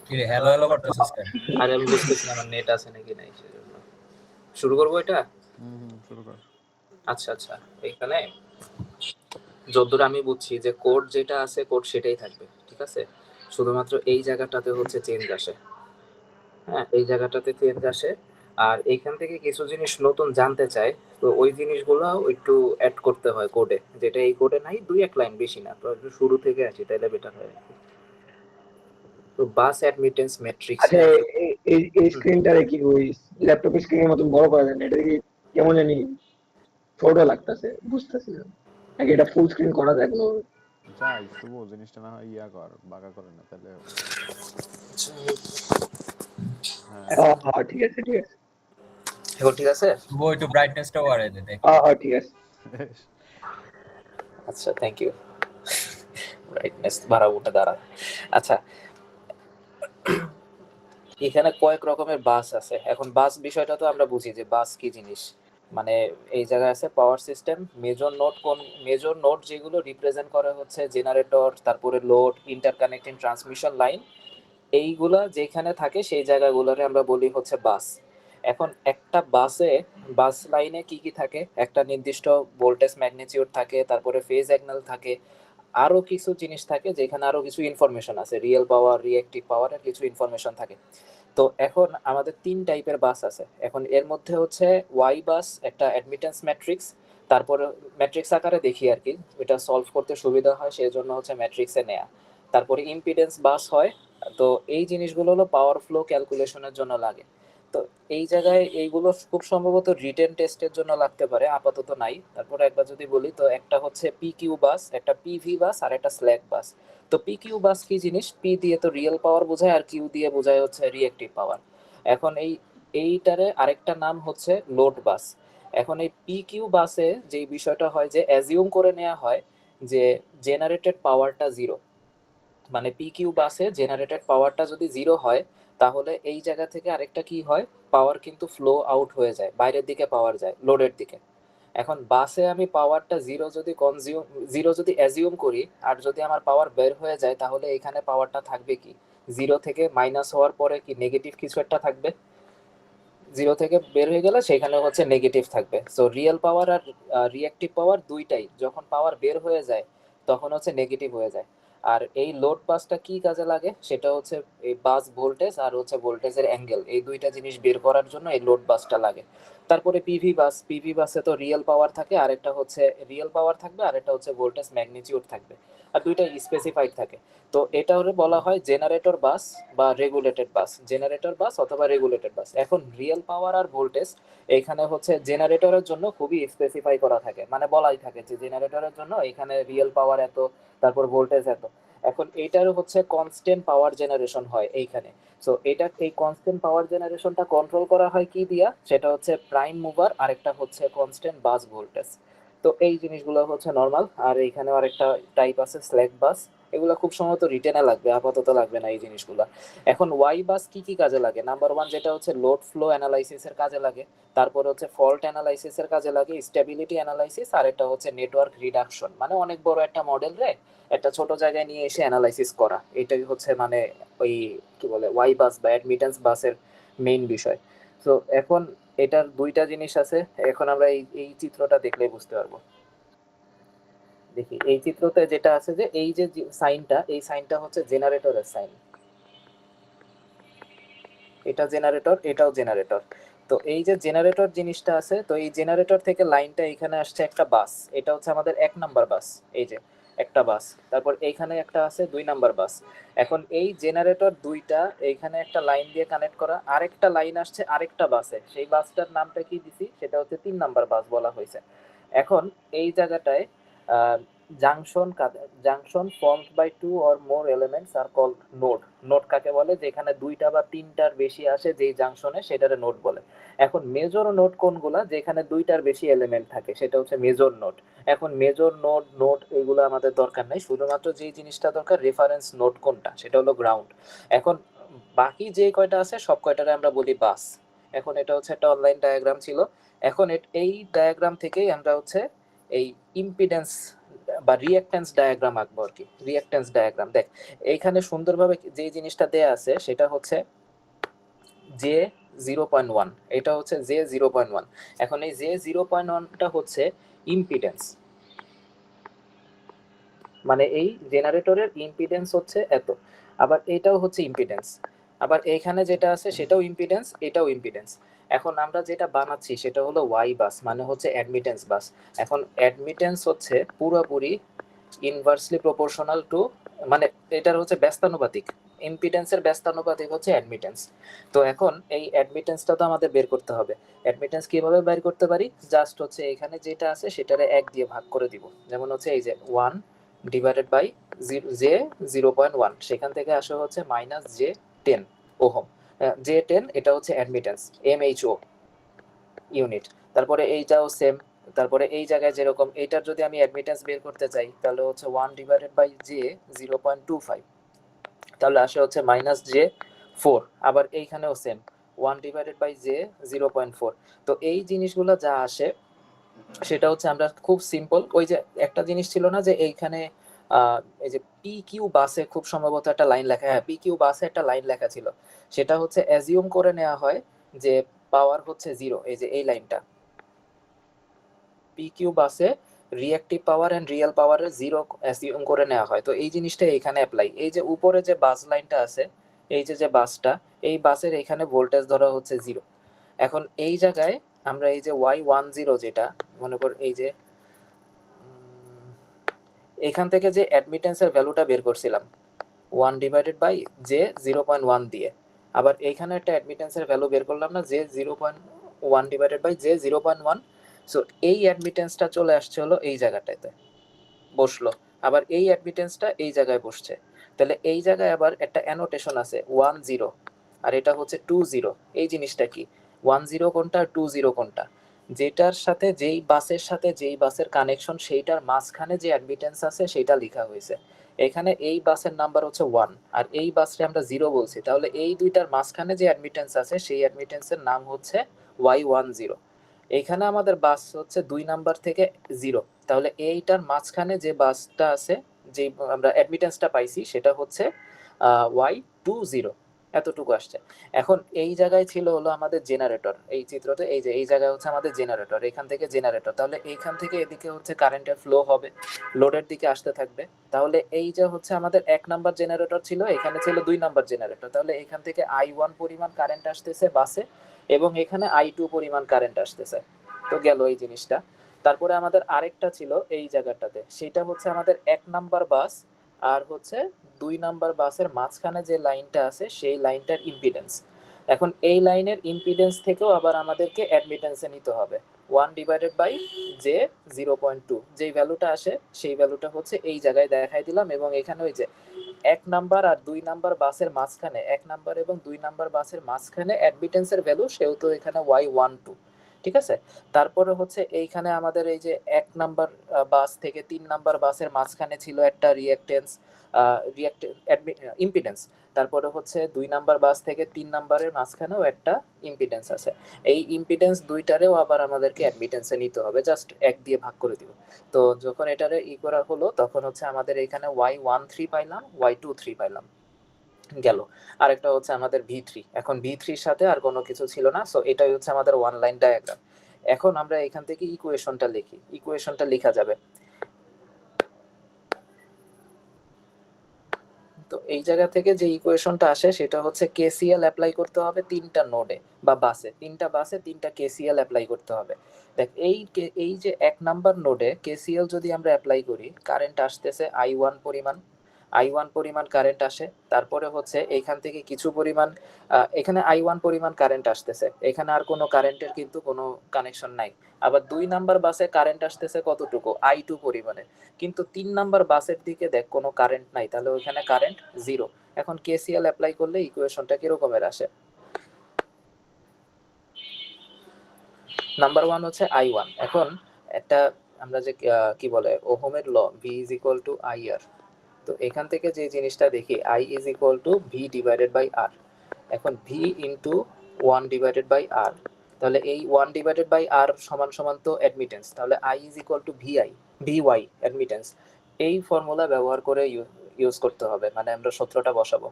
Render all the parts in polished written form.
কি রে hello hello করতেছিস কেন? আর আমি বুঝতেছি না আমার নেট আছে নাকি নাই, সেজন্য। শুরু করবো এটা? শুরু কর। আচ্ছা আচ্ছা, এখানে যতদূর আমি বুঝছি যে কোড যেটা আছে কোড সেটাই থাকবে, ঠিক আছে। শুধুমাত্র এই জায়গাটাতে হচ্ছে চেঞ্জ আসে। হ্যাঁ, এই জায়গাটাতে চেঞ্জ আসে। আর এইখান থেকে কিছু জিনিস নতুন জানতে চায়, তো ওই জিনিসগুলো একটু অ্যাড করতে হয় কোডে, যেটা এই কোডে নাই, দুই এক লাইন, বেশি না। তো একটু শুরু থেকে আসি তাহলে বেটার হয় আর কি। তো বাস অ্যাডমিটেন্স আচ্ছা, ম্যাট্রিক্সে এই স্ক্রিনটারে কি ওই ল্যাপটপের স্ক্রিনের মতন বড় করা যায় না? এটা কি কেমন জানি ছোট লাগতেছে, বুঝতেছি না। নাকি এটা ফুল স্ক্রিন করা যায় কোনো? যাই শুভ জিনিসটা না হয় ইয়া কর, বাঁকা করে না তাহলে। হ্যাঁ হ্যাঁ ঠিক আছে ঠিক আছে। এখন ঠিক আছে। শুভ একটু ব্রাইটনেসটা বাড়াই দে দেখ। হ্যাঁ ঠিক আছে। আচ্ছা, থ্যাংক ইউ। ব্রাইটনেস বাড়াবোটা দাঁড়া। আচ্ছা, এখানে কয়েক রকমের বাস আছে। এখন বাস বিষয়টা তো আমরা বুঝি যে বাস কি জিনিস। মানে এই জায়গায় আছে পাওয়ার সিস্টেম, মেজর নোড। কোন মেজর নোড যেগুলো রিপ্রেজেন্ট করে হচ্ছে জেনারেটর, তারপরে লোড, ইন্টারকানেক্টিং ট্রান্সমিশন লাইন, এইগুলা যেখানে থাকে সেই জায়গাগুলোরে আমরা বলি হচ্ছে বাস। এখন একটা বাসে, বাস লাইনে কি কি থাকে, একটা নির্দিষ্ট ভোল্টেজ ম্যাগনিটিউড থাকে, তারপরে ফেজ সিগন্যাল থাকে, আরো কিছু জিনিস থাকে যেখানে আরো কিছু ইনফরমেশন আছে, রিয়েল পাওয়ার, রিঅ্যাক্টিভ পাওয়ারের কিছু ইনফরমেশন থাকে। তো এখন আমাদের তিন টাইপের বাস আছে। এখন এর মধ্যে হচ্ছে ওয়াই বাস একটা অ্যাডমিটেন্স ম্যাট্রিক্স, তারপরে ম্যাট্রিক্স আকারে দেখি আর কি, এটা সলভ করতে সুবিধা হয় সেই জন্য হচ্ছে ম্যাট্রিক্সে নেয়া। তারপরে ইম্পিডেন্স বাস হয়। তো এই জিনিসগুলো হলো পাওয়ার ফ্লো ক্যালকুলেশনের জন্য লাগে। তো এই জায়গায় এইগুলো খুব সম্ভবত রিটেন টেস্টের জন্য লাগতে পারে, আপাতত নাই। তারপরে একবার যদি বলি, তো একটা হচ্ছে পি কিউ বাস, একটা পিভি বাস, আর একটা স্ল্যাক বাস। তো পি কিউ বাস কি জিনিস? পি দিয়ে তো রিয়েল পাওয়ার বোঝায়, আর কিউ দিয়ে বোঝায় হচ্ছে রিঅ্যাক্টিভ পাওয়ার। এখন এইটারে আরেকটা নাম হচ্ছে লোড বাস। এখন এই পি কিউ বাসে যে বিষয়টা হয় যে অ্যাজিউম করে নেওয়া হয় যে জেনারেটেড পাওয়ারটা জিরো। মানে পি কিউ বাসে জেনারেটেড পাওয়ারটা যদি জিরো হয়, তাহলে এই জায়গা থেকে আরেকটা কি হয়, পাওয়ার কিন্তু ফ্লো আউট হয়ে যায়, বাইরের দিকে পাওয়ার যায় লোডের দিকে। এখন বাসে আমি পাওয়ারটা জিরো যদি অ্যাজিউম করি, আর যদি আমার পাওয়ার বের হয়ে যায়, তাহলে এখানে পাওয়ারটা থাকবে কি, জিরো থেকে মাইনাস হওয়ার পরে কি নেগেটিভ কিছু একটা থাকবে। জিরো থেকে বের হয়ে গেলে সেখানে হচ্ছে নেগেটিভ থাকবে। সো রিয়েল পাওয়ার আর রিঅ্যাক্টিভ পাওয়ার দুইটাই যখন পাওয়ার বের হয়ে যায় তখন হচ্ছে নেগেটিভ হয়ে যায়। আর এই লোড বাসটা কি কাজে লাগে সেটা হচ্ছে এই বাস ভোল্টেজ আর হচ্ছে ভোল্টেজের অ্যাঙ্গেল, এই দুইটা জিনিস বের করার জন্য এই লোড বাসটা লাগে। তারপরে পিভি বাসে তো রিয়েল পাওয়ার থাকে, আরেকটা হচ্ছে রিয়েল পাওয়ার থাকবে, আরেকটা হচ্ছে ভোল্টেজ ম্যাগনিটিউড থাকবে, আর দুইটা স্পেসিফাইড থাকে। তো এটা হলে বলা হয় জেনারেটর বাস বা রেগুলেটেড বাস, জেনারেটর বাস অথবা রেগুলেটেড বাস। এখন রিয়েল পাওয়ার আর ভোল্টেজ এখানে হচ্ছে জেনারেটরের জন্য খুবই স্পেসিফাই করা থাকে, মানে বলাই থাকে যে জেনারেটরের জন্য এখানে রিয়েল পাওয়ার এত, তারপর ভোল্টেজ এত। এখন এইটারও হচ্ছে কনস্ট্যান্ট পাওয়ার জেনারেশন হয় এইখানে। সো এটা এই কনস্ট্যান্ট পাওয়ার জেনারেশনটা কন্ট্রোল করা হয় কি দিয়া, সেটা হচ্ছে প্রাইম মুভার, আরেকটা হচ্ছে কনস্ট্যান্ট বাস ভোল্টেজ। তো এই জিনিসগুলো হচ্ছে নর্মাল। আর এইখানে আরেকটা টাইপ আছে স্ল্যাক বাস, এগুলো খুব সম্ভবত রিটেনে লাগবে, আপাতত লাগবে না এই জিনিসগুলো। এখন ওয়াই বাস কি কি কাজে লাগে? নাম্বার ওয়ান যেটা হচ্ছে লোড ফ্লো অ্যানালাইসিসের কাজে লাগে, তারপর হচ্ছে ফল্ট অ্যানালাইসিসের কাজে লাগে, স্টেবিলিটি অ্যানালাইসিস, আর এটা হচ্ছে নেটওয়ার্ক রিডাকশন, মানে অনেক বড় একটা মডেল রে একটা ছোট জায়গায় নিয়ে এসে অ্যানালাইসিস করা, এটাই হচ্ছে মানে ওই কি বলে ওয়াই বাস বা অ্যাডমিটেন্স বাসের মেইন বিষয়। তো এখন এটার দুইটা জিনিস আছে। এখন আমরা এই চিত্রটা দেখলেই বুঝতে পারবো। দেখি এই চিত্রতে যেটা আছে, যে এই যে সাইনটা, এই সাইনটা হচ্ছে জেনারেটরের সাইন। এটা জেনারেটর, এটাও জেনারেটর। তো এই যে জেনারেটর জিনিসটা আছে, তো এই জেনারেটর থেকে লাইনটা এখানে আসছে একটা বাস, এটা হচ্ছে আমাদের 1 নাম্বার বাস। এই যে একটা বাস, তারপর এইখানে একটা আছে 2 নাম্বার বাস। এখন এই জেনারেটর দুইটা এইখানে একটা লাইন দিয়ে কানেক্ট করা, আরেকটা লাইন আসছে আরেকটা বাসে, সেই বাসটার নামটা কি দিছি, সেটা হচ্ছে 3 নাম্বার বাস বলা হয়েছে। এখন এই জায়গাটায় junction junction formed by 2 or more elements আর কল্ড নোড। নোড কাকে বলে? যেখানে দুইটা বা তিনটার বেশি আসে যেই জাংশনে, সেটারে নোড বলে। এখন মেজর নোড কোনগুলা? যেখানে দুইটার বেশি এলিমেন্ট থাকে সেটা হচ্ছে মেজর নোড। এখন মেজর নোড নোড এগুলো আমাদের দরকার নাই, শুধুমাত্র যেই জিনিসটা দরকার রেফারেন্স নোড কোনটা, সেটা হলো গ্রাউন্ড। এখন বাকি যে কয়টা আছে সব কয়টারে আমরা বলি বাস। এখন এটা হচ্ছে একটা অনলাইন ডায়াগ্রাম ছিল। এখন এই ডায়াগ্রাম থেকেই আমরা হচ্ছে এই ইম্পিডেন্স বা রিঅ্যাক্ট্যান্স ডায়াগ্রাম আঁকবো আর কি। রিঅ্যাক্ট্যান্স ডায়াগ্রাম দেখ, এইখানে সুন্দরভাবে যে জিনিসটা দেয়া আছে সেটা হচ্ছে জে 0.1, এটা হচ্ছে জে 0.1। এখন এই জে 0.1টা হচ্ছে ইম্পিডেন্স, মানে এই জেনারেটরের ইম্পিডেন্স হচ্ছে এত। আবার এটাও হচ্ছে ইম্পিডেন্স, আবার এইখানে যেটা আছে সেটাও ইম্পিডেন্স, এটাও ইম্পিডেন্স। এখন আমরা যেটা বানাচ্ছি সেটা হলো ওয়াই বাস, মানে হচ্ছে অ্যাডমিটেন্স বাস। এখন অ্যাডমিটেন্স হচ্ছে পুরোপুরি ইনভার্সলি প্রপোর্শনাল টু, মানে এটার হচ্ছে ব্যস্তানুপাতিক, ইম্পিডেন্সের ব্যস্তানুপাতিক হচ্ছে অ্যাডমিটেন্স। তো এখন এই অ্যাডমিটেন্সটা তো আমাদের বের করতে হবে। অ্যাডমিটেন্স কিভাবে বের করতে পারি? জাস্ট হচ্ছে এখানে যেটা আছে সেটারে 1 দিয়ে ভাগ করে দিব। যেমন হচ্ছে এই যে 1 ডিভাইডেড বাই জে 0.1, সেখান থেকে আসে হচ্ছে মাইনাস জে 10 ওহম। জে 10 এটা হচ্ছে অ্যাডমিটেন্স, এমএইচও ইউনিট। তারপরে এইটাও সেম। তারপরে এই জায়গায় যেরকম এইটার যদি আমি অ্যাডমিটেন্স বের করতে চাই তাহলে হচ্ছে 1 ডিভাইডেড বাই জে 0.25, তাহলে আসে হচ্ছে মাইনাস জে 4। আবার এইখানেও সেম, 1 ডিভাইডেড বাই জে 0.4। তো এই জিনিসগুলো যা আসে সেটা হচ্ছে আমরা খুব সিম্পল, ওই যে একটা জিনিস ছিল না যে এইখানে এই যে পি কিউ বাসে খুব সম্ভবত একটা লাইন লেখা, হ্যাঁ পি কিউ বাসে একটা লাইন লেখা ছিল, সেটা হচ্ছে অ্যাজিউম করে নেওয়া হয় যে পাওয়ার হচ্ছে 0। এই যে এই লাইনটা পি কিউ বাসে রিঅ্যাক্টিভ পাওয়ার এন্ড রিয়েল পাওয়ারের 0 অ্যাজিউম করে নেওয়া হয়। তো এই জিনিসটা এখানে অ্যাপ্লাই। এই যে উপরে যে বাস লাইনটা আছে, এই যে বাসটা, এই বাসের এখানে ভোল্টেজ ধরা হচ্ছে 0। এখন এই জায়গায় আমরা এই যে y10 যেটা মনে কর, এই যে এখান থেকে যে অ্যাডমিটেন্সের ভ্যালুটা বের করছিলাম 1 ডিভাইডেড বাই জে 0.1 দিয়ে, আবার এইখানে একটা অ্যাডমিটেন্সের ভ্যালু বের করলাম না, j 0.1 divided by j 0.1। So এই অ্যাডমিটেন্সটা চলে আসছে হলো এই জায়গাটাতে বসলো, আবার এই অ্যাডমিটেন্সটা এই জায়গায় বসছে। তাহলে এই জায়গায় আবার একটা অ্যানোটেশন আছে 10, আর এটা হচ্ছে 20। এই জিনিসটা কি? 10 কোনটা, 20 কোনটা? যেটার সাথে যেই বাসের সাথে যেই বাসের কানেকশন সেইটার মাঝখানে যে অ্যাডমিটেন্স আছে সেটা লেখা হয়েছে। এখানে এই বাসের নাম্বার হচ্ছে 1 আর এই বাসে আমরা 0 বলছি, তাহলে এই দুইটার মাঝখানে যে অ্যাডমিটেন্স আছে সেই অ্যাডমিটেন্সের নাম হচ্ছে y10। এইখানে আমাদের বাস হচ্ছে 2 নাম্বার থেকে 0, তাহলে এইটার মাঝখানে যে বাসটা আছে, যে আমরা অ্যাডমিটেন্সটা পাইছি সেটা হচ্ছে y20, এতটুকু আসছে। এখন এই জায়গায় ছিল হলো আমাদের জেনারেটর, এই চিত্রতে এই যে এই জায়গায় হচ্ছে আমাদের জেনারেটর, এখান থেকে জেনারেটর, তাহলে এইখান থেকে এদিকে হচ্ছে কারেন্টের ফ্লো হবে, লোডের দিকে আসতে থাকবে। তাহলে এই যে হচ্ছে আমাদের 1 নাম্বার জেনারেটর ছিল, এখানে ছিল 2 নাম্বার জেনারেটর, তাহলে এখান থেকে i1 পরিমাণ কারেন্ট আসতেছে বাসে এবং এখানে i2 পরিমাণ কারেন্ট আসতেছে। তো গেল এই জিনিসটা। তারপরে আমাদের আরেকটা ছিল এই জায়গাটাতে, সেটা হচ্ছে আমাদের 1 নাম্বার বাস আর হচ্ছে 2 নাম্বার বাসের মাঝখানে যে লাইনটা আছে সেই লাইনটার ইম্পিডেন্স। এখন এই লাইনের ইম্পিডেন্স থেকেও আবার আমাদেরকে অ্যাডমিটেন্সে নিতে হবে 1 ডিভাইডেড বাই জে 0.2, যেই ভ্যালুটা আসে সেই ভ্যালুটা হচ্ছে এই জায়গায় দেখাই দিলাম। এবং এখানে ওই যে 1 নাম্বার আর 2 নাম্বার বাসের মাঝখানে, 1 নাম্বার এবং 2 নাম্বার বাসের মাঝখানে অ্যাডমিটেন্সের ভ্যালু, সেহেতু এখানে y12, ঠিক আছে। তারপরে হচ্ছে এইখানে আমাদের এই যে 1 নাম্বার বাস থেকে 3 নাম্বার বাসের মাঝখানে ছিল একটা রিঅ্যাক্টেন্স, ইম্পিডেন্স। তারপরে হচ্ছে 2 নাম্বার বাস থেকে 3 নাম্বারের মাঝখানেও একটা ইম্পিডেন্স আছে। এই ইম্পিডেন্স দুইটারেও আবার আমাদেরকে অ্যাডমিটেন্সে নিতে হবে, জাস্ট 1 দিয়ে ভাগ করে দিব। তো যখন এটারে করা হলো তখন হচ্ছে আমাদের এখানে y13 পাইলাম, y23 পাইলাম, গেল। আরেকটা হচ্ছে আমাদের v3। এখন v3 এর সাথে আর কোনো কিছু ছিল না, সো এটাই হচ্ছে আমাদের ওয়ান লাইন ডায়াগ্রাম। এখন আমরা এখান থেকে ইকুয়েশনটা লিখি, ইকুয়েশনটা লেখা যাবে। তো এই জায়গা থেকে যে ইকুয়েশনটা আসে সেটা হচ্ছে কেসিএল অ্যাপ্লাই করতে হবে 3টা নোডে বা বাসে, 3টা বাসে 3টা কেসিএল অ্যাপ্লাই করতে হবে। দেখ এই যে 1 নাম্বার নোডে কেসিএল যদি আমরা অ্যাপ্লাই করি, কারেন্ট আসতেছে i1 পরিমাণ কারেন্ট আসে। তারপরে হচ্ছে এইখান থেকে কিছু পরিমাণ এখানে i1 পরিমাণ কারেন্ট আসতেছে, এখানে আর কোনো কারেন্টের কিন্তু কোনো কানেকশন নাই। আবার 2 নাম্বার বাসে কারেন্ট আসতেছে কতটুকু, i2 পরিমাণে, কিন্তু 3 নাম্বার বাসের দিকে দেখ কোনো কারেন্ট নাই, তাহলে ওইখানে কারেন্ট 0। এখন কেসিএল অ্যাপ্লাই করলে ইকুয়েশনটা কিরকমের আসে? নাম্বার 1 হচ্ছে i1। এখন একটা আমরা যে কি বলে ওহমের law v is equal to IR, তো এখান থেকে যে জিনিসটা দেখি I is equal to v divided by R। এখন v into 1 divided by R, তাহলে এই 1 ডিভাইডেড বাই আর সমান সমান তো অ্যাডমিটেন্স, তাহলে I is equal two VY admittance. এই ফর্মুলা ব্যবহার করে ইউজ করতে হবে, মানে আমরা সূত্রটা বসাবো।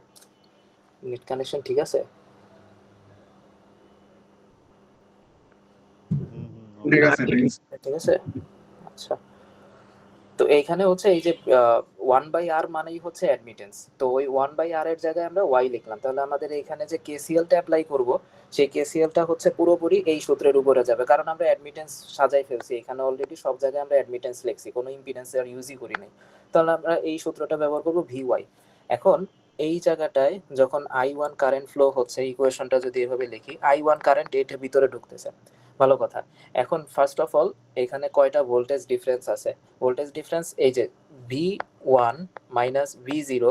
নেট কানেকশন ঠিক আছে? okay. ঠিক আছে, আচ্ছা। তো এইখানে হচ্ছে এই যে 1/r মানেই হচ্ছে অ্যাডমিটেন্স, তো ওই 1/r এর জায়গায় আমরা y লিখলাম। তাহলে আমাদের এখানে যে কেসিএলটা অ্যাপ্লাই করব, সেই কেসিএলটা হচ্ছে পুরোপুরি এই সূত্রের উপরে যাবে, কারণ আমরা অ্যাডমিটেন্স সাজাই ফেলছি এখানে অলরেডি, সব জায়গায় আমরা অ্যাডমিটেন্স লিখছি, কোনো ইম্পিডেন্স আর ইউজই করি নাই। তাহলে আমরা এই সূত্রটা ব্যবহার করব ভিওয়াই। এখন এই জায়গাটায় যখন I1 কারেন্ট ফ্লো হচ্ছে, ইকুয়েশনটা যদি এভাবে লিখি, I1 কারেন্ট এটার ভিতরে ঢুকতেছে, ভালো কথা। এখন ফার্স্ট অফ অল এখানে কয়টা ভোল্টেজ ডিফারেন্স আছে? ভোল্টেজ ডিফারেন্স এই যে V1 মাইনাস V0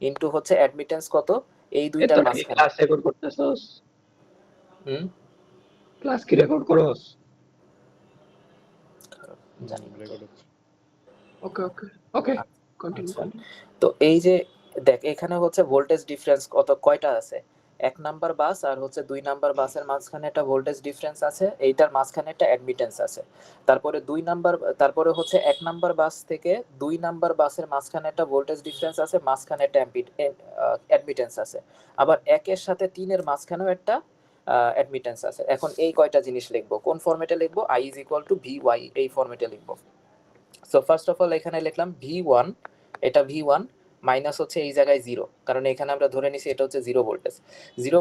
ইনটু হচ্ছে অ্যাডমিটেন্স কত, এই দুইটার মাঝখানে। ক্লাস রেকর্ড করতেছস? ক্লাস কি রেকর্ড করছস? জানি না। Record হচ্ছে। Okay okay okay continue. তো এই যে দেখ, এখানে হচ্ছে ভোল্টেজ ডিফারেন্স কত, কয়টা আছে? 1 নাম্বার বাস আর হচ্ছে 2 নাম্বার বাসের মাঝখানে একটা ভোল্টেজ ডিফারেন্স আছে, এইটার মাঝখানে একটা অ্যাডমিটেন্স আছে। তারপরে 2 নাম্বার, তারপরে হচ্ছে 1 নাম্বার বাস থেকে 2 নাম্বার বাসের মাঝখানে একটা ভোল্টেজ ডিফারেন্স আছে, মাঝখানে একটা অ্যাডমিটেন্স আছে। আবার 1 এর সাথে 3 এর মাঝখানেও একটা অ্যাডমিটেন্স আছে। এখন এই কয়টা জিনিস লিখবো, কোন ফরম্যাটে লিখবো? I is equal two VY, এই ফরম্যাটে লিখবো। সো ফার্স্ট অফ অল এখানে লিখলাম V1, এটা V1 মাইনাস হচ্ছে এই জায়গায় 0, কারণ এখানে আমরা ধরে নিছি এটা হচ্ছে 0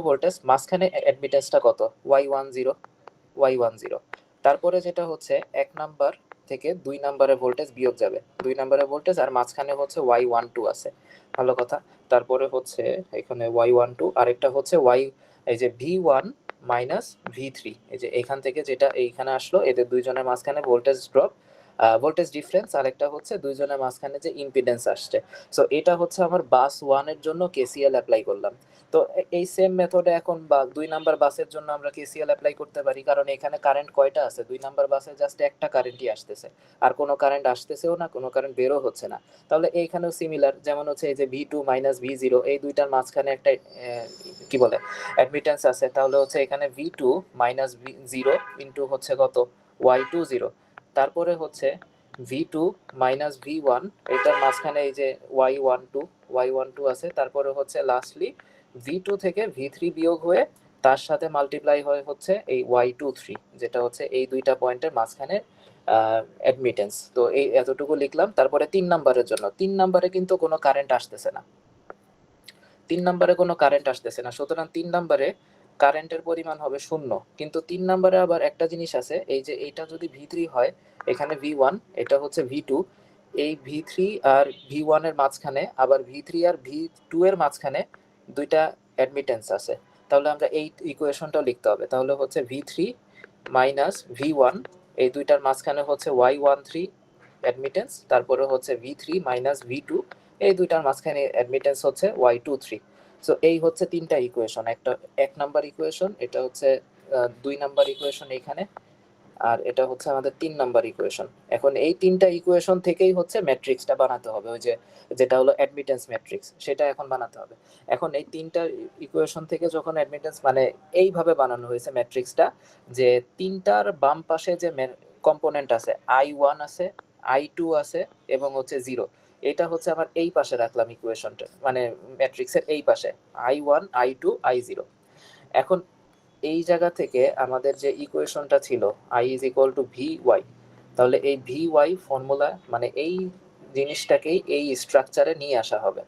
ভোল্টেজ, মাঝখানে অ্যাডমিটেন্সটা কত, Y10। তারপরে যেটা হচ্ছে 1 নাম্বার থেকে 2 নাম্বারের ভোল্টেজ বিয়োগ যাবে, 2 নাম্বারের ভোল্টেজ, আর মাঝখানে হচ্ছে Y12 আছে, ভালো কথা। তারপরে হচ্ছে এখানে Y12, আরেকটা হচ্ছে এই যে V1 মাইনাস V3, এই যে এখান থেকে যেটা এইখানে আসলো, এদের দুইজনের মাঝখানে ভোল্টেজ ড্রপ, ভোল্টেজ ডিফারেন্স, আরেকটা হচ্ছে দুইজনের মাঝখানে যে ইম্পিডেন্স আসছে। সো এটা হচ্ছে আমার বাস 1 এর জন্য কেসিএল অ্যাপ্লাই করলাম। তো এই সেম মেথডে এখন 2 নাম্বার বাসের জন্য আমরা কেসিএল অ্যাপ্লাই করতে পারি, কারণ এখানে কারেন্ট কয়টা আছে, 2 নাম্বার বাসে জাস্ট একটা কারেন্টই আসতেছে, আর কোনো কারেন্ট আসতেছেও না, কোনো কারেন্ট বেরও হচ্ছে না। তাহলে এইখানেও সিমিলার, যেমন হচ্ছে এই যে V2 মাইনাস V0, এই দুইটার মাঝখানে একটা কি বলে অ্যাডমিটেন্স আছে, তাহলে হচ্ছে এখানে V2 মাইনাস V0 ইনটু হচ্ছে কত, Y20। তারপরে হচ্ছে V2 মাইনাস V1, এটার মাঝখানে এই যে Y12 আছে। তারপরে হচ্ছে লাস্টলি V2 থেকে V3 বিয়োগ হয়ে তার সাথে মাল্টিপ্লাই হয়ে হচ্ছে এই Y23, যেটা হচ্ছে এই দুইটা পয়েন্টের মাঝখানে অ্যাডমিটেন্স। তো এই এতটুকু লিখলাম। তারপরে 3 নাম্বারের জন্য, 3 নাম্বারে কিন্তু কোনো কারেন্ট আসতেছে না, 3 নাম্বারে কোনো কারেন্ট আসতেছে না, সুতরাং 3 নাম্বারে কারেন্টের পরিমাণ হবে 0। কিন্তু 3 নাম্বারে আবার একটা জিনিস আছে, এই যে এইটা যদি V3 হয়, এখানে V1, এটা হচ্ছে V2, এই V3 আর V1 এর মাঝখানে আবার V3 আর V2 এর মাঝখানে দুইটা অ্যাডমিটেন্স আছে। তাহলে আমরা এই ইকুয়েশনটাও লিখতে হবে। তাহলে হচ্ছে V3 মাইনাস V1, এই দুইটার মাঝখানে হচ্ছে Y13 অ্যাডমিটেন্স, তারপরে হচ্ছে V3 মাইনাস V2, এই দুইটার মাঝখানে অ্যাডমিটেন্স হচ্ছে Y23। সো এই হচ্ছে 3টা ইকুয়েশন, একটা 1 নাম্বার ইকুয়েশন, এটা হচ্ছে 2 নাম্বার ইকুয়েশন এইখানে, আর এটা হচ্ছে আমাদের 3 নাম্বার ইকুয়েশন। এখন এই 3টা ইকুয়েশন থেকেই হচ্ছে ম্যাট্রিক্সটা বানাতে হবে, ওই যে যেটা হলো অ্যাডমিটেন্স ম্যাট্রিক্স, সেটা এখন বানাতে হবে। এখন এই 3টা ইকুয়েশন থেকে যখন অ্যাডমিটেন্স মানে এইভাবে বানানো হয়েছে ম্যাট্রিক্সটা, যে 3টার বাম পাশে যে কম্পোনেন্ট আছে, I1 আছে, I2 আছে এবং হচ্ছে 0, এটা হচ্ছে আমার এই পাশে রাখলাম ইকুয়েশনটা, মানে ম্যাট্রিক্সের এই পাশে I1 I2 I0। এখন এই জায়গা থেকে আমাদের যে ইকুয়েশনটা ছিল I is equal two VY, তাহলে এই VY ফর্মুলা মানে এই জিনিসটাকেই এই স্ট্রাকচারে নিয়ে আসা হবে,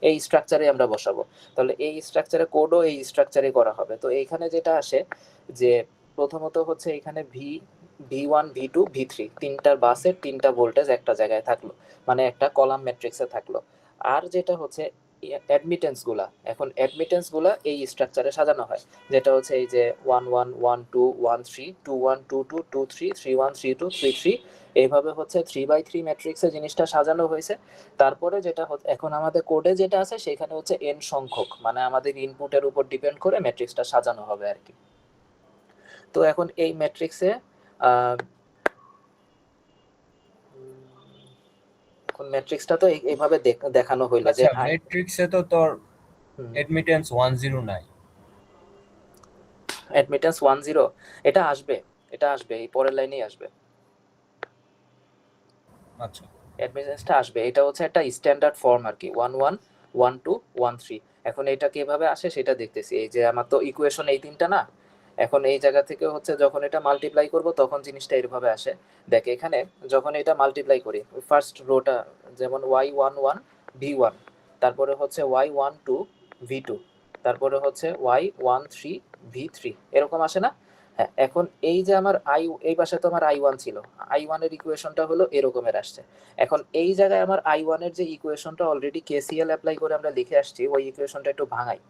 এই স্ট্রাকচারে আমরা বসাবো। তাহলে এই স্ট্রাকচারে কোডও এই স্ট্রাকচারে করা হবে। তো এইখানে যেটা আসে যে প্রথমত হচ্ছে এখানে V1 V2 V3 তিনটার বাসের 3টা ভোল্টেজ একটা জায়গায় থাকলো, মানে একটা কলাম ম্যাট্রিক্সে থাকলো। আর যেটা হচ্ছে অ্যাডমিটেন্স গুলা, এখন অ্যাডমিটেন্স গুলা এই স্ট্রাকচারে সাজানো হয়, যেটা হচ্ছে এই যে 1 1 1 2 1 3 2 1 2 2 2 3 3 1 3 2 3 3, এইভাবে হচ্ছে 3x3 ম্যাট্রিক্সে জিনিসটা সাজানো হয়েছে। তারপরে যেটা এখন আমাদের কোডে যেটা আছে সেখানে হচ্ছে n সংখ্যক, মানে আমাদের ইনপুটের উপর ডিপেন্ড করে ম্যাট্রিক্সটা সাজানো হবে আর কি। তো এখন এই ম্যাট্রিক্সে এখন ম্যাট্রিক্সটা তো এইভাবে দেখানো হইলো যে আচ্ছা, ম্যাট্রিক্সে তো তোর অ্যাডমিটেন্স 10 নাই। অ্যাডমিটেন্স 10 এটা আসবে, এই পরের লাইনেই আসবে, আচ্ছা অ্যাডমিটেন্সটা আসবে। এটা হচ্ছে একটা স্ট্যান্ডার্ড ফর্ম আর কি, 11 12 13। এখন এটা কিভাবে আসে সেটা দেখতেছি। এই যে আমার তো ইকুয়েশন এই তিনটা না, এখন এই জায়গা থেকে হচ্ছে যখন এটা মাল্টিপ্লাই করব তখন জিনিসটা এরভাবে আসে। দেখ এখানে যখন এটা মাল্টিপ্লাই করি, ফার্স্ট রোটা যেমন y11 v1, তারপরে হচ্ছে y12 v2, তারপরে হচ্ছে y13 v3, এরকম আসে না? হ্যাঁ, এখন এই যে আমার এই পাশে তো আমার i1 ছিল, i1 এর ইকুয়েশনটা হলো এরকমের আসছে। এখন এই জায়গায় আমার i1 এর যে ইকুয়েশনটা অলরেডি কেসিএল অ্যাপ্লাই করে আমরা লিখে আসছি, ওই ইকুয়েশনটা একটু ভাঙাই।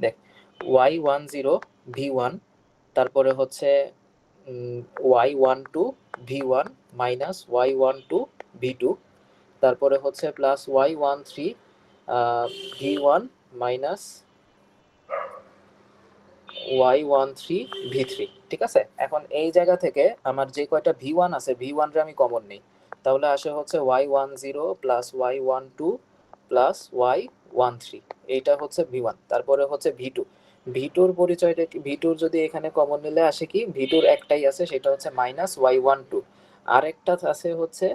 দেখ y10 v1, তারপরে হচ্ছে y12 v1 minus y12 v2, তারপরে হচ্ছে plus y13 v1 minus y13 v3। ঠিক আছে, এখন এই জায়গা থেকে আমার যে কয়টা v1 আছে, v1 রে আমি কমন নেই, তাহলে আসে হচ্ছে y10 plus y12 plus y13, এইটা হচ্ছে v1। তারপরে হচ্ছে v2, v2র পরিচয়টা কি, v2র যদি এখানে কমন নিলে আসে কি, v2র একটাই আছে সেটা হচ্ছে মাইনাস y12, আরেকটা আছে হচ্ছে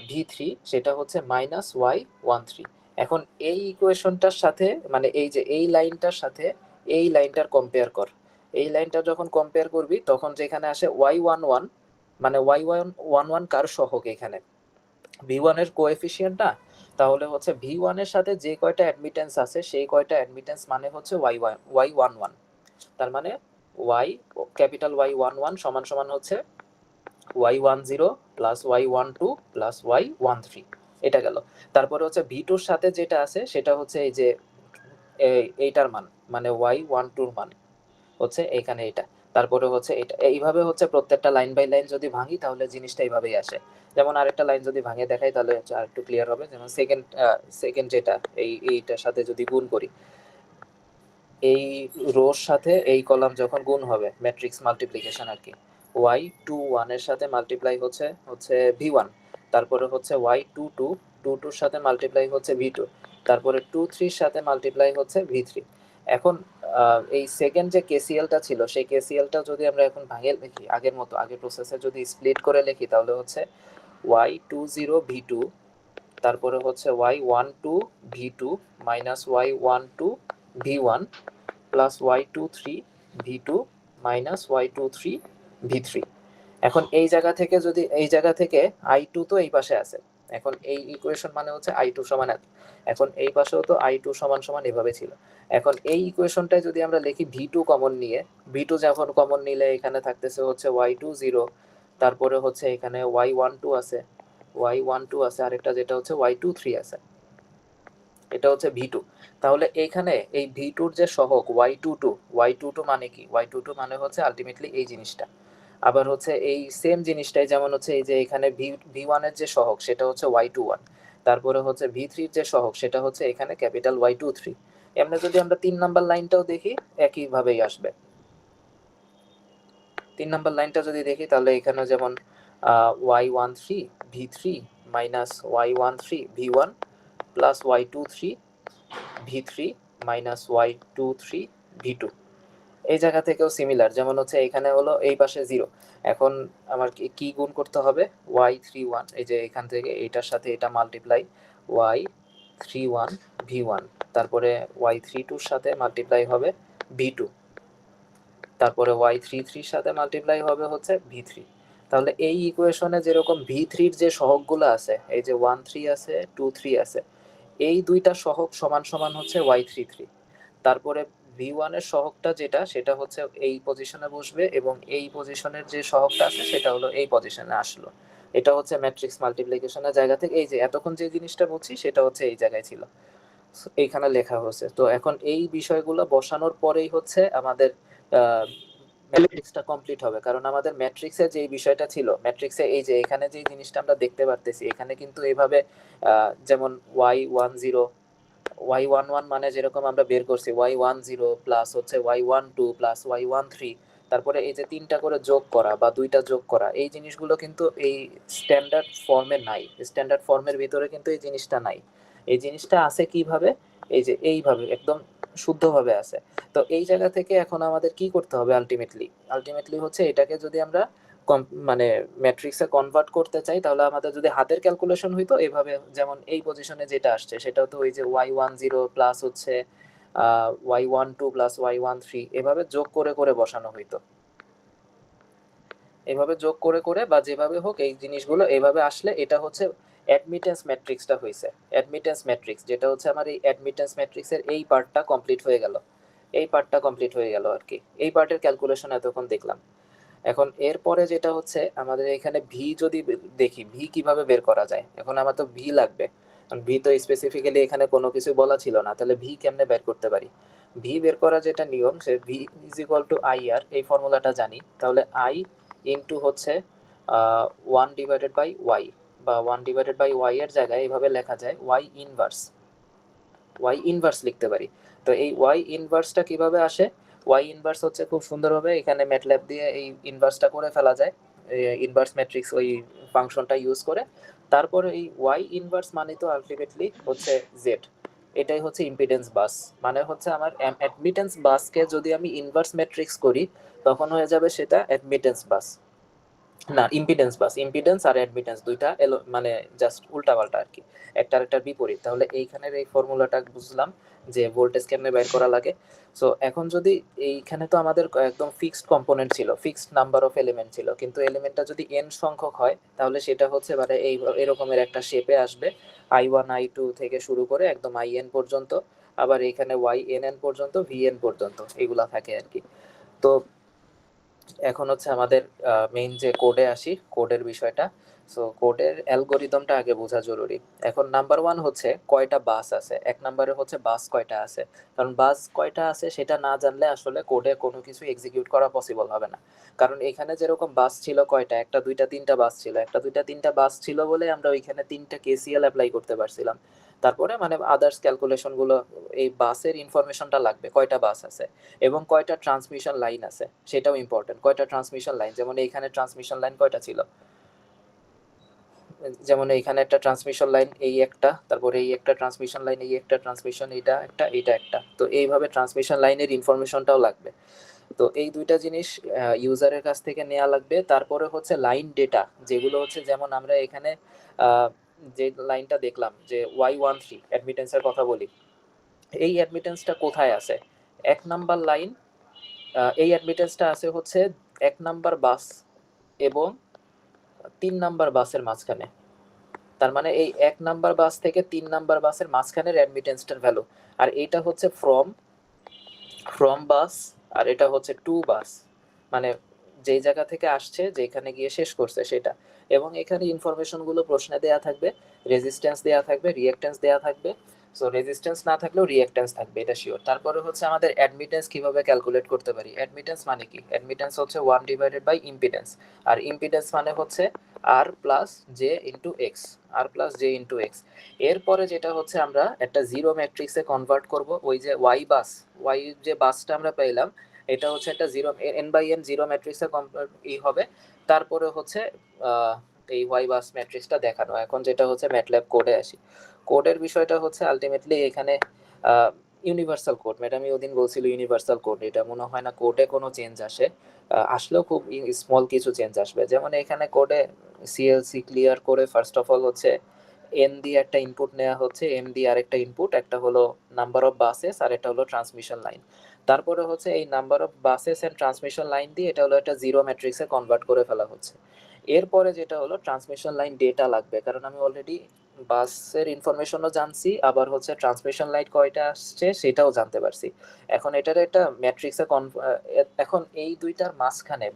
v3, সেটা হচ্ছে মাইনাস y13। এখন এই ইকুয়েশনটার সাথে মানে এই যে এই লাইনটার সাথে এই লাইনটার কম্পেয়ার কর। এই লাইনটা যখন কম্পেয়ার করবি তখন যেখানে আসে y11, মানে y11 কার সহগ, এখানে v1 এর কোএফিসিয়েন্ট না, তাহলে হচ্ছে v1 এর সাথে যে কয়টা অ্যাডমিটেন্স আছে সেই কয়টা অ্যাডমিটেন্স মানে হচ্ছে y11, তার মানে y ক্যাপিটাল Y11 সমান সমান হচ্ছে y10 plus y12 plus y13, এটা গেল। তারপরে হচ্ছে v2 এর সাথে যেটা আছে সেটা হচ্ছে এই যে এইটার মান, মানে y12 মান হচ্ছে এখানে এটা। তারপরে হচ্ছে এটা এইভাবে হচ্ছে প্রত্যেকটা লাইন বাই লাইন যদি ভাঙি তাহলে জিনিসটা এইভাবেই আসে। যেমন আরেকটা লাইন যদি ভাঙে দেখাই তাহলে আর একটু ক্লিয়ার হবে। যেমন সেকেন্ড যেটা এইটার সাথে যদি গুণ করি, এই রোর সাথে এই কলাম যখন গুণ হবে, ম্যাট্রিক্স মাল্টিপ্লিকেশন আর কি, y21 এর সাথে মাল্টিপ্লাই হচ্ছে v1, তারপরে হচ্ছে y22 সাথে মাল্টিপ্লাই হচ্ছে v2, তারপরে 23 সাথে মাল্টিপ্লাই হচ্ছে v3। এখন এই সেকেন্ড যে কেসিএলটা ছিল সেই কেসিএলটা যদি আমরা এখন ভাঙে লিখি আগের মতো, আগের প্রসেসে যদি স্প্লিট করে লিখি তাহলে হচ্ছে y20 v2, তারপরে হচ্ছে y12 v2 minus y12 v1 plus y23 v2 minus y23 v3। এখন এই জায়গা থেকে যদি এই জায়গা থেকে i2 তো এই পাশে আছে, এখন এই ইকুয়েশন মানে হচ্ছে i2 সমান এত, এখন এই পাশেও তো i2 সমান সমান এভাবে ছিল। এখন এই ইকুয়েশনটাই যদি আমরা লিখি v2 কমন নিয়ে, v2 যখন কমন নিলে এখানে থাকতেছে হচ্ছে y20, তারপরে হচ্ছে এখানে y12 আছে, আরেকটা যেটা হচ্ছে y23 আছে, এটা হচ্ছে v2। তাহলে এইখানে এই v2-র যে সহগ y22 মানে কি, y22 মানে হচ্ছে আলটিমেটলি এই জিনিসটা। আবার হচ্ছে এই সেম জিনিসটাই যেমন হচ্ছে এই যে এখানে v1 এর যে সহগ সেটা হচ্ছে y21, তারপরে হচ্ছে v3-র যে সহগ সেটা হচ্ছে এখানে ক্যাপিটাল Y23। এমনি যদি আমরা 3 নাম্বার লাইনটাও দেখি একইভাবেই আসবে। 3 নাম্বার লাইনটা যদি দেখি তাহলে এখানে যেমন y13 v3 minus y13 v1 plus y23 v3 minus y23 v2, এই জায়গা থেকেও সিমিলার। যেমন হচ্ছে এখানে হলো এই পাশে 0, এখন আমার কি গুণ করতে হবে, y31, এই যে এখান থেকে এটার সাথে এটা মাল্টিপ্লাই y31 v1, তারপরে y32-র সাথে মাল্টিপ্লাই হবে v2, তারপরে y33-র সাথে মাল্টিপ্লাই হবে হচ্ছে v3। তাহলে এই ইকুয়েশনে যেরকম v3-র যে সহগগুলো আছে, এই যে 13 আছে 23 আছে, এই দুইটা সহগ সমান সমান হচ্ছে y33। তারপরে v1 এর সহগটা যেটা সেটা হচ্ছে এই পজিশনে বসবে এবং এই পজিশনের যে সহগটা আছে সেটা হলো এই পজিশনে আসলো। এটা হচ্ছে ম্যাট্রিক্স মাল্টিপ্লিকেশনের জায়গা থেকে এই যে এতক্ষণ যে জিনিসটা বলছি সেটা হচ্ছে এই জায়গায় ছিল, এইখানে লেখা হয়েছে। তো এখন এই বিষয়গুলো বসানোর পরেই হচ্ছে আমাদের ম্যাট্রিক্সটা কমপ্লিট হবে। কারণ আমাদের ম্যাট্রিক্সে যে বিষয়টা ছিল, ম্যাট্রিক্সে এই যে এখানে যে জিনিসটা আমরা দেখতে পারতেছি এখানে কিন্তু এইভাবে যেমন y11 মানে যেরকম আমরা বের করছি y10 প্লাস হচ্ছে y12 প্লাস y13, তারপরে এই যে 3টা করে যোগ করা বা 2টা যোগ করা, এই জিনিসগুলো কিন্তু এই স্ট্যান্ডার্ড ফর্মে নাই। স্ট্যান্ডার্ড ফর্মের ভিতরে কিন্তু এই জিনিসটা নাই। এই জিনিসটা আছে কিভাবে, এই যে এইভাবে একদম শুদ্ধভাবে আছে। তো এই জায়গা থেকে এখন আমাদের কি করতে হবে আলটিমেটলি হচ্ছে এটাকে যদি আমরা মানে ম্যাট্রিক্সে কনভার্ট করতে চাই, তাহলে আমাদের যদি হাতের ক্যালকুলেশন হইতো এভাবে, যেমন এই পজিশনে যেটা আসছে সেটা তো ওই যে y10 প্লাস হচ্ছে y12 প্লাস y13 এভাবে যোগ করে করে বসানো হইতো, এভাবে যোগ করে করে বা যেভাবে হোক এই জিনিসগুলো এভাবে আসলে এটা হচ্ছে অ্যাডমিটেন্স ম্যাট্রিক্সটা হয়েছে। অ্যাডমিটেন্স ম্যাট্রিক্স যেটা হচ্ছে আমার এই অ্যাডমিটেন্স ম্যাট্রিক্সের এই পার্টটা কমপ্লিট হয়ে গেল, এই পার্টটা কমপ্লিট হয়ে গেল আর কি। এই পার্টের ক্যালকুলেশন এতক্ষণ দেখলাম। এখন এরপরে যেটা হচ্ছে আমাদের এখানে ভি যদি দেখি ভি কিভাবে বের করা যায়, এখন আমার তো ভি লাগবে, ভি তো স্পেসিফিক্যালি এখানে কোনো কিছু বলা ছিল না, তাহলে ভি কেমনে বের করতে পারি? ভি বের করা যেটা নিয়ম, সে V is equal to I R, এই ফর্মুলাটা জানি, তাহলে আই ইন্টু হচ্ছে 1/y বা 1/y এর জায়গায় এইভাবে লেখা যায় y ইনভার্স লিখতে পারি। তো এই y ইনভার্সটা কিভাবে আসে? y ইনভার্স হচ্ছে খুব সুন্দরভাবে এখানে ম্যাটল্যাব দিয়ে এই ইনভার্সটা করে ফেলা যায়, ইনভার্স ম্যাট্রিক্স ওই ফাংশনটা ইউজ করে। তারপরে এই y ইনভার্স মানে তো আলটিমেটলি হচ্ছে z, এটাই হচ্ছে ইম্পিডেন্স বাস। মানে হচ্ছে আমার অ্যাডমিটেন্স বাসকে যদি আমি ইনভার্স ম্যাট্রিক্স করি তখন হয়ে যাবে সেটা অ্যাডমিটেন্স বাস, না ইম্পিডেন্স বাস। ইম্পিডেন্স আর অ্যাডমিটেন্স দুইটা মানে জাস্ট উল্টাপাল্টা আর কি, একটা আরেকটার বিপরীত। তাহলে এইখানের এই ফর্মুলাটা বুঝলাম যে ভোল্টেজ কেমনে বের করা লাগে। সো এখন যদি এইখানে তো আমাদের একদম ফিক্সড কম্পোনেন্ট ছিল, ফিক্সড নাম্বার অফ এলিমেন্ট ছিল, কিন্তু এলিমেন্টটা যদি এন সংখ্যক হয় তাহলে সেটা হচ্ছে মানে এই এরকমের একটা শেপে আসবে, I1 I2 থেকে শুরু করে একদম IN পর্যন্ত, আবার এখানে YNN পর্যন্ত VN পর্যন্ত এগুলা থাকে আর কি। তো এখন হচ্ছে আমাদের মেইন যে কোডে আসি, কোডের বিষয়টা। সো কোডের অ্যালগোরিদমটা আগে বোঝা জরুরি। এখন নাম্বার ওয়ান হচ্ছে কয়টা বাস আছে, এক নম্বরে হচ্ছে বাস কয়টা আছে, কারণ বাস কয়টা আছে সেটা না জানলে আসলে কোডে কোনো কিছু এক্সিকিউট করা পসিবল হবে না। কারণ এখানে যেরকম বাস ছিল কয়টা, একটা দুইটা তিনটা বাস ছিল, একটা দুইটা তিনটা বাস ছিল বলে আমরা ওইখানে তিনটা কেসিএল অ্যাপ্লাই করতে পারছিলাম। তারপরে মানে আদার্স ক্যালকুলেশনগুলো, এই বাসের ইনফরমেশনটা লাগবে কয়টা বাস আছে এবং কয়টা ট্রান্সমিশন লাইন আছে সেটাও ইম্পর্টেন্ট। কয়টা ট্রান্সমিশন লাইন, যেমন এইখানে ট্রান্সমিশন লাইন কয়টা ছিল, যেমন এইখানে একটা ট্রান্সমিশন লাইন এই একটা, তারপরে এই একটা ট্রান্সমিশন লাইন, এই একটা ট্রান্সমিশন, এইটা একটা। তো এইভাবে ট্রান্সমিশন লাইনের ইনফরমেশনটাও লাগবে। তো এই দুইটা জিনিস ইউজারের কাছ থেকে নেওয়া লাগবে। তারপরে হচ্ছে লাইন ডেটা, যেগুলো হচ্ছে যেমন আমরা এখানে যে লাইনটা দেখলাম যে Y13 অ্যাডমিটেন্সের কথা বলি, এই অ্যাডমিটেন্সটা কোথায় আছে? এক নাম্বার লাইন, এই অ্যাডমিটেন্সটা আছে হচ্ছে এক নাম্বার বাস এবং 3 নাম্বার বাসের মাঝখানে। তার মানে এই এক নাম্বার বাস থেকে 3 নাম্বার বাসের মাঝখানের অ্যাডমিটেন্সটার ভ্যালু। আর এটা হচ্ছে ফ্রম বাস, আর এটা হচ্ছে টু বাস, মানে যেই জায়গা থেকে আসছে যেখানে গিয়ে শেষ করছে সেটা। এবং এখানে ইনফরমেশনগুলো প্রশ্নে দেয়া থাকবে, রেজিস্ট্যান্স দেয়া থাকবে, রিঅ্যাক্ট্যান্স দেয়া থাকবে। সো রেজিস্ট্যান্স না থাকলেও রিঅ্যাক্ট্যান্স থাকবে, এটা শিওর। তারপরে হচ্ছে আমাদের অ্যাডমিটেন্স কিভাবে ক্যালকুলেট করতে পারি। অ্যাডমিটেন্স মানে কি? অ্যাডমিটেন্স হচ্ছে 1/ইম্পিডেন্স, আর ইম্পিডেন্স মানে হচ্ছে আর প্লাস জে ইন্টু এক্স, এরপরে যেটা হচ্ছে আমরা একটা জিরো ম্যাট্রিক্সে কনভার্ট করব। ওই যে ওয়াই যে বাসটা আমরা পেলাম এটা হচ্ছে একটা জিরো n/n জিরো ম্যাট্রিক্সে হবে। তারপরে হচ্ছে এই ওয়াই বাস ম্যাট্রিক্সটা দেখানো। এখন যেটা হচ্ছে ম্যাটল্যাব কোডে আসি। কোডের বিষয়টা হচ্ছে আলটিমেটলি এখানে ইউনিভার্সাল কোড, ম্যাডামই ওদিন বলছিল ইউনিভার্সাল কোড, এটা মনে হয় না কোডে কোনো চেঞ্জ আসে, আসলেও খুব স্মল কিছু চেঞ্জ আসবে। যেমন এখানে কোডে সিএলসি ক্লিয়ার করে ফার্স্ট অফ অল হচ্ছে এন দিয়ে একটা ইনপুট নেওয়া হচ্ছে, এম দিয়ে আরেকটা ইনপুট, একটা হলো নাম্বার অফ বাসেস আর একটা হলো ট্রান্সমিশন লাইন। তারপরে হচ্ছে এই number of buses and transmission line দিয়ে এটা হলো একটা জিরো ম্যাট্রিক্সে কনভার্ট করে ফেলা হচ্ছে। এরপরে যেটা হলো ট্রান্সমিশন লাইন ডেটা লাগবে, কারণ আমি অলরেডি বাসের ইনফরমেশনও জানছি, আবার হচ্ছে ট্রান্সমিশন লাইন কয়টা আসছে সেটাও জানতে পারছি। এখন এটার একটা ম্যাট্রিক্সে এখন এই দুইটার মাঝখানে,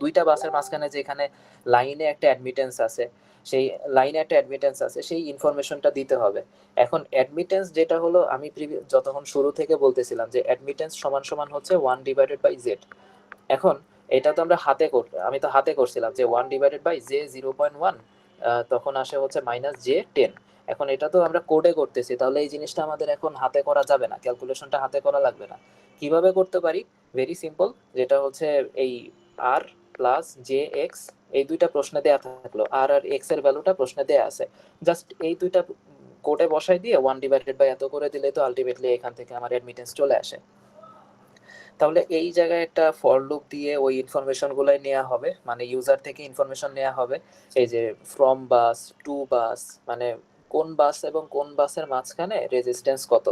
দুইটা বাসের মাঝখানে যেখানে লাইনে একটা অ্যাডমিটেন্স আছে, সেই ইনফরমেশনটা দিতে হবে। এখন অ্যাডমিটেন্স যেটা হলো, আমি যতক্ষণ শুরু থেকে বলতেছিলাম যে অ্যাডমিটেন্স সমান সমান হচ্ছে 1/z। এখন এটা তো আমরা আমি তো হাতে করছিলাম যে 1/j 0.1, তখন আসে হচ্ছে -j10। এখন এটা তো আমরা কোডে করতেছি, তাহলে এই জিনিসটা আমাদের এখন হাতে করা যাবে না, ক্যালকুলেশনটা হাতে করা লাগবে না। কিভাবে করতে পারি? ভেরি সিম্পল, যেটা হচ্ছে এই আর প্লাস জে এক্স, এই দুইটা প্রশ্নে দেয়া থাকলো, আর এক্স এর ভ্যালুটা প্রশ্নে দেয়া আছে, জাস্ট এই দুইটা কোডে বসাই দিয়ে 1/, এত করে দিলে তো আলটিমেটলি এখান থেকে আমার অ্যাডমিটেন্স চলে আসে। তাহলে এই জায়গায় একটা ফর লুপ দিয়ে ওই ইনফরমেশন গুলাই নেওয়া হবে, মানে ইউজার থেকে ইনফরমেশন নেওয়া হবে, এই যে ফ্রম বাস টু বাস, মানে কোন বাস এবং কোন বাসের মাঝখানে রেজিস্ট্যান্স কত,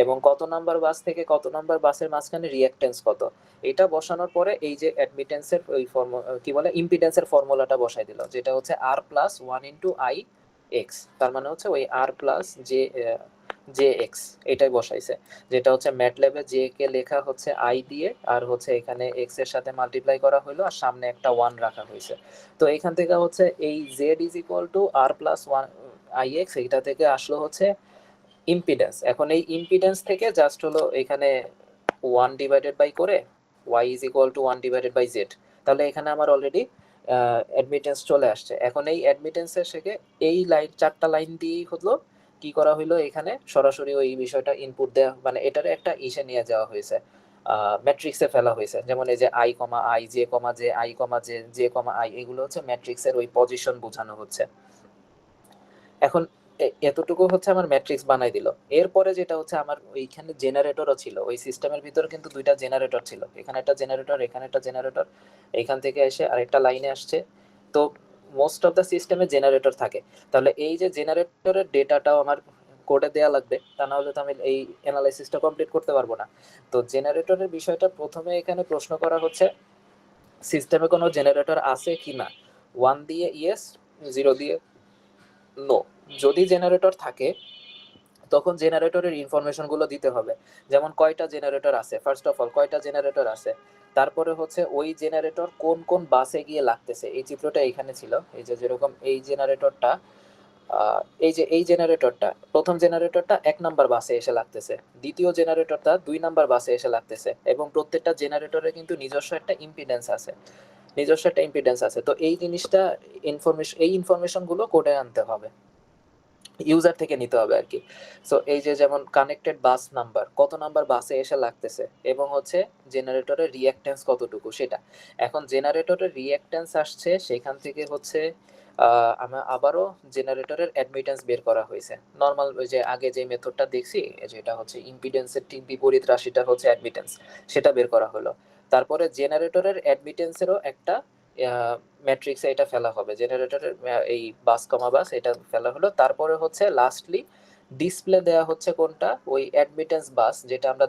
এবং কত নাম্বার বাস থেকে কত নাম্বার বাসের মাঝখানে রিঅ্যাক্টেন্স কত। এটা বসানোর পরে এই যে অ্যাডমিটেন্সের ওই কি বলে ইম্পিডেন্সের ফর্মুলাটা বসাই দিল, যেটা হচ্ছে R+1 * I(x), তার মানে হচ্ছে ওই R+J(x) এটাই বসাইছে, যেটা হচ্ছে ম্যাটল্যাবে জে কে লেখা হচ্ছে আই দিয়ে, আর হচ্ছে এখানে এক্স এর সাথে মাল্টিপ্লাই করা হলো, আর সামনে একটা 1 রাখা হয়েছে। তো এখান থেকে হচ্ছে এই Z is equal two R+1 IX, এইটা থেকে আসলো হচ্ছে ইম্পিডেন্স। এখন এই ইম্পিডেন্স থেকে জাস্ট হলো এখানে 1/, করে y is equal two 1/z, তাহলে এখানে আমার অলরেডি অ্যাডমিটেন্স চলে আসছে। এখন এই অ্যাডমিটেন্সের থেকে এই লাইন 4টা লাইন দিয়েই হলো কি করা হলো, এখানে সরাসরি ওই বিষয়টা ইনপুট দেওয়া, মানে এটারে একটা ইসে নিয়ে যাওয়া হয়েছে, ম্যাট্রিক্সে ফেলা হয়েছে। যেমন এই যে I, J, I, এগুলো হচ্ছে ম্যাট্রিক্সের ওই পজিশন বোঝানো হচ্ছে। এখন এতটুকু হচ্ছে আমার ম্যাট্রিক্স বানাই দিল। এরপরে যেটা হচ্ছে আমার ওইখানে জেনারেটরও ছিল, ওই সিস্টেমের ভিতরে কিন্তু 2টা জেনারেটর ছিল, এখানে একটা জেনারেটর, এখানে একটা জেনারেটর, এখান থেকে এসে আরেকটা লাইনে আসছে। তো মোস্ট অফ দ্য সিস্টেমে জেনারেটর থাকে। তাহলে এই যে জেনারেটরের ডেটাটাও আমার কোডে দেওয়া লাগবে, তা না হলে তো আমি এই অ্যানালাইসিসটা কমপ্লিট করতে পারবো না। তো জেনারেটরের বিষয়টা প্রথমে এখানে প্রশ্ন করা হচ্ছে সিস্টেমে কোনো জেনারেটর আছে কি না, 1 দিয়ে ইয়েস, 0 দিয়ে নো। যদি জেনারেটর থাকে তখন জেনারেটরের ইনফরমেশনগুলো দিতে হবে, যেমন কয়টা জেনারেটর আছে, ফার্স্ট অফ অল কয়টা জেনারেটর আছে, তারপরে হচ্ছে ওই জেনারেটর কোন কোন বাসে গিয়ে লাগতেছে। এই চিত্রটা এখানে ছিল, এই যে যেরকম এই জেনারেটরটা, এই জেনারেটরটা, প্রথম জেনারেটরটা 1 নাম্বার বাসে এসে লাগতেছে, দ্বিতীয় জেনারেটরটা 2 নাম্বার বাসে এসে লাগতেছে, এবং প্রত্যেকটা জেনারেটরের কিন্তু নিজস্ব একটা ইম্পিডেন্স আছে। তো এই জিনিসটা এই ইনফরমেশনগুলো কোডে আনতে হবে, ইউজার থেকে নিতে হবে আর কি। সো এই যে যেমন কানেক্টেড বাস নাম্বার, কত নাম্বার বাসে এসে লাগতেছে, এবং হচ্ছে জেনারেটরের রিঅ্যাক্টেন্স কতটুকু সেটা। এখন জেনারেটরের রিঅ্যাক্টেন্স আসছে, সেখান থেকে হচ্ছে আমরা আবারও জেনারেটরের অ্যাডমিটেন্স বের করা হয়েছে। নর্মাল ওই যে আগে যে মেথডটা দেখছি, যেটা হচ্ছে ইম্পিডেন্সের ঠিক বিপরীত রাশিটা হচ্ছে অ্যাডমিটেন্স, সেটা বের করা হলো। তারপরে জেনারেটরের অ্যাডমিটেন্সেরও একটা ম্যাট্রিক্সে এটা ফেলা হবে, জেনারেটরের এই বাস কমা বাস এটা ফেলা হলো। তারপরে হচ্ছে লাস্টলি ডিসপ্লে দেওয়া হচ্ছে কোনটা, ওই অ্যাডমিটেন্স বাস যেটা আমরা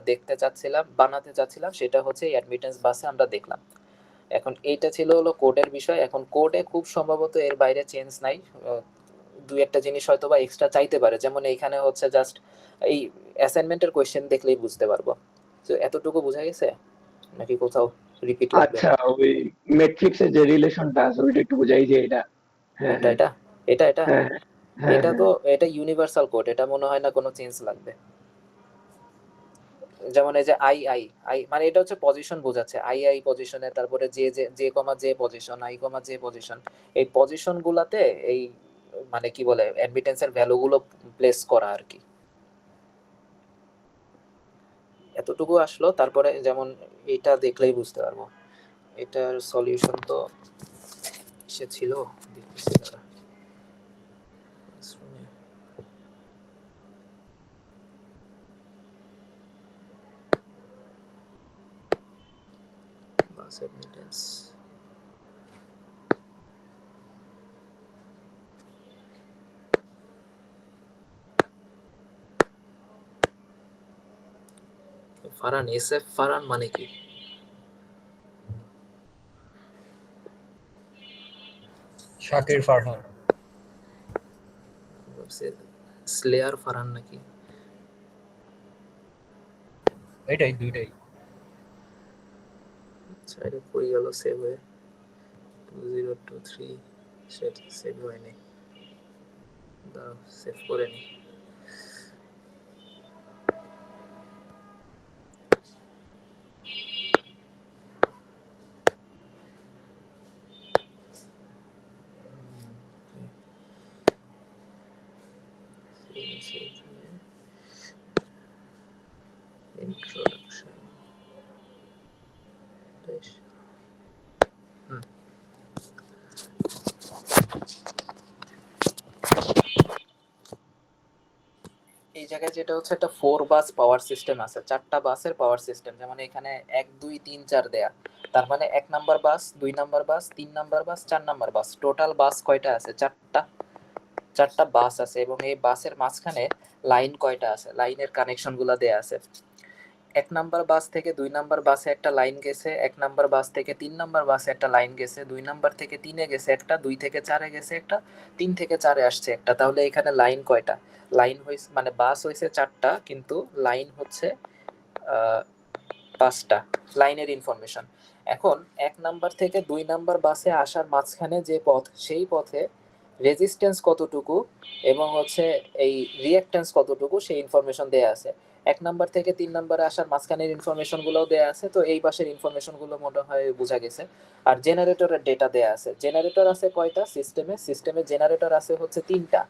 বানাতে চাচ্ছিলাম, সেটা হচ্ছে এই অ্যাডমিটেন্স বাসে আমরা দেখলাম। এখন এইটা ছিল হলো কোডের বিষয়। এখন কোডে খুব সম্ভবত এর বাইরে চেঞ্জ নাই, দুই একটা জিনিস হয়তো বা এক্সট্রা চাইতে পারে, যেমন এইখানে হচ্ছে জাস্ট এই অ্যাসাইনমেন্টের কোয়েশ্চেন দেখলেই বুঝতে পারবো। তো এতটুকু বোঝা গেছে নাকি কোথাও রিপিট লাগবে? আচ্ছা, ওই ম্যাট্রিক্সের যে রিলেশনটা আছে ওইটা একটু বোঝাই যে এটা। হ্যাঁ কোনটা হ্যাঁ এটা হ্যাঁ হ্যাঁ এটা হ্যাঁ। তো এটা ইউনিভার্সাল কোড, এটা মনে হয় না কোনো চেঞ্জ লাগবে। যেমন এই যে আই মানে এটা হচ্ছে পজিশন বোঝাচ্ছে, আই পজিশনে, তারপরে জে পজিশন, জে পজিশন, এই পজিশন গুলাতে এই মানে কি বলে অ্যাডমিটেন্সের ভ্যালুগুলো প্লেস করা আর কি। এতটুকু আসলো। তারপরে যেমন এটা দেখলেই বুঝতে পারবো, এটার সলিউশন তো সে ছিল, দেখতেছি দাঁড়া। বাস অ্যাডমিটেন্স ফারান, SF ফারান মানে কি? শাকির ফারহান। স্লেয়ার ফারান নাকি? এটাই দুইটাই। আচ্ছা, এটা কই গেল সেভ হয়ে? 2023 সেটা সেভ হয়নি, দাঁড়াও সেভ করে নি। ইন্ট্রোডাকশন, জায়গায় যেটা হচ্ছে একটা 4 বাস পাওয়ার সিস্টেম আছে, 4টা বাসের পাওয়ার সিস্টেম, যেমন এখানে 1 2 3 4 দেয়া, তার মানে 1 number bus, 2 number bus, 3 number bus, 4 number bus, total bus কয়টা আছে? 4টা বাস আছে। এবং এই বাসের মাঝখানে লাইন কয়টা আছে? লাইনের কানেকশন গুলা দেয়া আছে। 1 নাম্বার বাস থেকে 2 নাম্বার বাসে একটা লাইন গেছে, 1 নাম্বার বাস থেকে 3 নাম্বার বাসে একটা লাইন গেছে, 2 নাম্বার থেকে 3 এ গেছে একটা, 2 থেকে 4 এ গেছে একটা, 3 থেকে 4 এ আসছে একটা। তাহলে এখানে লাইন কয়টা? লাইন হইছে মানে বাস হইছে 4টা, কিন্তু লাইন হচ্ছে 5টা। লাইনের ইনফরমেশন। এখন 1 নাম্বার থেকে 2 নাম্বার বাসে আসার মাঝখানে যে পথ, সেই পথে রেজিস্ট্যান্স কতটুকু এবং হচ্ছে এই রিঅ্যাক্ট্যান্স কতটুকু, সেই ইনফরমেশন দেয়া আছে। 1 নাম্বার থেকে 3 নাম্বারে আসার মাঝখানের ইনফরমেশন গুলোও দেয়া আছে। তো এই পাশের ইনফরমেশন গুলো মনে হয় বোঝা গেছে। আর জেনারেটরের ডেটা দেয়া আছে। জেনারেটর আছে কয়টা সিস্টেমে জেনারেটর আছে হচ্ছে 3টা।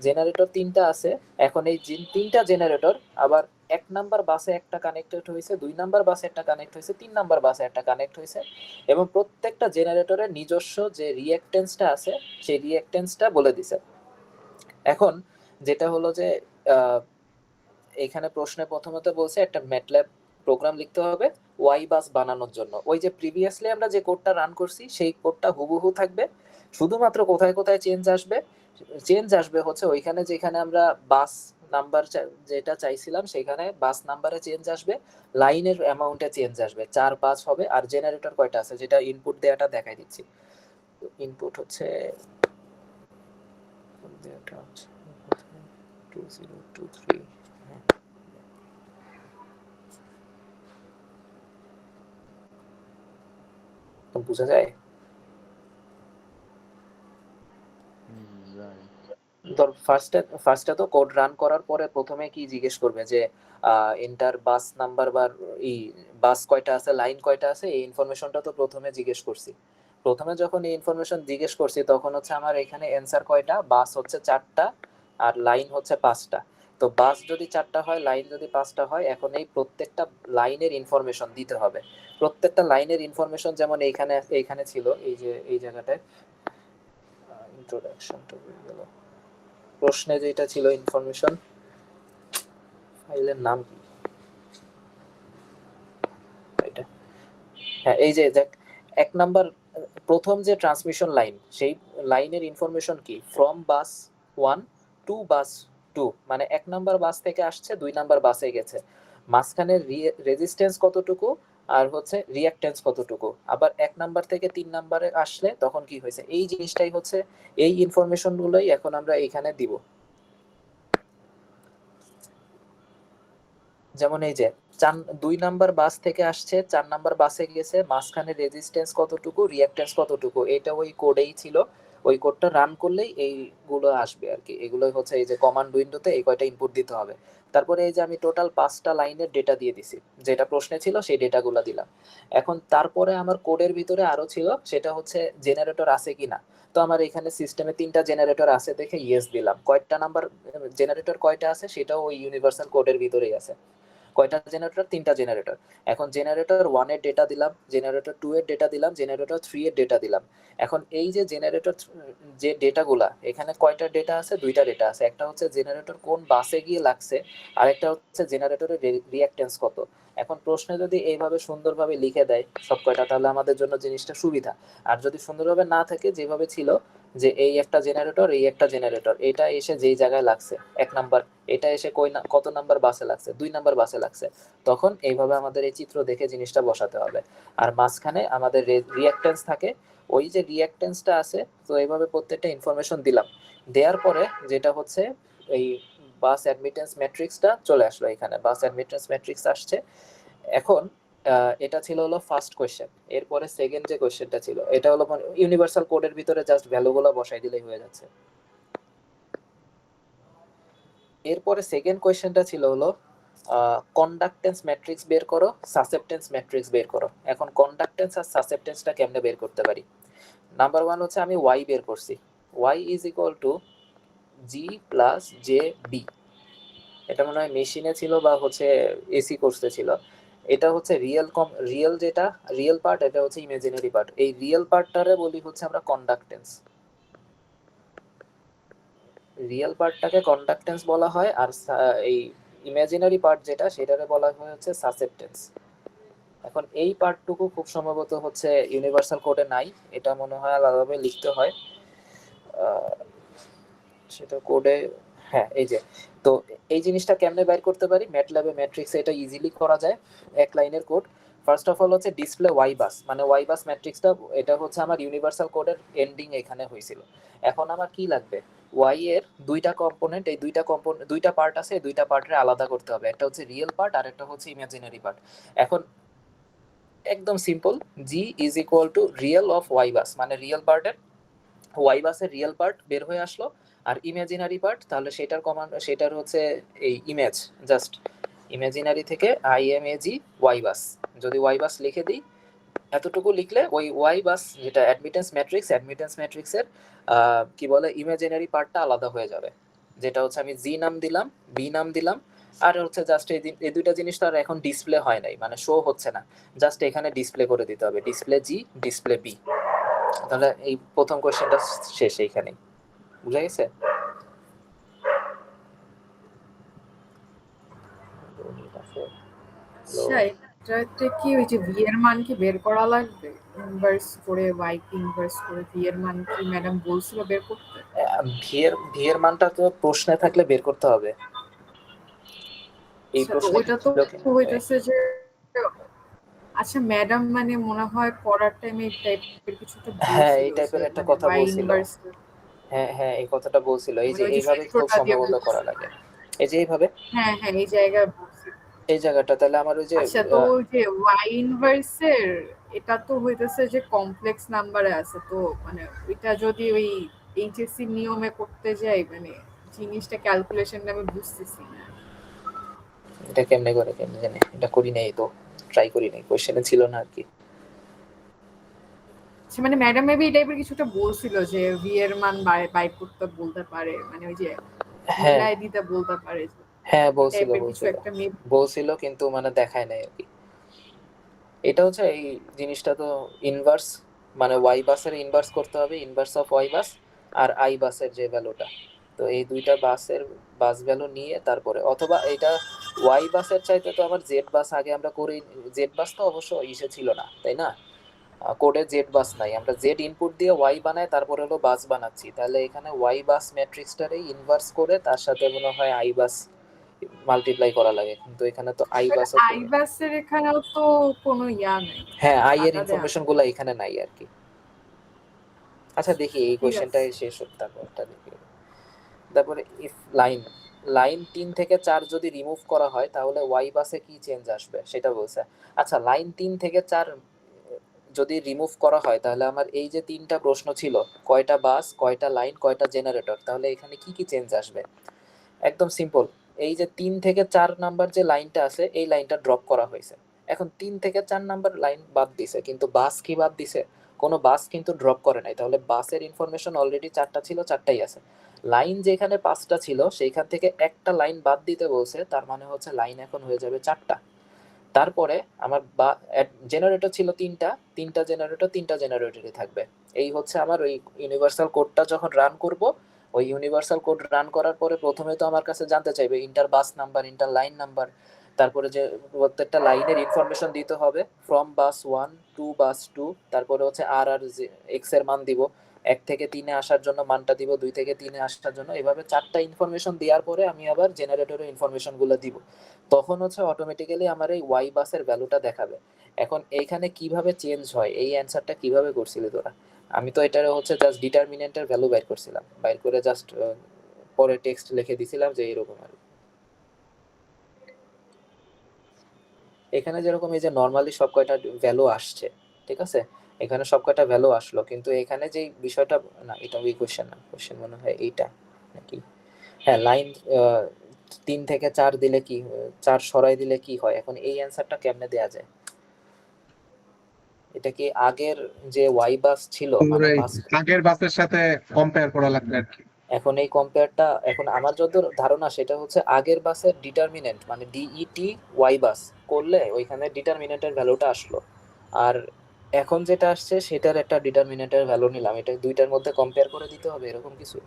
জেনারেটর 3টা আছে। এখন এই 3টা জেনারেটর আবার 1 নাম্বার বাসে একটা কানেক্টেড হয়েছে, 2 নাম্বার বাসে একটা কানেক্ট হয়েছে, 3 নাম্বার বাসে একটা কানেক্ট হয়েছে, এবং প্রত্যেকটা জেনারেটরের নিজস্ব যে রিঅ্যাক্ট্যান্সটা আছে সেই রিঅ্যাক্ট্যান্সটা বলে দিছে। এখন যেটা হলো যে এখানে প্রশ্নে প্রথমত বলছে একটা ম্যাটল্যাব প্রোগ্রাম লিখতে হবে ওয়াই বাস বানানোর জন্য। ওই যে প্রিভিয়াসলি আমরা যে কোডটা রান করছি সেই কোডটা হুবহু থাকবে, শুধুমাত্র কোথায় কোথায় চেঞ্জ আসবে হচ্ছে ওইখানে যেখানে আমরা বাস নাম্বার যেটা চাইছিলাম সেখানে বাস নাম্বারে চেঞ্জ আসবে, লাইনের অ্যামাউন্টে চেঞ্জ আসবে, 4 5 হবে। আর জেনারেটর কয়টা আছে যেটা ইনপুট দেয়াটা দেখাই দিচ্ছি। ইনপুট হচ্ছে 2023 বোঝা যায়। যায়। ধর ফার্স্টে তো কোড রান করার পরে প্রথমে কি জিজ্ঞেস করবে যে এন্টার বাস নাম্বার বা এই বাস কয়টা আছে, লাইন কয়টা আছে, এই ইনফরমেশনটা তো প্রথমে জিজ্ঞেস করছি। প্রথমে যখন এই ইনফরমেশন জিজ্ঞেস করছি তখন হচ্ছে আমার এখানে অ্যান্সার কয়টা? বাস হচ্ছে 4টা আর লাইন হচ্ছে 5টা। তো বাস যদি 4টা হয়, লাইন যদি 5টা হয়, এখন এই প্রত্যেকটা লাইনের ইনফরমেশন দিতে হবে। প্রত্যেকটা লাইনের ইনফরমেশন যেমন এইখানে ছিল, এই যে এই জায়গাটায় ইন্ট্রোডাকশনটা গেল, প্রশ্নে যেটা ছিল ইনফরমেশন, ফাইলের নাম কি এটা? হ্যাঁ, এই যে দেখ 1 নাম্বার প্রথম যে ট্রান্সমিশন লাইন, সেই লাইনের ইনফরমেশন কি? ফ্রম বাস 1 টু বাস 2, মানে 1 নাম্বার বাস থেকে আসছে 2 নাম্বার বাসে গেছে, মাঝখানে রেজিস্ট্যান্স কতটুকু আর হচ্ছে রিঅ্যাক্ট্যান্স কতটুকু। আবার 1 নাম্বার থেকে 3 নাম্বারে আসলে তখন কি হয়েছে, এই জিনিসটাই হচ্ছে, এই ইনফরমেশন গুলোই এখন আমরা এখানে দিব। যেমন এই যে 2 নাম্বার বাস থেকে আসছে, 4 নাম্বার বাসে গেছে, মাঝখানে রেজিস্ট্যান্স কতটুকু, রিঅ্যাক্ট্যান্স কতটুকু, এটা ওই কোডেই ছিল। ওই কোডটা রান করলেই এইগুলো আসবে আর কি। এগুলোই হচ্ছে এই যে কমান্ড উইন্ডোতে এই কয়টা ইনপুট দিতে হবে। তারপরে এই যে আমি টোটাল 5টা লাইনের ডেটা দিয়ে দিছি, যেটা প্রশ্নে ছিল সেই ডেটাগুলো দিলাম। এখন তারপরে আমার কোডের ভিতরে আরো ছিল, সেটা হচ্ছে জেনারেটর আছে কিনা। তো আমার এখানে সিস্টেমে 3টা জেনারেটর আছে দেখে ইয়েস দিলাম। কয়টা নাম্বার জেনারেটর কয়টা আছে সেটাও ওই ইউনিভার্সাল কোডের ভিতরেই আছে। কয়টা জেনারেটর? 3টা জেনারেটর। এখন জেনারেটর 1 এর ডেটা দিলাম, জেনারেটর 2 এর ডেটা দিলাম, জেনারেটর 3 এর ডেটা দিলাম। এখন এই যে জেনারেটর যে ডেটাগুলা, এখানে কয়টা ডেটা আছে? 2টা ডেটা আছে। একটা হচ্ছে জেনারেটর কোন বাসে গিয়ে লাগছে, আর একটা হচ্ছে জেনারেটরের রিঅ্যাক্ট্যান্স কত। এখন প্রশ্নে যদি এইভাবে সুন্দরভাবে লিখে দেয় সব কয়টা, তাহলে আমাদের জন্য জিনিসটা সুবিধা। আর যদি সুন্দরভাবে না থাকে, যেভাবে ছিল যে এই একটা জেনারেটর, এই একটা জেনারেটর, এটা এসে যেই জায়গায় লাগছে 1 নাম্বার, এটা এসে কত নাম্বার বাসে লাগছে, 2 নাম্বার বাসে লাগছে, তখন এইভাবে আমাদের এই চিত্র দেখে জিনিসটা বসাতে হবে। আর মাঝখানে আমাদের রিঅ্যাক্ট্যান্স থাকে, ওই যে রিঅ্যাক্ট্যান্সটা আছে, তো এইভাবে প্রত্যেকটা ইনফরমেশন দিলাম। দেওয়ার পরে যেটা হচ্ছে এই বাস অ্যাডমিটেন্স ম্যাট্রিক্সটা চলে আসলো, এখানে বাস অ্যাডমিটেন্স ম্যাট্রিক্স আসছে। এখন এটা ছিল হলো ফার্স্ট কোয়েশ্চেন। এরপরে সেকেন্ড যে কোয়েশ্চেনটা ছিল, এটা হলো ইউনিভার্সাল কোডের ভিতরে জাস্ট ভ্যালুগুলো বসাই দিলেই হয়ে যাচ্ছে। এরপরে সেকেন্ড কোয়েশ্চেনটা ছিল হলো কন্ডাক্টেন্স ম্যাট্রিক্স বের করো, সাসেপ্টেন্স ম্যাট্রিক্স বের করো। এখন কন্ডাক্টেন্স আর সাসেপ্টেন্সটা কেমনে বের করতে পারি? নাম্বার 1 হচ্ছে আমি ওয়াই বের করছি। Y is equal to G plus j B. এটা মনে হয় মেশিনে ছিল বা হচ্ছে এসি কোর্সে ছিল। এটা হচ্ছে রিয়েল যেটা রিয়েল পার্ট, এটা হচ্ছে ইমাজিনারি পার্ট। এই রিয়েল পার্টটারে বলি হচ্ছে আমরা কন্ডাক্টেন্স। রিয়েল পার্টটাকে কন্ডাক্টেন্স বলা হয়, আর এই ইমাজিনারি পার্ট যেটা সেটাকে বলা হয় হচ্ছে সাসেপ্টেন্স। এখন এই পার্টটুকু খুব সম্ভবত হচ্ছে ইউনিভার্সাল কোডে নাই, এটা মনে হয় আলাদাভাবে লিখতে হয় সেটা কোডে। হ্যাঁ এই যে, তো এই জিনিসটা কেমনে বের করতে পারি, ম্যাটল্যাবে ম্যাট্রিক্সে এটা ইজিলি করা যায়। এক লাইনের কোড। ফার্স্ট অফ অল হচ্ছে ডিসপ্লে ওয়াই বাস, মানে ওয়াই বাস ম্যাট্রিক্সটা এটা হচ্ছে আমার ইউনিভার্সাল কোডের এন্ডিং এখানে হয়েছিল। এখন আমার কি লাগবে, ওয়াই এর দুইটা কম্পোনেন্ট, এই দুইটা পার্ট আছে, এই দুইটা পার্টের আলাদা করতে হবে, একটা হচ্ছে রিয়েল পার্ট আর একটা হচ্ছে ইমাজিনারি পার্ট। এখন একদম simple, G is equal to real of Y bus, মানে রিয়েল পার্টের ওয়াই বাসের রিয়েল পার্ট বের হয়ে আসলো, আর ইমাজিনারি পার্ট তাহলে সেটার কমান্ড, সেটার হচ্ছে এই ইমেজ, জাস্ট ইমাজিনারি থেকে আইএমএজি ওয়াই বাস, যদি ওয়াই বাস লিখে দিই, এতটুকু লিখলে ওই ওয়াই বাস যেটা অ্যাডমিটেন্স ম্যাট্রিক্সের কি বলে ইমাজিনারি পার্টটা আলাদা হয়ে যাবে, যেটা হচ্ছে আমি জি নাম দিলাম, বি নাম দিলাম, আর হচ্ছে জাস্ট এই দুইটা জিনিস তো আর এখন ডিসপ্লে হয় নাই, মানে শো হচ্ছে না, জাস্ট এখানে ডিসপ্লে করে দিতে হবে, ডিসপ্লে জি ডিসপ্লে বি। তাহলে এই প্রথম কোশ্চেনটা শেষ এইখানেই, বুঝা গেছে? আচ্ছা, এটাতে কি ওই যে ভি এর মান কি বের করা লাগবে, ইনভার্স করে ওয়াই কে ইনভার্স করে ভি এর মান কি ম্যাডাম বলছিল বের করতে? ভি এর মানটা তো প্রশ্নে থাকলে বের করতে হবে। এই আচ্ছা, তো প্রশ্নে ওইটা তো ছিল কি? হইতেছে যে, আচ্ছা ম্যাডাম মানে মনে হয় পড়ার টাইমে এই টাইপের কিছুটা হ্যাঁ এই বলছিল টাইপের যে একটা মানে কথা ওয়াই বলছিল। ইনভার্স, হ্যাঁ হ্যাঁ এই কথাটা বলছিল, এই মানে যে ওই যে এইভাবে খুব সূত্রটা দিয়ে সম্ভবত করা বলছিল। লাগে, এই যে এইভাবে হ্যাঁ হ্যাঁ, এই জায়গায় বলছিল। এই জায়গাটা, তাহলে আমার ওই যে আচ্ছা, তো ওই যে ওয়াই ইনভার্সের এটা তো হইতেছে যে কমপ্লেক্স নাম্বারে আছে, তো মানে ওইটা যদি ওই এইচএসসি নিয়মে করতে যাই, মানে জিনিসটা ক্যালকুলেশনটা আমি বুঝতেছি না। এটা কেমনে জানি, এটা করি নাই তো, ট্রাই করি নাই, কোশ্চেনে ছিল না আর কি। আচ্ছা, মানে ম্যাডাম মেবি এই টাইপের কিছুটা বলছিল যে ভি এর মান বাইর করতে বলতে পারে, মানে ওই যে হ্যাঁ মিলাই দিতে বলতে পারে, হ্যাঁ এই টাইপের কিছু একটা মেবি। বলছিল কিন্তু মানে দেখায় নাই আর কি। এটা হচ্ছে এই জিনিসটা তো ইনভার্স, মানে ওয়াই বাসের ইনভার্স করতে হবে, ইনভার্স অফ ওয়াই বাস আর আই বাসের যে ভ্যালুটা, তো এই দুইটা বাসের বাস ভ্যালু নিয়ে তারপরে, অথবা এটা ওয়াই বাসের চাইতে তো আমার জেড বাস আগে আমরা করি, জেড বাস তো অবশ্য ইসে ছিল না তাই না, কোডে জেড বাস নাই, আমরা জেড ইনপুট দিয়ে ওয়াই বানাই তারপরে হলো বাস বানাচ্ছি, তাহলে এখানে ওয়াই বাস ম্যাট্রিক্সটারে ইনভার্স করে তার সাথে মনে হয় আই বাস মাল্টিপ্লাই করা লাগে, কিন্তু এখানে তো আই বাসও আই বাসের এখানেও তো কোনো ইয়া নাই, হ্যাঁ আই এর ডাটা দেয়া ইনফরমেশন গুলো এখানে নাই আর কি। আচ্ছা দেখি এই ঠিক কোশ্চেনটা আছে। শেষ হোক তারপরটা দেখি। তারপরে ইফ লাইন 3 থেকে 4 যদি রিমুভ করা হয় তাহলে ওয়াই বাসে কি চেঞ্জ আসবে সেটা বলছে। আচ্ছা লাইন 3 থেকে 4 যদি রিমুভ করা হয় তাহলে আমার এই যে তিনটা প্রশ্ন ছিল, কয়টা বাস, কয়টা লাইন, কয়টা জেনারেটর, তাহলে এখানে কি কি চেঞ্জ আসবে? একদম সিম্পল, এই যে 3 থেকে 4 নাম্বার যে লাইনটা আছে এই লাইনটা ড্রপ করা হয়েছে। এখন 3 থেকে 4 নাম্বার লাইন বাদ দিছে, কিন্তু বাস কি বাদ দিছে? কোনো বাস কিন্তু ড্রপ করে নাই, তাহলে বাসের ইনফরমেশন অলরেডি 4টা ছিল, 4টাই আছে। লাইন যেখানে 5টা ছিল সেইখান থেকে একটা লাইন বাদ দিতে বলছে, তার মানে হচ্ছে লাইন এখন হয়ে যাবে 4টা। তারপরে আমার জেনারেটর ছিল তিনটা জেনারেটর, তিনটা জেনারেটরই থাকবে। এই হচ্ছে আমার ওই ইউনিভার্সাল কোডটা যখন রান করব, ওই ইউনিভার্সাল কোড রান করার পরে প্রথমে তো আমার কাছে জানতে চাইবে inter bus number, inter line number, তারপরে যে প্রত্যেকটা লাইনের ইনফরমেশন দিতে হবে, ফ্রম বাস 1 টু বাস 2, তারপরে হচ্ছে আর আর এক্স এর মান দিব, 1 থেকে 3 এ আসার জন্য মানটা দিব, 2 থেকে 3 এ আসার জন্য, এভাবে 4টা ইনফরমেশন দেওয়ার পরে আমি আবার জেনারেটরের ইনফরমেশনগুলো দিব, তখন হচ্ছে অটোমেটিক্যালি আমার এই ওয়াই বাসের ভ্যালুটা দেখাবে। এখন এইখানে কিভাবে চেঞ্জ হয়, এই অ্যান্সারটা কিভাবে করছিলি তোরা? আমি তো এটা হচ্ছে জাস্ট ডিটারমিনেন্টের ভ্যালু বাইর করছিলাম, বাইর করে জাস্ট পরে টেক্সট লিখে দিছিলাম যে এরকম আর। এখানে যেরকম এই যে নর্মালি সব কয়টা ভ্যালু আসছে, ঠিক আছে, এখানে সব কয়টা ভ্যালু আসলো, কিন্তু এখানে যে বিষয়টা, না এটা ওই কোশ্চেন না, কোশ্চেন মনে হয় এইটা নাকি, হ্যাঁ লাইন 3 থেকে 4 দিলে কি, 4 সরাই দিলে কি হয়, এখন এই অ্যান্সারটা কেমনে দেয়া যায়? এটা কি আগের যে ওয়াই বাস ছিল মানে পুরোই বাস, আগের বাসের সাথে কম্পেয়ার করা লাগবে আর কি। এখন এই কম্পেয়ারটা, এখন আমার যত ধারণা সেটা হচ্ছে আগের বাসের ডিটারমিনেন্ট মানে ডিইটি ওয়াই বাস করলে ওইখানে ডিটারমিনেন্টের ভ্যালুটা আসলো, আর এখন যেটা আসছে সেটার একটা ডিটারমিনেন্টের ভ্যালু নিলাম, এটা দুইটার মধ্যে কম্পেয়ার করে দিতে হবে এরকম কিছু।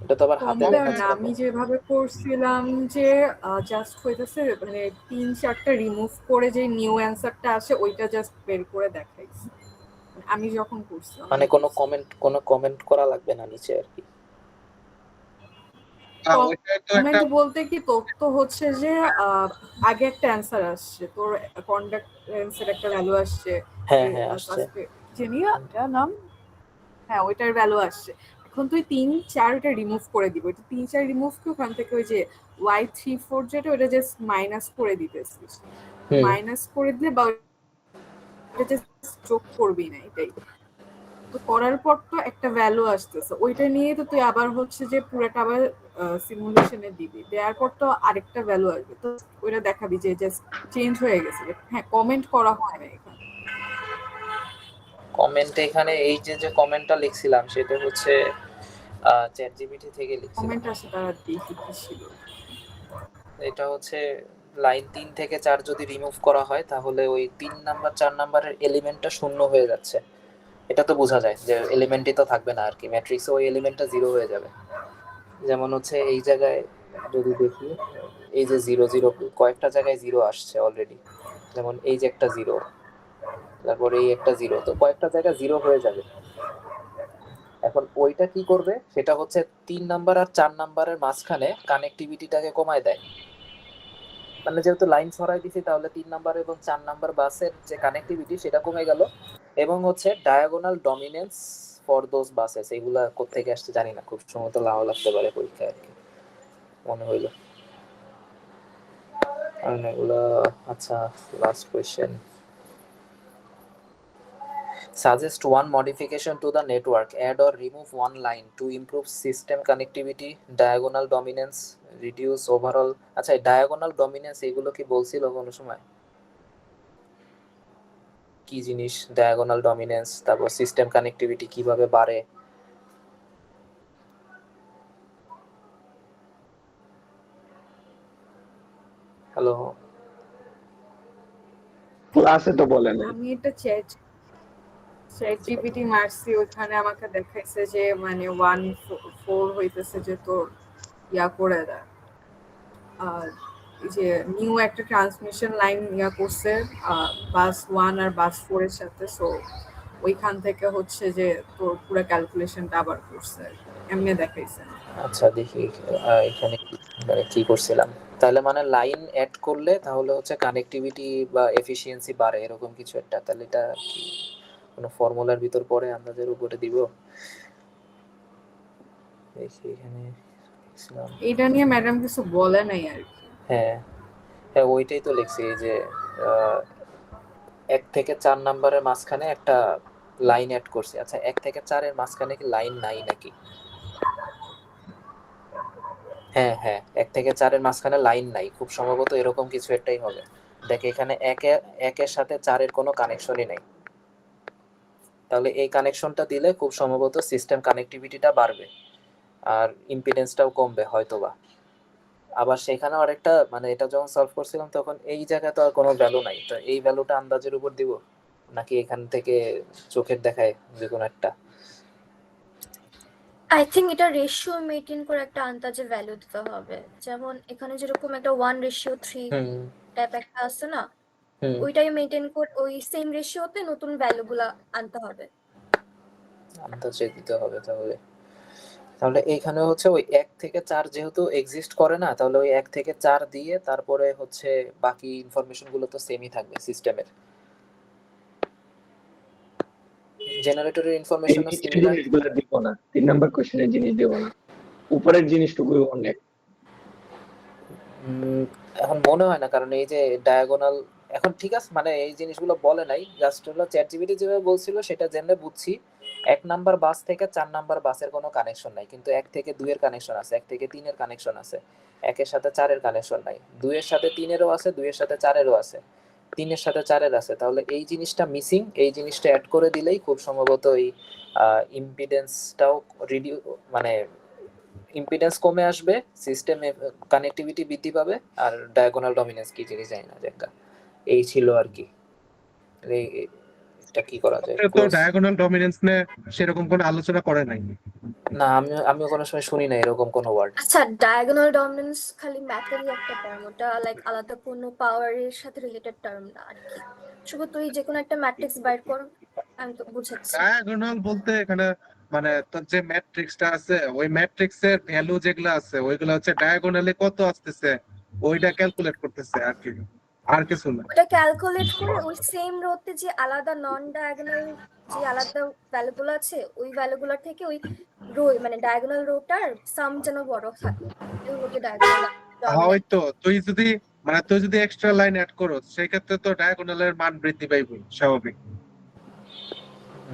এটা তো আবার হাতে কম্পেয়ার লেখা না, ছিল আমি তো। যেভাবে করছিলাম যে জাস্ট হইতেছে মানে 3-4টা রিমুভ করে যে নিউ অ্যান্সারটা আসে ওইটা জাস্ট বের করে দেখাইছি। আমি যখন করছিলাম মানে কোনো কমেন্ট করা লাগবে না নিচে আর কি। ওইটা তো একটা কমেন্ট বলতে কি, তোর তো হচ্ছে যে আগে একটা অ্যান্সার আসছে, তোর কন্ডাক্টেন্সের একটা ভ্যালু আসছে, হ্যাঁ হ্যাঁ আসছে। জানি এটা নাম, হ্যাঁ ওইটার ভ্যালু আসছে। এখন তুই 3-4 ওটা রিমুভ করে দিব, এটা 3-4 রিমুভ করে ওখান থেকে ওই যে y34 যেটা ওটা জাস্ট মাইনাস করে দিতেছিস, হুম মাইনাস করে দিলে বা ওটা জাস্ট যোগ করবি না, এটাই তো করার পর তো একটা ভ্যালু আসতেছে, ওইটা নিয়ে তো তুই আবার হচ্ছে যে পুরোটা আবার সিমুলেশনে দিবি, দেওয়ার পর তো আরেকটা ভ্যালু আসবে, তো ওইটা দেখাবি যে জাস্ট চেঞ্জ হয়ে গেছে। হ্যাঁ কমেন্ট করা হয় না এখানে। কমেন্টে এখানে এই যে কমেন্টটা লিখছিলাম সেটা হচ্ছে চ্যাট জিপিটি থেকে লিখছিলাম। কমেন্ট আসে তারা দেখি কি ছিল। এটা হচ্ছে লাইন 3 থেকে 4 যদি রিমুভ করা হয় তাহলে ওই 3 নাম্বার 4 নাম্বারের এলিমেন্টটা শূন্য হয়ে যাচ্ছে। এটা তো বোঝা যায় যে এলিমেন্টই তো থাকবে না আর কি, ম্যাট্রিক্সে ওই এলিমেন্টটা জিরো হয়ে যাবে। যেমন হচ্ছে এই জায়গায় যদি দেখি, এই যে 0 0 কয়েকটা জায়গায় জিরো আসছে অলরেডি, যেমন এই যে একটা জিরো, তারপরে এই একটা জিরো, তো কয়েকটা জায়গায় জিরো হয়ে যাবে। এখন ওইটা কি করবে সেটা হচ্ছে 3 নাম্বার আর 4 নাম্বারের মাঝখানে কানেক্টিভিটিটাকে কমায় দেয়। মানে যেহেতু লাইন সরাই দিছি তাহলে 3 নাম্বার এবং 4 নাম্বার বাসের যে কানেক্টিভিটি সেটা কমে গেল, এবং হচ্ছে diagonal dominance for those buses, এগুলা কোত্থেকে আসছে জানি না, খুব সম্ভবত লাও লাগতে পারে পরীক্ষায় আর কি, মনে হইলো। আর এগুলা, আচ্ছা last question. Suggest one modification to the network. Add or remove one line to improve system connectivity, diagonal dominance, reduce overall. আচ্ছা diagonal dominance এগুলো কি বলছিল কোনো সময়? কি জিনিস diagonal dominance, তারপর system connectivity কিভাবে বাড়ে? হ্যালো, ক্লাসে তো বলে না। আমি এটা চ্যাট জিপিটি মারছি, ওখানে আমাকে দেখাইছে যে মানে 1-4 হইতেছে যে তোর ইয়া করে দেয়, আর এই যে নিউ একটা ট্রান্সমিশন লাইন ইয়া করছে বাস 1 আর বাস 4 এর সাথে, সো ওইখান থেকে হচ্ছে যে তোর পুরো ক্যালকুলেশনটা আবার করছে, এমনি দেখাইছে। আচ্ছা দেখি এখানে মানে কি করছিলাম, তাহলে মানে লাইন অ্যাড করলে তাহলে হচ্ছে কানেক্টিভিটি বা এফিসিয়েন্সি বাড়ে এরকম কিছু একটা, তাহলে এটা কি কোনো ফর্মুলার ভিতর পড়ে আন্দাজের উপরে দিব? দেখি এখানে লিখছিলাম। এটা নিয়ে ম্যাডাম কিছু বলে নাই আর কি। হ্যাঁ হ্যাঁ ওইটাই তো লিখছি, এই যে 1 থেকে 4 নাম্বারের মাঝখানে একটা লাইন অ্যাড করছি। আচ্ছা 1 থেকে 4 এর মাঝখানে কি লাইন নাই নাকি? হ্যাঁ হ্যাঁ 1 থেকে 4 এর মাঝখানে লাইন নাই, খুব সম্ভবত এরকম কিছু একটাই হবে। দেখ এখানে 1 এর সাথে 4 এর কোনো কানেকশনই নাই, তাহলে এই কানেকশনটা দিলে খুব সম্ভবত সিস্টেম কানেক্টিভিটিটা বাড়বে আর ইম্পিডেন্সটাও কমবে হয়তোবা। আবার সেখানেও আরেকটা, মানে এটা যখন সলভ করছিলাম তখন এই জায়গায় তো আর কোনো ভ্যালু নাই, তো এই ভ্যালুটা আন্দাজের উপর দিব নাকি এখান থেকে চোখের দেখায় যে কোনো একটা? আই থিঙ্ক এটা রেশিও মেনটেন করে একটা আন্দাজে ভ্যালু দিতে হবে, যেমন এখানে যেরকম একটা 1:3 হুম টাইপ একটা আছে না, হুম ওইটাই মেনটেন করে ওই সেম রেশিওতে নতুন ভ্যালুগুলা আনতে হবে। আন্দাজে দিতে হবে তাহলে। তাহলে এইখানে হচ্ছে ওই 1 থেকে 4 যেহেতু এক্সিস্ট করে না, তাহলে ওই 1 থেকে 4 দিয়ে তারপরে হচ্ছে বাকি ইনফরমেশন গুলো তো সেমই থাকবে সিস্টেমের, জেনারেটরের ইনফরমেশনও নিচের সিমিলার। জিনিসগুলো দিব না, 3 নাম্বার কোশ্চেনের জিনিস দিব না, উপরের জিনিসটুকুই অনেক। এখন মনে হয় না, কারণ এই যে ডায়াগোনাল এখন ঠিক আছে, মানে এই জিনিসগুলো বলে নাই, জাস্ট হলো চ্যাট জিপিটি যেভাবে বলছিল সেটা জেনে বুঝছি। 1 নাম্বার বাস থেকে 4 নাম্বার বাসের কোনো কানেকশন নাই, কিন্তু 1 থেকে 2 এর কানেকশন আছে, 1 থেকে 3 এর কানেকশন আছে, 1 এর সাথে 4 এর কানেকশন নাই, 2 এর সাথে 3 এরও আছে, 2 এর সাথে 4 এরও আছে, 3 এর সাথে 4 এর আছে, তাহলে এই জিনিসটা মিসিং, এই জিনিসটা অ্যাড করে দিলেই খুব সম্ভবত এই ইম্পিডেন্সটাও মানে ইম্পিডেন্স কমে আসবে, সিস্টেমে কানেক্টিভিটি বৃদ্ধি পাবে, আর ডায়াগোনাল ডমিনেন্স কি জিনিস জানি না, দেখা এই ছিল আর কি। এটা কি করা যায়? তো ডায়াগোনাল ডমিনেন্স নিয়ে সেরকম কোনো আলোচনা করে নাই। না, আমি কোনো সময় শুনি না এরকম কোনো ওয়ার্ড। আচ্ছা, ডায়াগোনাল ডমিনেন্স খালি ম্যাথেরই একটা টার্ম, ওটা লাইক আলাদা কোনো পাওয়ারের সাথে রিলেটেড টার্ম না আর কি। শুভ তুই যে কোনো একটা ম্যাট্রিক্স বাইর কর, আমি তো বুঝাচ্ছি। ডায়াগোনাল বলতে এখানে মানে তোর যে ম্যাট্রিক্সটা আছে ওই ম্যাট্রিক্সের ভ্যালু যেগুলো আছে ওইগুলো হচ্ছে ডায়াগোনালে কত আসতেছে ওইটা ক্যালকুলেট করতেছে আর কি, আর কিছু না। ওটা ক্যালকুলেট করে ওই সেম রোতে যে আলাদা নন ডায়াগোনাল যে আলাদা ভ্যালুগুলো আছে ওই ভ্যালুগুলো থেকে ওই রো মানে ডায়াগোনাল রোটার সাম যেন বড় থাকে, এই হলো ডায়াগোনাল ওই তো তুই যদি এক্সট্রা লাইন অ্যাড করো সেই ক্ষেত্রে তো ডায়াগোনালের মান বৃদ্ধি পাইবে স্বাভাবিক।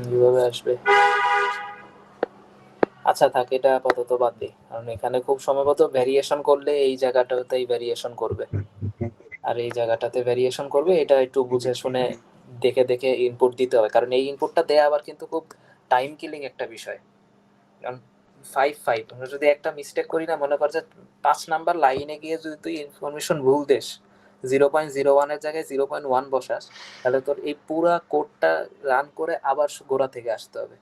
কিভাবে আসবে? আচ্ছা থাক, এটা আপাতত বাদ দিই, কারণ এখানে খুব সম্ভবত ভ্যারিয়েশন করলে এই জায়গাটাতেই ভ্যারিয়েশন করবে, আর এই জায়গাটাতে ভ্যারিয়েশন করবে। এটা একটু বুঝে শুনে দেখে দেখে ইনপুট দিতে হবে, কারণ এই ইনপুটটা দেয়া আবার কিন্তু খুব টাইম কিলিং একটা বিষয়। কারণ 5 আমরা যদি একটা মিস্টেক করি না, মনে কর যে 5 নাম্বার লাইনে গিয়ে যদি তুই ইনফরমেশন ভুল দেস, 0.01 এর জায়গায় 0.1 বসাস, তাহলে তোর এই পুরা কোডটা রান করে আবার গোড়া থেকে আসতে হবে।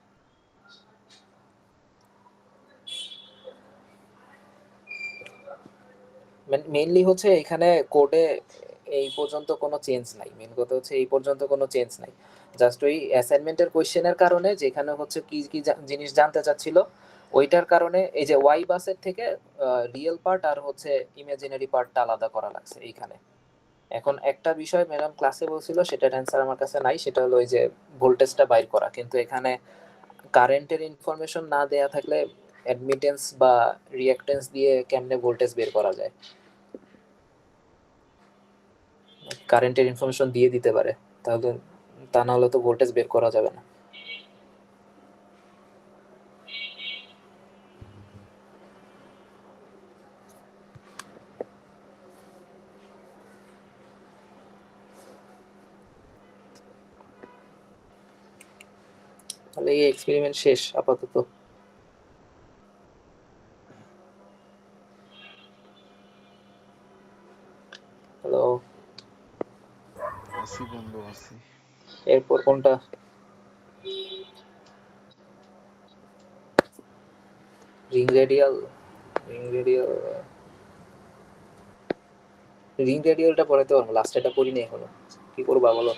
মেইনলি হচ্ছে এখানে কোডে এই পর্যন্ত কোনো চেঞ্জ নাই, মেইন কথা হচ্ছে এই পর্যন্ত কোনো চেঞ্জ নাই, জাস্ট ওই অ্যাসাইনমেন্টের কোয়েশ্চেনের কারণে যেখানে হচ্ছে কি কি জিনিস জানতে চাচ্ছিল ওইটার কারণে এই যে ওয়াই বাসের থেকে রিয়েল পার্ট আর হচ্ছে ইমাজিনারি পার্টটা আলাদা করা লাগছে এইখানে। এখন একটা বিষয় ম্যাডাম ক্লাসে বলছিল, সেটার অ্যান্সার আমার কাছে নাই, সেটা হলো ওই যে ভোল্টেজটা বাইর করা, কিন্তু এখানে কারেন্টের ইনফরমেশন না দেয়া থাকলে অ্যাডমিটেন্স বা রিঅ্যাক্টেন্স দিয়ে কেমনে ভোল্টেজ বের করা যায়? কারেন্টের ইনফরমেশন দিয়ে দিতে পারে, তাহলে তা না হলে তো ভোল্টেজ বের করা যাবে না। তাহলে এই এক্সপেরিমেন্ট শেষ আপাতত। হ্যালো, আসি বন্ধু আসি। এরপর কোনটা? Ring radial. রিং রেডিয়ালটা পড়াতে পারবো, লাস্ট এটা পড়িনি এখনো, কি করবা বলো?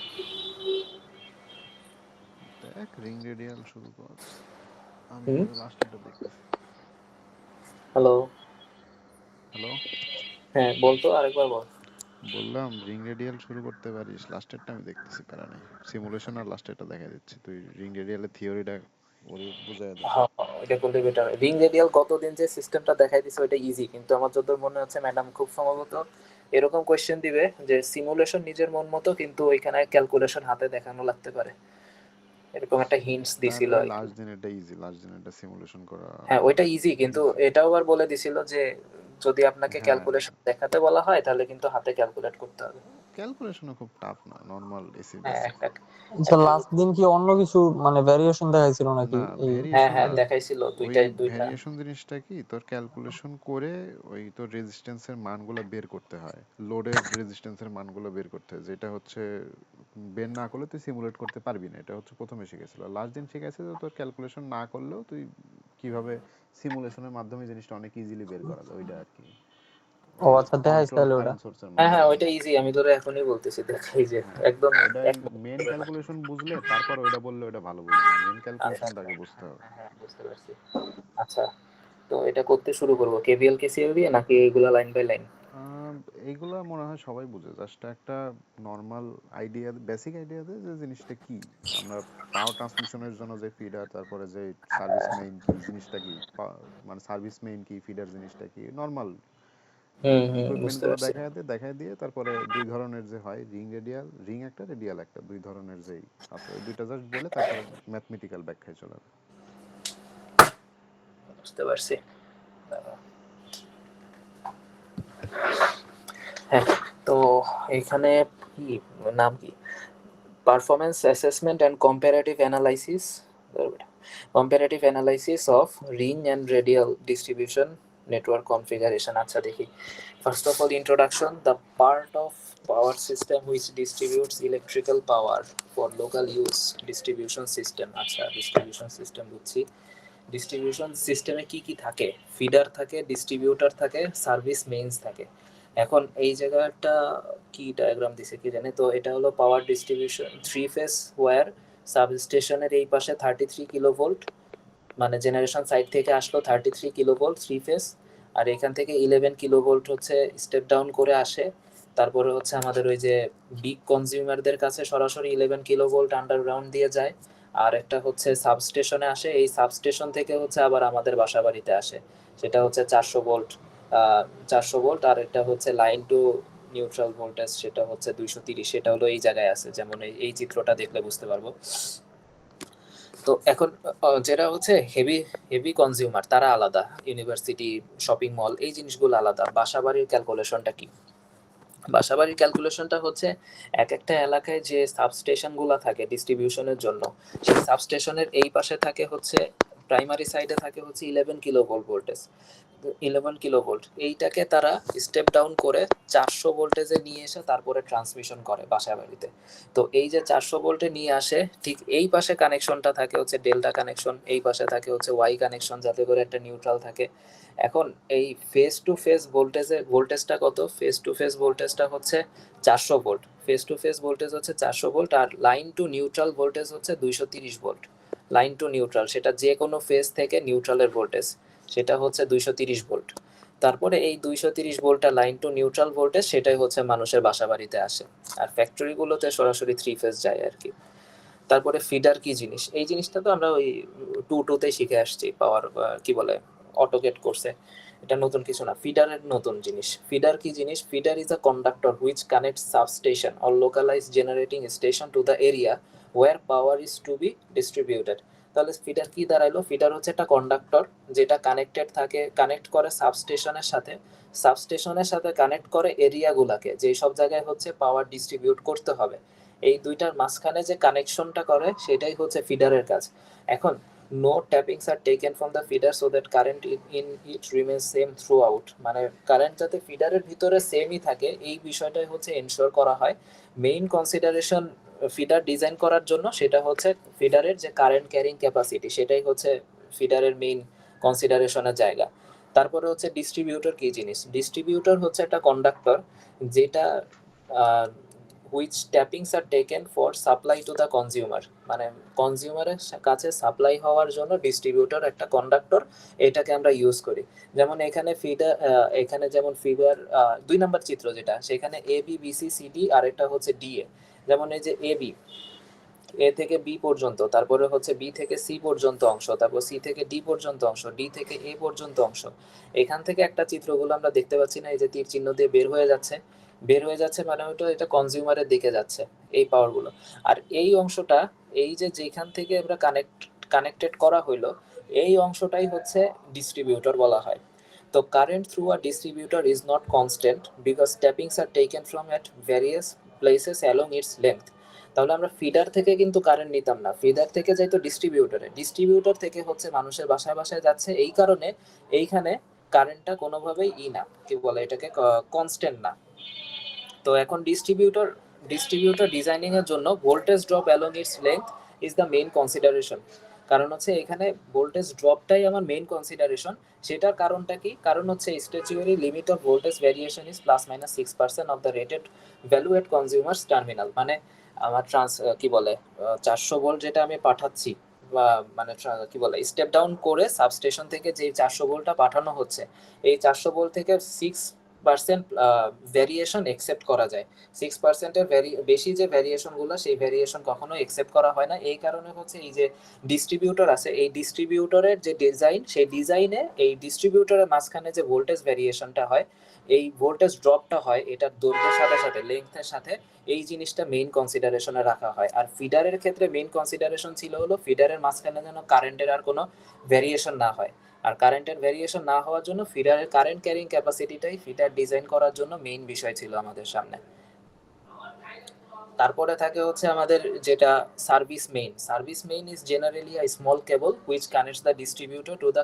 দেখ রিং রেডিয়াল শুরু কর, আমি হুম? লাস্টেরটা দেখতেছি। হ্যালো, হ্যালো, হ্যাঁ বলতো, আরেকবার বল। বললাম রিং রেডিয়াল শুরু করতে পারিস, লাস্টেরটা আমি দেখতেছি, প্যারা নেই। সিমুলেশন আর লাস্টেরটা দেখা দিচ্ছি, তুই রিং রেডিয়ালের থিওরিটা ওরে বুঝায় দে। হ্যাঁ, এটা করলে বেটার। রিং রেডিয়াল গতদিন যে সিস্টেমটা দেখাই দিছে ওইটা ইজি, কিন্তু আমার যতদূর মনে হচ্ছে ম্যাডাম খুব সম্ভবত এরকম কোয়েশ্চেন দিবে যে সিমুলেশন নিজের মন মতো, কিন্তু ওইখানে ক্যালকুলেশন হাতে দেখানো লাগতে পারে, এরকম একটা হিন্টস দিছিল। তাহলে লাস্ট দিনেরটা ইজি, লাস্ট দিনেরটা সিমুলেশন করা। হ্যাঁ ওইটা ইজি, কিন্তু এটাও আবার বলে দিছিল যে যদি আপনাকে হ্যাঁ, ক্যালকুলেশন দেখাতে বলা হয় তাহলে কিন্তু হাতে ক্যালকুলেট করতে হবে। ক্যালকুলেশনও খুব টাফ না, নরমাল এসি হ্যাঁ বেসিক। একটা তো লাস্ট দিন কি অন্য কিছু মানে ভ্যারিয়েশন দেখাইছিল নাকি না, এই? হ্যাঁ ভেরিয়েশন হ্যাঁ দেখাইছিল ওই দুইটা। ভেরিয়েশন জিনিসটা কি, তোর ক্যালকুলেশন করে ওই তোর রেজিস্ট্যান্সের মানগুলো বের করতে হয়, লোডের রেজিস্ট্যান্সের মানগুলো বের করতে হয়, যেটা হচ্ছে বের না করলে তুই সিমুলেট করতে পারবি না। এটা হচ্ছে প্রথমে শিখেছিল, লাস্ট দিন শিখেছে যে তোর ক্যালকুলেশন না করলেও তুই কিভাবে সিমুলেশনের মাধ্যমে জিনিসটা অনেক ইজিলি বের করা যায়, ওইটা আর কি। ও আচ্ছা, দেখাইছে কন্ট্রোল তাহলে ওটা। কারেন্ট সোর্সের হ্যাঁ হ্যাঁ মাধ্যমে। ওইটা ইজি, আমি তোরে এখনই বলতেছি, দেখাই যে হ্যাঁ, একদম ওটাই এক মেন মিনিট। ক্যালকুলেশন বুঝলে তারপর ওইটা বললে ওইটা ভালো বুঝবে না, মেন আচ্ছা ক্যালকুলেশনটা আচ্ছা, আগে বুঝতে হবে। হ্যাঁ বুঝতে পারছি। আচ্ছা, তো এটা করতে শুরু করবো কেভিএল কেসিএল দিয়ে নাকি এইগুলা লাইন বাই লাইন? আহ, এইগুলা মনে হয় সবাই বুঝে, জাস্ট একটা নর্মাল আইডিয়া, বেসিক আইডিয়া দেয় যে জিনিসটা কি। আমরা পাওয়ার ট্রান্সমিশনের জন্য যে ফিডার, তারপরে যে সার্ভিস মেইন কি জিনিসটা কি, মানে সার্ভিস মেইন কি, ফিডার জিনিসটা কি, নর্মাল ইকুইপমেন্ট বুঝতে গুলো পারছি। দেখায় দিয়ে তারপরে দুই ধরনের যে হয়, রিং রেডিয়াল, রিং একটা রেডিয়াল একটা, দুই ধরনের যেই আছে ওই দুইটা জাস্ট বলে তারপরে ম্যাথমেটিক্যাল ব্যাখ্যায় চলে যাবে। বুঝতে পারছি। হ্যাঁ, তো এখানে কি নাম কি, performance assessment and comparative analysis of ring and radial distribution network configuration. আচ্ছা দেখি, first of all introduction, the part of power system which distributes electrical power for local use, distribution system. আচ্ছা, ডিস্ট্রিবিউশন সিস্টেম বুঝছি। Distribution সিস্টেমে কি কি থাকে? Feeder থাকে, distributor থাকে, সার্ভিস মেইনস থাকে। এখন এই জায়গাটা কি ডায়াগ্রাম দিছে কি জানে, তো এটা হলো power distribution three phase wire. সাবস্টেশনের এই পাশে 33 কিলোভোল্ট, মানে জেনারেশন সাইড থেকে আসলো 33 কিলোভোল্ট থ্রি ফেজ, আর এখান থেকে 11 কিলোভোল্ট হচ্ছে স্টেপ ডাউন করে আসে। তারপরে হচ্ছে আমাদের ওই যে বিগ কনজিউমারদের কাছে সরাসরি 11 কিলোভোল্ট আন্ডারগ্রাউন্ড দিয়ে যায়। আর একটা হচ্ছে সাবস্টেশনে আসে, এই সাবস্টেশন থেকে হচ্ছে আবার আমাদের বাসা বাড়িতে আসে, সেটা হচ্ছে 400 ভোল্ট। 400 ভোল্ট। আর এটা হচ্ছে লাইন টু নিউট্রাল ভোল্টেজ, সেটা হচ্ছে 230, সেটা হলো এই জায়গায় আছে, যেমন এই চিত্রটা দেখলে বুঝতে পারবো। তো এখন যেটা হচ্ছে হেভি হেভি কনজিউমার তারা আলাদা, ইউনিভার্সিটি, শপিং মল, এই জিনিসগুলো আলাদা। বাসাবাড়ির ক্যালকুলেশনটা কি? বাসাবাড়ির ক্যালকুলেশনটা হচ্ছে এক একটা এলাকায় যে সাবস্টেশনগুলো থাকে ডিস্ট্রিবিউশনের জন্য, সেই সাবস্টেশনের এই পাশে থাকে হচ্ছে প্রাইমারি সাইডে থাকে হচ্ছে 11 কিলোভোল্ট ভোল্টেজ, 11 কিলোভোল্ট। এইটাকে তারা স্টেপ ডাউন করে 400 ভোল্টেজে নিয়ে এসে তারপরে ট্রান্সমিশন করে বাসা বাড়িতে। তো এই যে 400 ভোল্টে নিয়ে আসে, ঠিক এই পাশে কানেকশনটা থাকে হচ্ছে ডেল্টা কানেকশন, এই পাশে থাকে হচ্ছে ওয়াই কানেকশন, যাতে করে একটা নিউট্রাল থাকে। এখন এই ফেস টু ফেস ভোল্টেজটা কত? ফেস টু ফেস ভোল্টেজটা হচ্ছে 400 volt. Face to phase voltage হচ্ছে 400 volt, R line to neutral voltage হচ্ছে 230 ভোল্ট। লাইন টু নিউট্রাল, সেটা যে কোনো ফেজ থেকে নিউট্রালের ভোল্টেজ, সেটা হচ্ছে 230 ভোল্ট। তারপরে এই 230 ভোল্টটা লাইন টু নিউট্রাল ভোল্টেজ, সেটাই হচ্ছে মানুষের বাসা বাড়িতে আসে, আর ফ্যাক্টরিগুলোতে সরাসরি থ্রি ফেজ যায় আর কি। তারপরে ফিডার কি জিনিস? এই জিনিসটা তো আমরা ওই 2-2 শিখে আসছি, পাওয়ার কি বলে অটোগেট কোর্সে, এটা নতুন কিছু না। ফিডারের নতুন জিনিস। ফিডার কি জিনিস? Feeder is a conductor which connects substation or localized generating station to the area where power is to be distributed. তাহলে ফিডার কি দাঁড়াইলো? ফিডার হচ্ছে একটা কন্ডাক্টর যেটা কানেক্টেড থাকে, কানেক্ট করে সাবস্টেশনের সাথে, সাবস্টেশনের সাথে কানেক্ট করে এরিয়াগুলোকে, যেই সব জায়গায় হচ্ছে পাওয়ার ডিস্ট্রিবিউট করতে হবে। এই দুইটার মাঝখানে যে কানেকশনটা করে, সেটাই হচ্ছে ফিডারের কাজ। এখন no tappings are taken from the feeder so that current in it remains same throughout, মানে কারেন্ট যাতে ফিডারের ভিতরে সেমই থাকে, এই বিষয়টাই হচ্ছে এনশিওর করা হয়। মেইন কনসিডারেশন ফিডার ডিজাইন করার জন্য সেটা হচ্ছে ফিডারের যে কারেন্ট ক্যারিং ক্যাপাসিটি, সেটাই হচ্ছে ফিডারের মেইন কনসিডারেশনের জায়গা। তারপরে হচ্ছে ডিস্ট্রিবিউটর কি জিনিস? ডিস্ট্রিবিউটর হচ্ছে একটা কন্ডাক্টর যেটা which tappings are taken for supply to the consumer, মানে কনজিউমারের কাছে সাপ্লাই হওয়ার জন্য ডিস্ট্রিবিউটর একটা কন্ডাক্টর, এটাকে আমরা ইউজ করি। যেমন এখানে ফিডার, এখানে যেমন ফিডার 2 নম্বর চিত্র যেটা, সেখানে A B B C C D, আর একটা হচ্ছে ডি এ। যেমন এই যে এ বি, এ থেকে বি পর্যন্ত, তারপরে হচ্ছে বি থেকে সি পর্যন্ত অংশ, তারপর সি থেকে ডি পর্যন্ত অংশ, ডি থেকে এ পর্যন্ত অংশ। এখান থেকে একটা চিত্রগুলো আমরা দেখতে পাচ্ছি না, এই যে তীর চিহ্ন দিয়ে বের হয়ে যাচ্ছে, মানে ওইটা এটা কনজিউমারের দিকে যাচ্ছে এই পাওয়ারগুলো। আর এই অংশটা, এই যে যেখান থেকে আমরা কানেক্টেড করা হইলো, এই অংশটাই হচ্ছে ডিস্ট্রিবিউটর বলা হয়। তো current through a distributor is not constant because tappings are taken from at various places along its length. তাহলে আমরা ফিডার থেকে কিন্তু কারেন্ট নিতাম না, ফিডার থেকে যাইতো ডিস্ট্রিবিউটরে, ডিস্ট্রিবিউটর থেকে হচ্ছে মানুষের বাসায় বাসায় যাচ্ছে। এই কারণে এইখানে কারেন্টটা কোনোভাবেই না, কি বলে এটাকে, কনস্ট্যান্ট না। তো এখন ডিস্ট্রিবিউটর ডিজাইনিং এর জন্য voltage drop along its length is the main consideration. কারণ হচ্ছে এখানে ভোল্টেজ ড্রপটাই আমার মেইন কনসিডারেশন। সেটার কারণটা কি? কারণ হচ্ছে statutory limit of voltage variation is +-6% of the rated value at consumers terminal. মানে আমার কি বলে 400 ভোল্ট যেটা আমি পাঠাচ্ছি, বা মানে কি বলে স্টেপ ডাউন করে সাবস্টেশন থেকে যে 400 ভোল্টটা পাঠানো হচ্ছে, এই 400 ভোল্ট থেকে 6% ভ্যারিয়েশন একসেপ্ট করা যায়। 6%-এর বেশি যে ভ্যারিয়েশনগুলো, সেই ভ্যারিয়েশন কখনো একসেপ্ট করা হয় না। এই কারণে হচ্ছে এই যে ডিস্ট্রিবিউটর আছে, এই ডিস্ট্রিবিউটরের যে ডিজাইন, সেই ডিজাইনে এই ডিস্ট্রিবিউটরের মাঝখানে যে ভোল্টেজ ভ্যারিয়েশনটা হয়, এই ভোল্টেজ ড্রপটা হয়, এটার দৈর্ঘ্যের সাথে সাথে, লেন্থের সাথে, এই জিনিসটা মেইন কনসিডারেশনে রাখা হয়। আর ফিডারের ক্ষেত্রে মেইন কনসিডারেশন ছিল হলো ফিডারের মাঝখানে যেন কারেন্টের আর কোনো ভ্যারিয়েশন না হয়। আর কারেন্টের ভ্যারিয়েশন না হওয়ার জন্য ফিডারের কারেন্ট ক্যারিং ক্যাপাসিটিটাই ফিডার ডিজাইন করার জন্য মেইন বিষয় ছিল আমাদের সামনে। তারপরে থাকে হচ্ছে আমাদের যেটা service main is generally a small cable which connects the distributor to the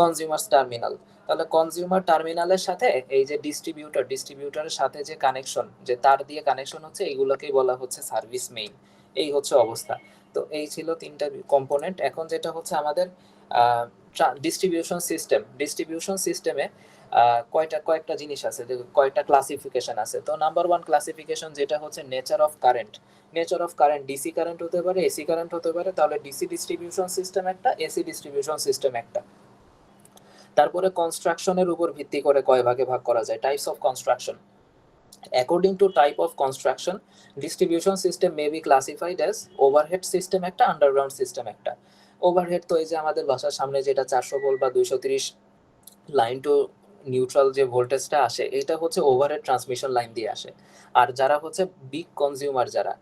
consumers terminal. তাহলে কনজিউমার টার্মিনালের সাথে এই যে ডিস্ট্রিবিউটরের সাথে যে কানেকশন, যে তার দিয়ে কানেকশন হচ্ছে, এইগুলোকেই বলা হচ্ছে সার্ভিস মেইন। এই হচ্ছে অবস্থা। তো এই ছিল তিনটা কম্পোনেন্ট। এখন যেটা হচ্ছে আমাদের ডিস্ট্রিবিউশন সিস্টেমে কয়েকটা জিনিস আছে, কয়েকটা ক্লাসিফিকেশন আছে। তো নাম্বার 1 ক্লাসিফিকেশন যেটা হচ্ছে nature of current. DC current হতে পারে, এসি কারেন্ট হতে পারে। তাহলে ডিসি ডিস্ট্রিবিউশন সিস্টেম একটা, এসি ডিস্ট্রিবিউশন সিস্টেম একটা। তারপরে কনস্ট্রাকশনের উপর ভিত্তি করে কয় ভাগে ভাগ করা যায়, types of construction. According to type of construction, distribution system may be classified as overhead system একটা, underground system একটা। ওভারহেড তো এই যে আমাদের বাসার সামনে যেটা 400 ভোল্ট বা 230 লাইন টু নিউট্রাল যে ভোল্টেজটা আসে, এটা হচ্ছে ওভারহেড ট্রান্সমিশন লাইন দিয়ে আসে। আর যারা হচ্ছে বিগ কনজিউমার, যারা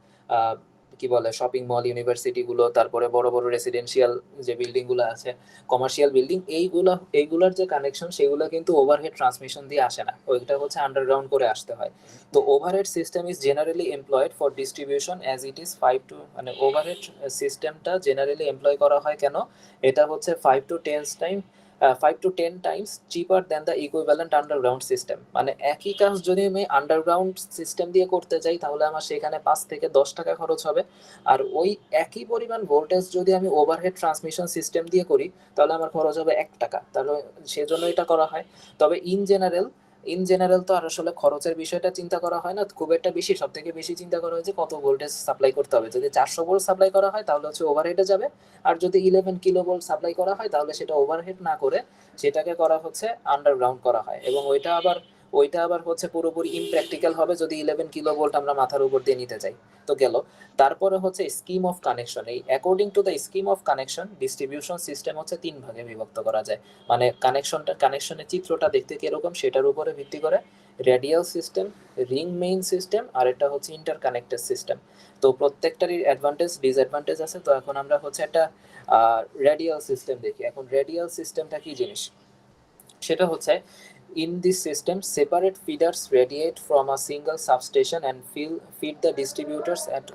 কি বলে শপিং মল, ইউনিভার্সিটি গুলো, তারপরে বড় বড় রেসিডেন্সিয়াল যে বিল্ডিং গুলো আছে, কমার্শিয়াল বিল্ডিং, এইগুলোর যে কানেকশন, সেগুলো কিন্তু ওভারহেড ট্রান্সমিশন দিয়ে আসে না, ওইটা হচ্ছে আন্ডারগ্রাউন্ড করে আসতে হয়। তো overhead system is generally employed for distribution as it is 5 to, মানে ওভারহেড সিস্টেমটা জেনারেলি এমপ্লয় করা হয় কেন, এটা হচ্ছে 5 to 10 Times cheaper than the equivalent underground system. মানে একই কাজ যদি আমি আন্ডারগ্রাউন্ড সিস্টেম দিয়ে করতে যাই, তাহলে আমার সেখানে 5 থেকে 10 টাকা খরচ হবে। আর ওই একই পরিমাণ ভোল্টেজ যদি আমি ওভারহেড ট্রান্সমিশন সিস্টেম দিয়ে করি, তাহলে আমার খরচ হবে 1 টাকা। তাহলে সেজন্য এটা করা হয়। তবে ইন জেনারেল তো আর আসলে খরচের বিষয়টা চিন্তা করা হয় না খুব একটা বেশি। সব থেকে বেশি চিন্তা করা হয় যে কত ভোল্টেজ সাপ্লাই করতে হবে। যদি 400 ভোল্ট সাপ্লাই করা হয়, তাহলে হচ্ছে ওভারহেডে যাবে। আর যদি 11 কিলো ভোল্ট সাপ্লাই করা হয়, তাহলে সেটা ওভারহেড না করে সেটাকে করা হচ্ছে আন্ডারগ্রাউন্ড করা হয়। এবং ওইটা আবার হচ্ছে পুরোপুরি ইমপ্র্যাকটিক্যাল হবে যদি 11 কিলো ভোল্ট আমরা মাথার উপর দিয়ে নিতে যাই। তো গেল। তারপরে হচ্ছে স্কিম অফ কানেকশন। এই according to the scheme of connection, distribution system হচ্ছে 3 ভাগে বিভক্ত করা যায়। মানে কানেকশনের চিত্রটা দেখতে কিরকম, সেটার উপরে ভিত্তি করে radial system, ring main system, আর এটা হচ্ছে ইন্টারকানেক্টেড সিস্টেম। তো প্রত্যেকটারই অ্যাডভান্টেজ ডিসঅ্যাডভান্টেজ আছে। তো এখন আমরা হচ্ছে একটা রেডিয়াল সিস্টেম দেখি। এখন রেডিয়াল সিস্টেমটা কি জিনিস, সেটা হচ্ছে in this system separate feeders radiate from a single substation and feed the distributors at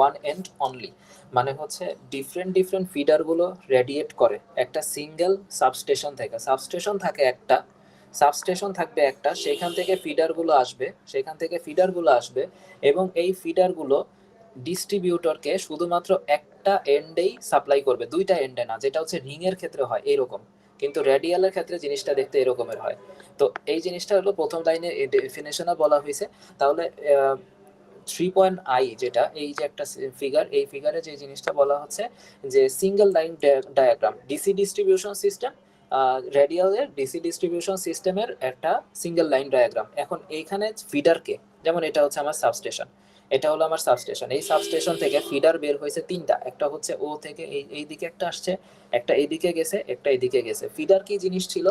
one end only। মানে হচ্ছে ডিফারেন্ট ফিডার গুলো রেডিয়েট করে একটা সিঙ্গেল সাবস্টেশন থেকে। সাবস্টেশন থাকবে একটা, সেখান থেকে ফিডার গুলো আসবে এবং এই ফিডার গুলো ডিস্ট্রিবিউটরকে শুধুমাত্র একটা এন্ডেই সাপ্লাই করবে, দুইটা এন্ডে না, যেটা হচ্ছে রিং এর ক্ষেত্রে হয় এরকম। কিন্তু রেডিয়ালের ক্ষেত্রে জিনিসটা দেখতে এরকমের হয়। তো এই জিনিসটা হলো প্রথম লাইনে ডেফিনেশনে বলা হয়েছে। তাহলে 3.I যেটা, এই যে একটা ফিগার, এই ফিগারে যে জিনিসটা বলা হচ্ছে যে single line diagram, DC distribution system, রেডিয়ালের ডিসি ডিস্ট্রিবিউশন সিস্টেমের একটা সিঙ্গেল লাইন ডায়াগ্রাম। এখন এইখানে ফিডারকে, যেমন এটা হচ্ছে আমার সাবস্টেশন, এটা হলো আমার সাবস্টেশন। এই সাবস্টেশন থেকে ফিডার বের হয়েছে 3টা। একটা হচ্ছে ও থেকে এই দিকে একটা আসছে, একটা এইদিকে গেছে, একটা এইদিকে গেছে। ফিডার কি জিনিস ছিল?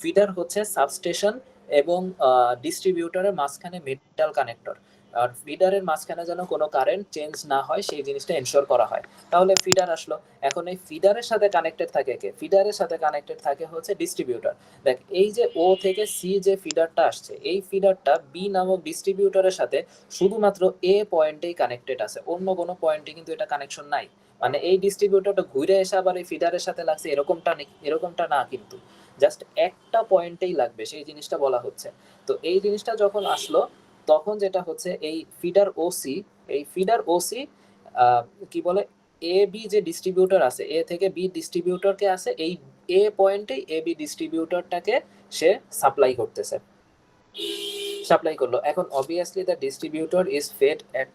ফিডার হচ্ছে সাবস্টেশন এবং ডিস্ট্রিবিউটরের মাঝখানে মেটাল কানেক্টর। আর ফিডারের মাঝখানে যেন কোনো কারেন্ট চেঞ্জ না হয়, সেই জিনিসটা এনশিওর করা হয়। তাহলে ফিডার আসলো। এখন এই ফিডারের সাথে কানেক্টেড থাকে কে? ফিডারের সাথে কানেক্টেড থাকে হচ্ছে ডিস্ট্রিবিউটর। দেখ, এই যে ও থেকে সি যে ফিডারটা আসছে, এই ফিডারটা বি নামক ডিস্ট্রিবিউটরের সাথে শুধুমাত্র এ পয়েন্টেই কানেক্টেড আছে, অন্য কোনো পয়েন্টে কিন্তু এটা কানেকশন নাই। মানে এই ডিস্ট্রিবিউটরটা ঘুরে এসে আবার এই ফিডারের সাথে লাগছে এরকমটা না, কিন্তু জাস্ট একটা পয়েন্টেই লাগবে, সেই জিনিসটা বলা হচ্ছে। তো এই জিনিসটা যখন আসলো, তখন যেটা হচ্ছে এই ফিডার ওসি কি বলে, এ বি যে ডিস্ট্রিবিউটর আছে, এ থেকে বি ডিস্ট্রিবিউটরকে আছে, এই এ পয়েন্টেই এ বি ডিস্ট্রিবিউটরটাকে সে সাপ্লাই করলো। এখন obviously the distributor is fed at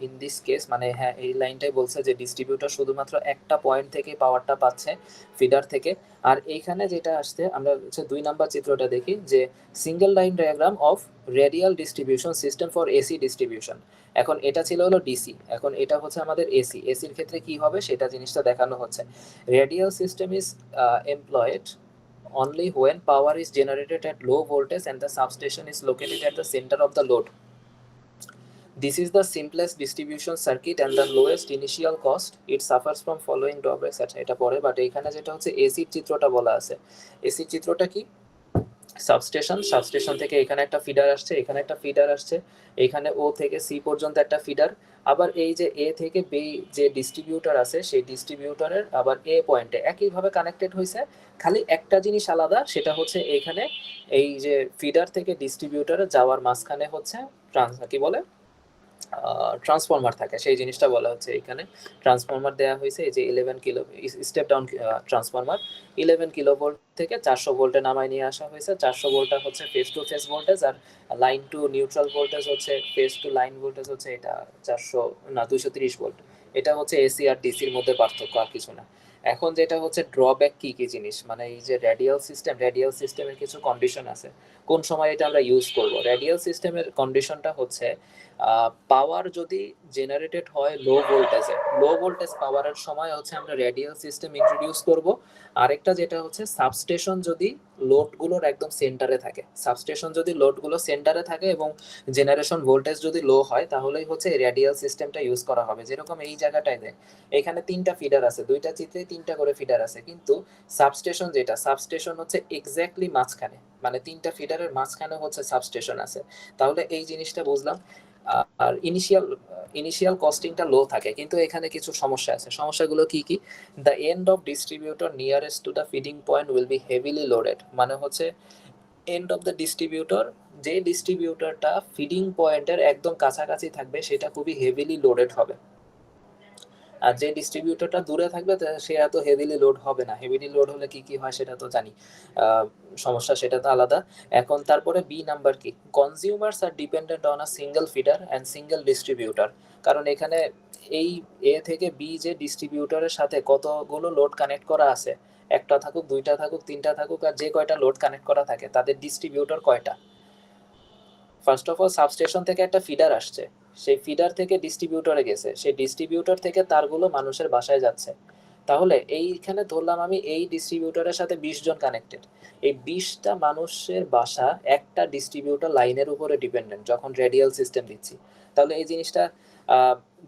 in this case, মানে হ্যাঁ, এই লাইনটাই বলছে যে ডিস্ট্রিবিউটর শুধুমাত্র একটা পয়েন্ট থেকে পাওয়ারটা পাচ্ছে ফিডার থেকে। আর এইখানে যেটা আসছে, আমরা হচ্ছে 2 নাম্বার চিত্রটা দেখি, যে single line diagram of radial distribution system for AC distribution. এখন এটা ছিল হলো ডিসি, এখন এটা হচ্ছে আমাদের এসির ক্ষেত্রে কি হবে সেটা জিনিসটা দেখানো হচ্ছে। Radial system is employed only when power is generated at low voltage and the substation is located at the center of the load. This is the simplest distribution circuit and the lowest initial cost. It suffers from following drawbacks. আচ্ছা, এটা পরে, but এইখানে যেটা হচ্ছে এসির চিত্রটা বলা আছে। এসির চিত্রটা কি? সাবস্টেশন থেকে এখানে একটা ফিডার আসছে, এখানে একটা ফিডার আসছে, এখানে ও থেকে সি পর্যন্ত একটা ফিডার, আবার এই যে এ থেকে বি যে ডিস্ট্রিবিউটর আছে সেই ডিস্ট্রিবিউটরের আবার এ পয়েন্টে একইভাবে কানেক্টেড হয়েছে। খালি একটা জিনিস আলাদা, সেটা হচ্ছে এখানে এই যে ফিডার থেকে ডিস্ট্রিবিউটরে যাওয়ার মাঝখানে হচ্ছে কি বলে ট্রান্সফরমার থাকে, সেই জিনিসটা বলা হচ্ছে এখানে। ট্রান্সফরমার দেওয়া হয়েছে এই যে 11 kilo step down transformer, 11 kilo volt থেকে 400 ভোল্টে নামায় নিয়ে আসা হয়েছে। 400 ভোল্টটা হচ্ছে ফেস টু ফেস ভোল্টেজ, আর লাইন টু নিউট্রাল ভোল্টেজ হচ্ছে ফেস টু লাইন ভোল্টেজ হচ্ছে এটা 230 ভোল্ট। এটা হচ্ছে এসি আর ডিসির মধ্যে পার্থক্য, আর কিছু না। এখন যেটা হচ্ছে ড্রব্যাক কি কি জিনিস, মানে এই যে রেডিয়াল সিস্টেমের কিছু কন্ডিশন আছে, কোন সময় এটা আমরা ইউজ করব। রেডিয়াল সিস্টেমের কন্ডিশনটা হচ্ছে পাওয়ার যদি জেনারেটেড হয় লো ভোল্টেজ পাওয়ারের সময় হচ্ছে আমরা রেডিয়াল সিস্টেম ইন্ট্রোডিউস করব। আরেকটা যেটা হচ্ছে সাবস্টেশন যদি লোডগুলোর একদম সেন্টারে থাকে এবং জেনারেশন ভোল্টেজ যদি লো হয়, তাহলেই হচ্ছে রেডিয়াল সিস্টেমটা ইউজ করা হবে। যেরকম এই জায়গাটায় এখানে 3টা ফিডার আছে, 2টা চিত্রে 3টা করে ফিডার আছে, কিন্তু সাবস্টেশন হচ্ছে এক্স্যাক্টলি মাঝখানে, মানে 3টা ফিডারের মাঝখানে হচ্ছে সাবস্টেশন আছে। তাহলে এই জিনিসটা বুঝলাম। আর ইনিশিয়াল কস্টিংটা লো থাকে, কিন্তু এখানে কিছু সমস্যা আছে। সমস্যাগুলো কি কি? The end of distributor nearest to the feeding point will be heavily loaded, মানে হচ্ছে এন্ড অফ দ্য ডিস্ট্রিবিউটর, যে ডিস্ট্রিবিউটরটা ফিডিং পয়েন্টের একদম কাছাকাছি থাকবে সেটা খুবই হেভিলি লোডেড হবে, আর যে ডিস্ট্রিবিউটরটা দূরে থাকবে সে এত হেভিলি লোড হবে না। হেভিলি লোড হলে কি কি হয় সেটা তো জানি, সমস্যা সেটা তো আলাদা। এখন তারপরে বি নাম্বার কি, consumers are dependent on a single feeder and single distributor. কারণ এখানে এই এ থেকে বি যে ডিস্ট্রিবিউটরের সাথে কতগুলো লোড কানেক্ট করা আছে, একটা থাকুক, 2টা থাকুক, 3টা থাকুক, আর যে কয়টা লোড কানেক্ট করা থাকে তাদের ডিস্ট্রিবিউটর কয়টা। ফার্স্ট অফ অল সাবস্টেশন থেকে একটা ফিডার আসছে, সেই ফিডার থেকে ডিস্ট্রিবিউটরে গেছে, সেই ডিস্ট্রিবিউটর থেকে তারগুলো মানুষের বাসায় যাচ্ছে। তাহলে এইখানে ধরলাম আমি এই ডিস্ট্রিবিউটরের সাথে 20 জন কানেক্টেড, এই 20টা মানুষের বাসা একটা ডিস্ট্রিবিউটর লাইনের উপরে ডিপেন্ডেন্ট যখন রেডিয়াল সিস্টেম দিচ্ছি। তাহলে এই জিনিসটা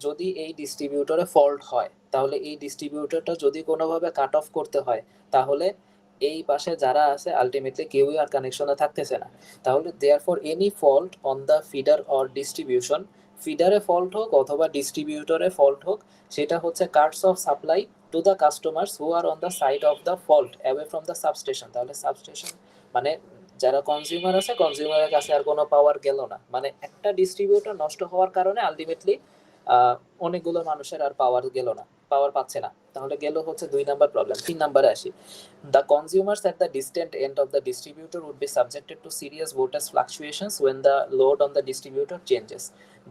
যদি এই ডিস্ট্রিবিউটরে ফল্ট হয়, তাহলে এই ডিস্ট্রিবিউটরটা যদি কোনোভাবে কাট অফ করতে হয়, তাহলে এই পাশে যারা আছে আলটিমেটলি কেউই আর কানেকশনে থাকতেছে না। তাহলে therefore any fault on the feeder or distribution, ফিডারে ফল্ট হোক অথবা ডিস্ট্রিবিউটরে ফল্ট হোক, সেটা হচ্ছে cuts off supply to the customers who are on the side of the fault away from the substation. তাহলে সাবস্টেশন মানে যারা কনজিউমার আছে, কনজিউমারের কাছে আর কোনো পাওয়ার গেল না, মানে একটা ডিস্ট্রিবিউটর নষ্ট হওয়ার কারণে আলটিমেটলি অনেকগুলো মানুষের আর পাওয়ার গেল না, পাওয়ার পাচ্ছে না। তাহলে গেল হচ্ছে 2 নাম্বার প্রবলেম। 3 নাম্বারে আসি, the consumers at the distant end of the distributor would be subjected to serious voltage fluctuations when the load on the distributor changes.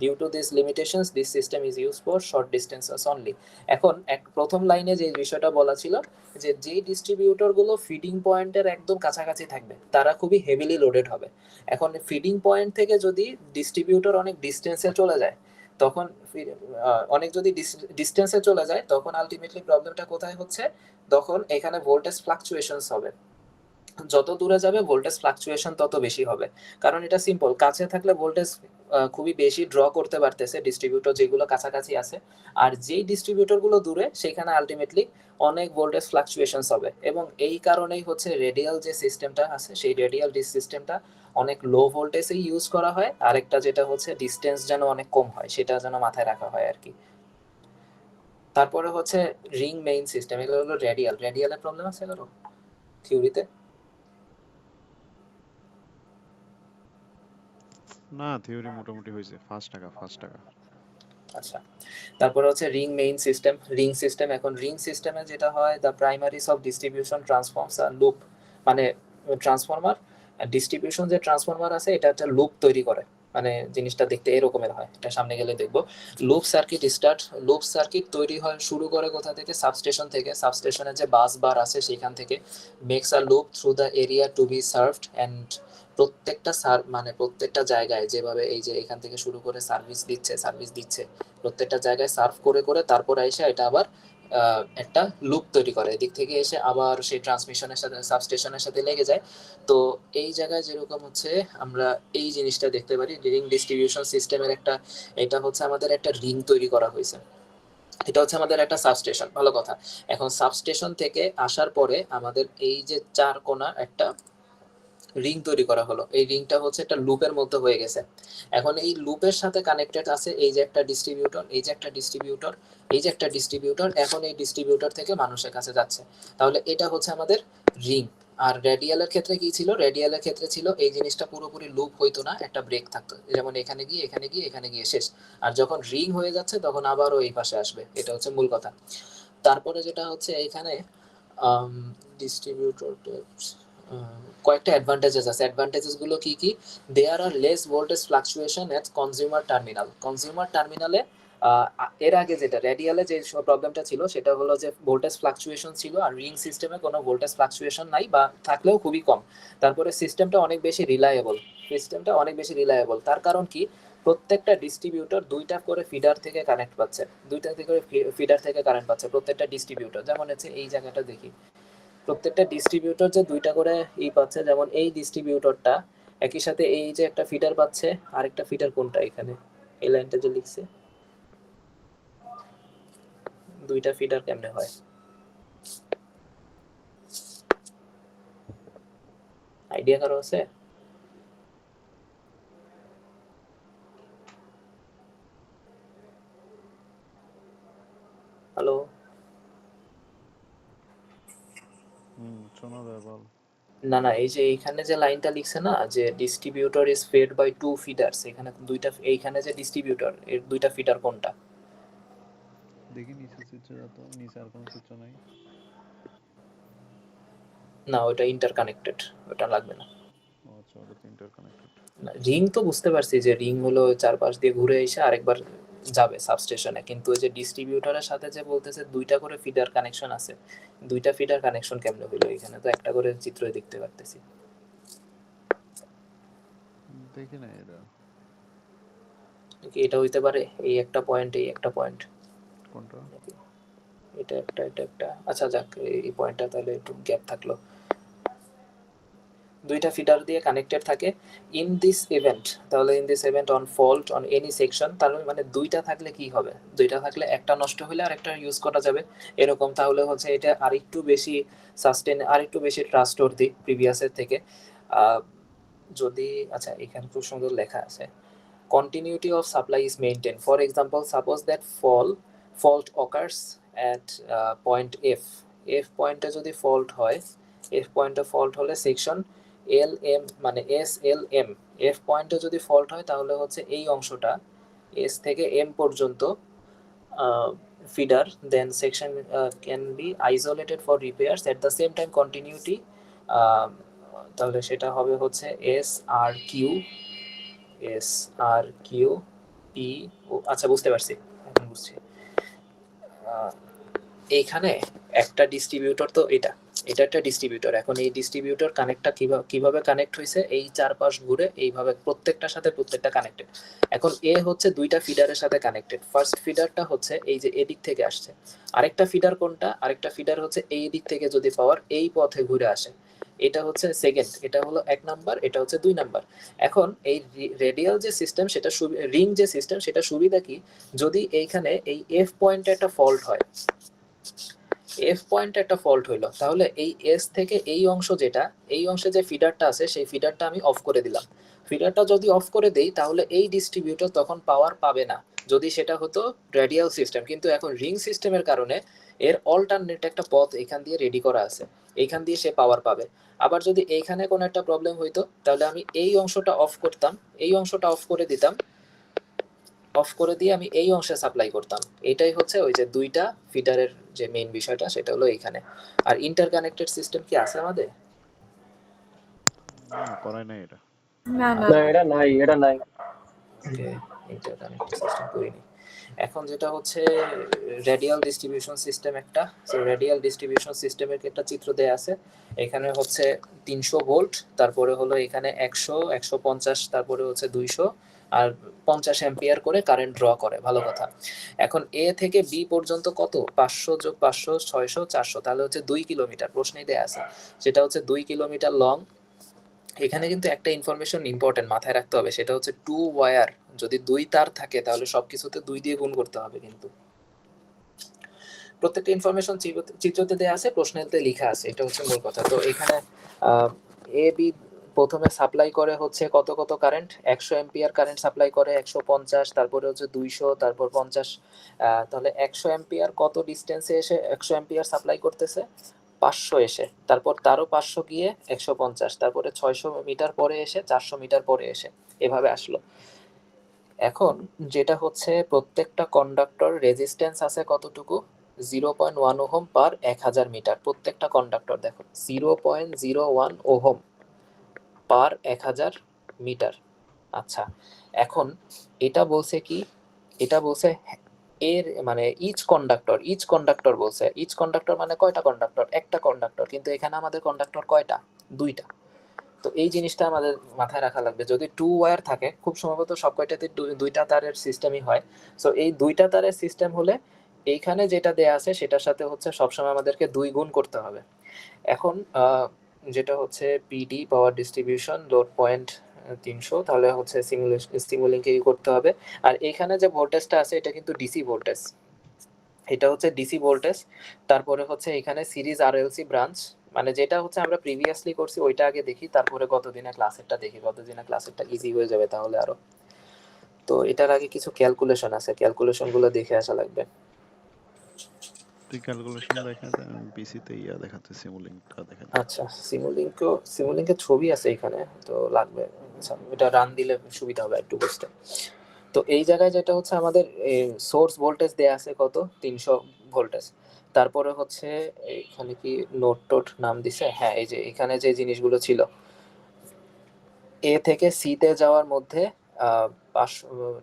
Due to these limitations, this system is used for short distances only. এখন প্রথম লাইনে যে বিষয়টা বলা ছিল যে distributor গুলো feeding পয়েন্টের একদম কাছাকাছি থাকবে তারা খুবই হেভিলি লোডেড হবে। এখন ফিডিং পয়েন্ট থেকে যদি ডিস্ট্রিবিউটর অনেক ডিস্টেন্সে চলে যায়, তখন অনেক যদি ডিস্টেন্সে চলে যায়, তখন আলটিমেটলি প্রবলেমটা কোথায় হচ্ছে, তখন এখানে ভোল্টেজ ফ্লাকচুয়েশনস হবে। যত দূরে যাবে ভোল্টেজ ফ্লাকচুয়েশন তত বেশি হবে, কারণ এটা সিম্পল, কাছে থাকলে ভোল্টেজ খুবই বেশি ড্র করতে পারতেছে ডিস্ট্রিবিউটর যেগুলো কাছাকাছি আছে, আর যেই ডিস্ট্রিবিউটরগুলো দূরে সেখানে আলটিমেটলি অনেক ভোল্টেজ ফ্লাকচুয়েশনস হবে। এবং এই কারণেই হচ্ছে রেডিয়াল যে সিস্টেমটা আছে সেই রেডিয়াল সিস্টেমটা অনেক লো ভোল্টেজেই ইউজ করা হয়। আরেকটা যেটা হচ্ছে ডিস্টেন্স যেন অনেক কম হয় সেটা যেন মাথায় রাখা হয় আর কি। তারপরে হচ্ছে রিং মেইন সিস্টেম, এগুলো হলো রেডিয়ালের প্রবলেম আছে এগুলো থিওরিতে? না, থিওরি মোটামুটি হয়েছে। ফার্স্ট টাকা আচ্ছা, তারপরে হচ্ছে রিং সিস্টেম। এখন রিং সিস্টেমে যেটা হয়, the primaries of distribution transformers are loop, মানে ট্রান্সফরমার ডিস্ট্রিবিউশন যে ট্রান্সফরমার আছে এটা একটা লুপ তৈরি করে, মানে জিনিসটা দেখতে এরকমের হয়, এটা সামনে গেলে দেখবো। লুপ সার্কিট তৈরি হয় শুরু করে কোথা থেকে, সাবস্টেশন থেকে। সাবস্টেশনের যে বাস বার আছে সেখান থেকে makes a loop through the area to be served, and প্রত্যেকটা জায়গায় যেভাবে এই যে এখান থেকে শুরু করে সার্ভিস দিচ্ছে প্রত্যেকটা জায়গায় সার্ভ করে তারপরে এসে এটা আবার একটা লুপ তৈরি করে, এদিক থেকে এসে আবার সেই ট্রান্সমিশনের সাথে সাবস্টেশনের সাথে লেগে যায়। তো এই জায়গায় যেরকম হচ্ছে আমরা এই জিনিসটা দেখতে পারি, রিং ডিস্ট্রিবিউশন সিস্টেমের এটা হচ্ছে আমাদের একটা রিং তৈরি করা হয়েছে, এটা হচ্ছে আমাদের একটা সাবস্টেশন। ভালো কথা, এখন সাবস্টেশন থেকে আসার পরে আমাদের এই যে 4 কোণা একটা রিং তৈরি করা হলো, এই রিংটা হচ্ছে একটা লুপের মধ্যে হয়ে গেছে। এখন এই লুপের সাথে কানেক্টেড আছে এই যে একটা ডিস্ট্রিবিউটর, এই যে একটা ডিস্ট্রিবিউটর, এই যে একটা ডিস্ট্রিবিউটর, এখন এই ডিস্ট্রিবিউটর থেকে মানুষের কাছে যাচ্ছে। তাহলে এটা হচ্ছে আমাদের রিং। আর রেডিয়ালের ক্ষেত্রে কি ছিল, রেডিয়ালের ক্ষেত্রে ছিল এই জিনিসটা পুরোপুরি লুপ হইতো না, একটা ব্রেক থাকতো, যেমন এখানে গিয়ে এখানে গিয়ে এখানে গিয়ে শেষ। আর যখন রিং হয়ে যাচ্ছে তখন আবারও এই পাশে আসবে, এটা হচ্ছে মূল কথা। তারপরে যেটা হচ্ছে এখানে ডিস্ট্রিবিউটর কয়েকটা অ্যাডভান্টেজেস আছে। অ্যাডভান্টেজেস গুলো কি কি? দেয়ার আর লেস ভোল্টেজ ফ্লাকচুয়েশন এট কনজিউমার টার্মিনাল। কনজিউমার টার্মিনালে এর আগে যেটা রেডিয়ালে যে প্রবলেমটা ছিল সেটা হলো যে ভোল্টেজ ফ্লাকচুয়েশন ছিল, আর রিং সিস্টেমে কোনো ভোল্টেজ ফ্লাকচুয়েশন নাই বা থাকলেও খুবই কম। তারপরে সিস্টেমটা অনেক বেশি রিলায়েবল। তার কারণ কি? প্রত্যেকটা ডিস্ট্রিবিউটর দুইটা করে ফিডার থেকে কানেক্ট পাচ্ছে, কারেন্ট পাচ্ছে প্রত্যেকটা ডিস্ট্রিবিউটর। যেমন হচ্ছে এই জায়গাটা দেখি, প্রত্যেকটা ডিস্ট্রিবিউটর যে দুইটা করে পাচ্ছে, যেমন এই ডিস্ট্রিবিউটরটা একই সাথে এই যে একটা ফিডার পাচ্ছে, আরেকটা ফিডার কোনটা এখানে এই লাইনটা যে লিখছে, দুইটা ফিডার কেমনে হয়? আইডিয়া কারো আছে? হ্যালো, শোনা যায়, বল। না এই যে এইখানে যে লাইনটা লিখছে না, যে distributor is fed by two feeders, এখানে দুইটা, এইখানে যে ডিস্ট্রিবিউটর এর দুইটা ফিডার কোনটা? দেখি নিচে চিত্র যত, নিচে আর কোনো চিত্র নাই। না ওটা ইন্টারকানেক্টেড, ওটা লাগবে না। আচ্ছা, ওটা তো ইন্টারকানেক্টেড। রিং তো বুঝতে পারছি যে রিং হলো চারপাশ দিয়ে ঘুরে এসে আরেকবার যাবে সাবস্টেশনে, কিন্তু ওই যে ডিস্ট্রিবিউটরের সাথে যে বলতেছে দুইটা করে ফিডার কানেকশন আছে, দুইটা ফিডার কানেকশন কেমনে হইলো? এখানে তো একটা করে চিত্রই দেখতে পারতেছি। দেখি না এটা কি এটা হইতে পারে? এই একটা পয়েন্ট, এই একটা পয়েন্ট, কোনটা? এটা একটা, আচ্ছা যাক, এই পয়েন্টটা তাহলে একটু গ্যাপ থাকলো। দুইটা ফিডার দিয়ে কানেক্টেড থাকে ইন দিস ইভেন্ট। তাহলে in this event on fault on any section, তার মানে দুইটা থাকলে কি হবে? দুইটা থাকলে একটা নষ্ট হলে আরেকটা ইউজ করা যাবে এরকম। তাহলে হচ্ছে এটা আরেকটু বেশি সাস্টেন, আরেকটু বেশি ট্রাস্টওয়ার্দি প্রিভিয়াসের থেকে। যদি আচ্ছা এখানে খুব সুন্দর লেখা আছে, continuity of supply is maintained. For example, suppose that fault occurs at point F. F পয়েন্টে যদি ফল্ট হয়, F পয়েন্টে ফল্ট হলে সেকশন LM মানে SLM, F পয়েন্টে যদি ফল্ট হয় তাহলে হচ্ছে এই অংশটা S থেকে M পর্যন্ত feeder, then section can be isolated for repairs. At the same time continuity তাহলে সেটা হবে হচ্ছে SRQ আচ্ছা বুঝতে পারছি, এখন বুঝছি। এইখানে একটা ডিস্ট্রিবিউটর, তো এটা একটা ডিস্ট্রিবিউটর। এখন এই ডিস্ট্রিবিউটর কানেক্টটা কিভাবে কানেক্ট হয়েছে, এই চারপাশ ঘুরে এইভাবে প্রত্যেকটার সাথে প্রত্যেকটা কানেক্টেড। এখন এ হচ্ছে দুইটা ফিডারের সাথে কানেক্টেড। ফার্স্ট ফিডারটা হচ্ছে এই যে এদিক থেকে আসছে, আরেকটা ফিডার কোনটা? আরেকটা ফিডার হচ্ছে এই দিক থেকে যদি পাওয়ার এই পথে ঘুরে আসে, এটা হচ্ছে সেকেন্ড, এটা হলো 1 নাম্বার, এটা হচ্ছে 2 নাম্বার। এখন এই রেডিয়াল যে সিস্টেম, সেটা রিং যে সিস্টেম, সেটা সুবিধা কি? যদি এইখানে এই এফ পয়েন্টে একটা ফল্ট হয়, এফ পয়েন্টে একটা ফল্ট হইলো, তাহলে এই এস থেকে এই অংশ যেটা, এই অংশে যে ফিডারটা আছে সেই ফিডারটা আমি অফ করে দিলাম। ফিডারটা যদি অফ করে দেই তাহলে এই ডিস্ট্রিবিউটর তখন পাওয়ার পাবে না, যদি সেটা হতো রেডিয়াল সিস্টেম। কিন্তু এখন রিং সিস্টেমের কারণে এর অল্টারনেট একটা পথ এখান দিয়ে রেডি করা আছে, এইখান দিয়ে সে পাওয়ার পাবে। আবার যদি এইখানে কোনো একটা প্রবলেম হইতো তাহলে আমি এই অংশটা অফ করতাম, এই অংশটা অফ করে দিতাম, অফ করে দিয়ে আমি এই অংশে সাপ্লাই করতাম। এটাই হচ্ছে ওই যে দুইটা ফিডারের যে মেইন বিষয়টা, সেটা হলো এইখানে। আর ইন্টারকানেক্টেড সিস্টেম কি আছে আমাদের? না, করাই নাই এটা। না এটা নাই। ইন্টারকানেক্টেড সিস্টেম করিনি। এখন যেটা হচ্ছে রেডিয়াল ডিস্ট্রিবিউশন সিস্টেম একটা, সো রেডিয়াল ডিস্ট্রিবিউশন সিস্টেমের একটা চিত্র দেয়া আছে। এখানে হচ্ছে 300 ভোল্ট, তারপরে হলো এখানে 100, 150, তারপরে হচ্ছে 200 আর 50 অ্যাম্পিয়ার করে কারেন্ট ড্র করে, ভালো কথা। এখন এ থেকে বি পর্যন্ত কত? 500 যোগ 500 600 400, তাহলে হচ্ছে 2 কিলোমিটার। প্রশ্নেই দেয়া আছে সেটা হচ্ছে 2 কিলোমিটার লং। এখানে কিন্তু একটা ইনফরমেশন ইম্পর্টেন্ট মাথায় রাখতে হবে, সেটা হচ্ছে 2 ওয়্যার। যদি 2 তার থাকে তাহলে সবকিছুতে 2 দিয়ে গুণ করতে হবে, কিন্তু প্রত্যেকটা ইনফরমেশন চিত্রতে দেয়া আছে, প্রশ্নেতে লেখা আছে, এটা হচ্ছে মূল কথা। তো এখানে এ বি প্রথমে সাপ্লাই করে হচ্ছে কত কত কারেন্ট, 100 এম্পিয়ার কারেন্ট সাপ্লাই করে, 150, তারপরে হচ্ছে 200, তারপর 50। তাহলে 100 এম্পিয়ার কত ডিস্টেন্সে এসে 100 এম্পিয়ার সাপ্লাই করতেছে, 500 এসে, তারপর তারও 500 গিয়ে 150, তারপরে 600 মিটার পরে এসে 400 মিটার পরে এসে এভাবে আসলো। এখন যেটা হচ্ছে প্রত্যেকটা কন্ডাক্টর রেজিস্ট্যান্স আছে কতটুকু, 0.1 ওহম পার 1000 মিটার। প্রত্যেকটা কন্ডাক্টর দেখো 0.01 ওহম পার 1000 মিটার। আচ্ছা, এখন এটা বলছে কি, এটা বলছে এর মানে ইচ কন্ডাক্টর বলছে, ইচ কন্ডাক্টর মানে কয়টা কন্ডাক্টর, একটা কন্ডাক্টর, কিন্তু এখানে আমাদের কন্ডাক্টর কয়টা, দুইটা। তো এই জিনিসটা আমাদের মাথায় রাখা লাগবে। যদি 2 ওয়্যার থাকে, খুব সম্ভবত সব কয়টাতে দুইটা তারের সিস্টেমই হয়। সো এই দুইটা তারের সিস্টেম হলে এইখানে যেটা দেয়া আছে সেটার সাথে হচ্ছে সবসময় আমাদেরকে 2 গুণ করতে হবে। এখন যেটা হচ্ছে PD power distribution load point 300, তাহলে হচ্ছে সিমুলিংকে করতে হবে। আর এখানে যে ভোল্টেজটা আছে এটা কিন্তু ডিসি ভোল্টেজ, এটা হচ্ছে ডিসি ভোল্টেজ। তারপরে হচ্ছে এখানে সিরিজ আরএলসি ব্রাঞ্চ, মানে যেটা হচ্ছে আমরা প্রিভিয়াসলি করছি ওইটা আগে দেখি, তারপরে গতদিনের ক্লাসেরটা দেখি, গতদিনের ক্লাসেরটা ইজি হয়ে যাবে তাহলে আরো। তো এটার আগে কিছু ক্যালকুলেশন আছে, ক্যালকুলেশনগুলো দেখে আসা লাগবে। তুই ক্যালকুলেশন দেখা যায়, আমি পিসিতে দেখাতে সিমুলিংকটা দেখাতে। আচ্ছা, সিমুলিংকের ছবি আছে এখানে তো লাগবে। আচ্ছা, এটা রান দিলে সুবিধা হবে একটু বুঝতে। তো এই জায়গায় যেটা হচ্ছে আমাদের সোর্স ভোল্টেজ দেয়া আছে কত, 300 ভোল্টেজ। তারপরে হচ্ছে এখানে কি নোট টোট নাম দিছে, হ্যাঁ এই যে এখানে যে জিনিসগুলো ছিল, এ থেকে সি তে যাওয়ার মধ্যে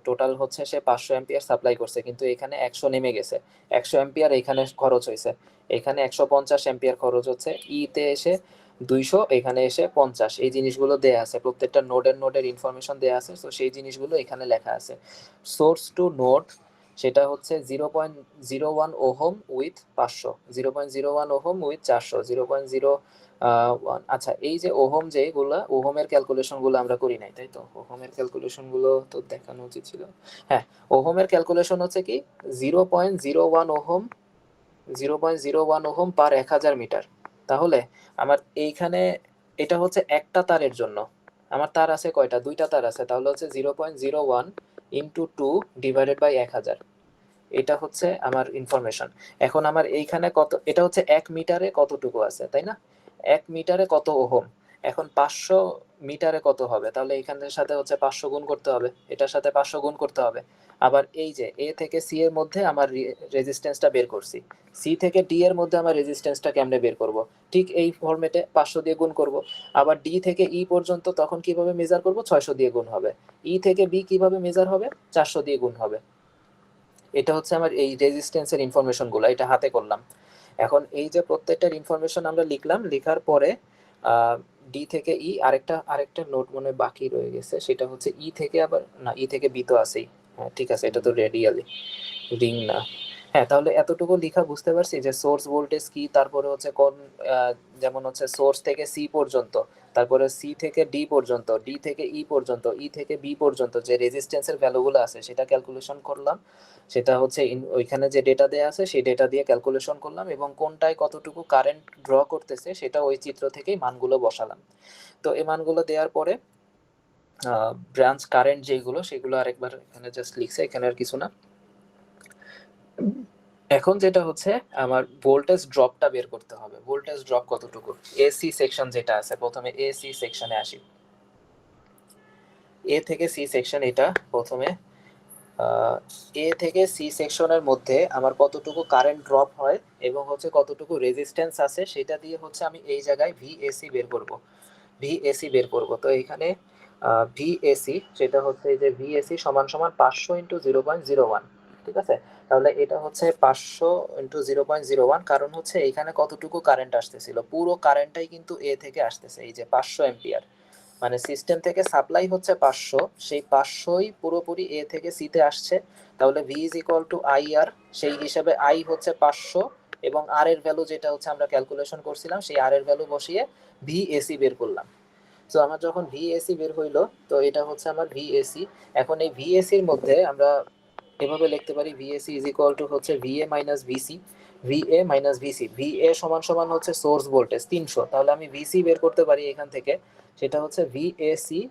টোটাল হচ্ছে সে 500 এম্পিয়ার সাপ্লাই করছে, কিন্তু এখানে 100 নেমে গেছে, 100 এম্পিয়ার এখানে খরচ হয়েছে, এখানে 150 এম্পিয়ার খরচ হচ্ছে, ই তে এসে 200, এখানে এসে 50। এই জিনিসগুলো দেয়া আছে, প্রত্যেকটা নোডের ইনফরমেশন দেয়া আছে। তো সেই জিনিসগুলো এখানে লেখা আছে। সোর্স টু নোড সেটা হচ্ছে 0.01 ওহম উইথ 500, 0.01 ওহম উইথ 400, 0.01। আচ্ছা, এই যে ওহম, যেগুলো ওহমের ক্যালকুলেশনগুলো আমরা করি নাই, তাই তো? ওহমের ক্যালকুলেশনগুলো তো দেখানো উচিত ছিল। হ্যাঁ, ওহমের ক্যালকুলেশন হচ্ছে কি 0.01 ওহম, 0.01 ওহম পার 1000 মিটার। তাহলে আমার এইখানে এটা হচ্ছে একটা তারের জন্য, আমার তার আছে কয়টা, দুইটা তার আছে, তাহলে হচ্ছে 0.01 ইন্টু 2 ডিভাইডেড বাই 1000। এটা হচ্ছে আমার ইনফরমেশন। এখন আমার এইখানে কত, এটা হচ্ছে 1 মিটারে কতটুকু আছে, তাই না? 1 মিটারে কত ওহম, এখন 500 মিটারে কত হবে, তাহলে এখানের সাথে হচ্ছে 500 গুণ করতে হবে, এটার সাথে 500 গুণ করতে হবে। আবার এই যে এ থেকে সি এর মধ্যে আমার রেজিস্ট্যান্সটা বের করছি, সি থেকে ডি এর মধ্যে আমার রেজিস্ট্যান্সটা কেমনে বের করব, ঠিক এই ফরম্যাটে 500 দিয়ে গুণ করব। আবার ডি থেকে ই পর্যন্ত তখন কিভাবে মেজার করব, 600 দিয়ে গুণ হবে। ই থেকে বি কিভাবে মেজার হবে, 400 দিয়ে গুণ হবে। এটা হচ্ছে আমার এই রেজিস্ট্যান্সের ইনফরমেশনগুলো, এটা হাতে করলাম। এখন এই যে প্রত্যেকটার ইনফরমেশন আমরা লিখলাম, লেখার পরে ডি থেকে ই আরেকটা নোট মনে বাকি রয়ে গেছে, সেটা হচ্ছে ই থেকে আবার না, ই থেকে বি তো আছেই, হ্যাঁ ঠিক আছে, এটা তো রেডিয়ালি রিং না। হ্যাঁ, তাহলে এতটুকু লেখা বুঝতে পারছি যে সোর্স ভোল্টেজ কি, তারপরে হচ্ছে কোন যেমন হচ্ছে সোর্স থেকে সি পর্যন্ত, তারপরে সি থেকে ডি পর্যন্ত, ডি থেকে ই পর্যন্ত, ই থেকে বি পর্যন্ত যে রেজিস্ট্যান্সের ভ্যালুগুলো আছে সেটা ক্যালকুলেশন করলাম। সেটা হচ্ছে ওইখানে যে ডেটা দেয়া আছে সেই ডেটা দিয়ে ক্যালকুলেশন করলাম, এবং কোনটায় কতটুকু কারেন্ট ড্র করতেছে সেটা ওই চিত্র থেকেই মানগুলো বসালাম। তো এই মানগুলো দেওয়ার পরে ব্রাঞ্চ কারেন্ট যেগুলো সেগুলো আরেকবার এখানে জাস্ট লিখছে, এখানে আর কিছু না। এখন যেটা হচ্ছে আমার ভোল্টেজ ড্রপটা বের করতে হবে, ভোল্টেজ ড্রপ কতটুকু, এসি সেকশন যেটা আছে, প্রথমে এসি সেকশনে আসি, এ থেকে সি সেকশন, এটা প্রথমে এ থেকে সি সেকশনের মধ্যে আমার কতটুকু কারেন্ট ড্রপ হয় এবং হচ্ছে কতটুকু রেজিস্ট্যান্স আছে সেটা দিয়ে হচ্ছে আমি এই জায়গায় ভিএসি বের করব, ভিএসি বের করব। তো এখানে ভিএসি সেটা হচ্ছে এই যে ভিএসি সমান সমান 500 ইন্টু 0.01, ঠিক আছে? তাহলে এটা হচ্ছে 500 ইন্টু 0.01, কারণ হচ্ছে এখানে কতটুকু কারেন্ট আসতেছিল, পুরো কারেন্টটাই কিন্তু এ থেকে আসতেছে, এই যে 500 এম্পিয়ার, মানে সিস্টেম থেকে সাপ্লাই হচ্ছে 500, সেই 500ই পুরোপুরি এ থেকে সি তে আসছে। তাহলে V is equal to I R, সেই হিসাবে আই হচ্ছে 500 এবং আর এর ভ্যালু যেটা হচ্ছে আমরা ক্যালকুলেশন করছিলাম সেই আর এর ভ্যালু বসিয়ে ভিএসি বের করলাম। তো আমার যখন ভিএসি বের হইলো, তো এটা হচ্ছে আমার ভিএসি। এখন এই ভিএসির মধ্যে আমরা এভাবে লিখতে পারি, ভিএসি ইজ ইকুয়াল টু হচ্ছে VA minus VC, VA minus VC. VA সমান সমান হচ্ছে সোর্স ভোল্টেজ 300, তাহলে আমি ভিসি বের করতে পারি এখান থেকে সেটা হচ্ছে ভিএসি,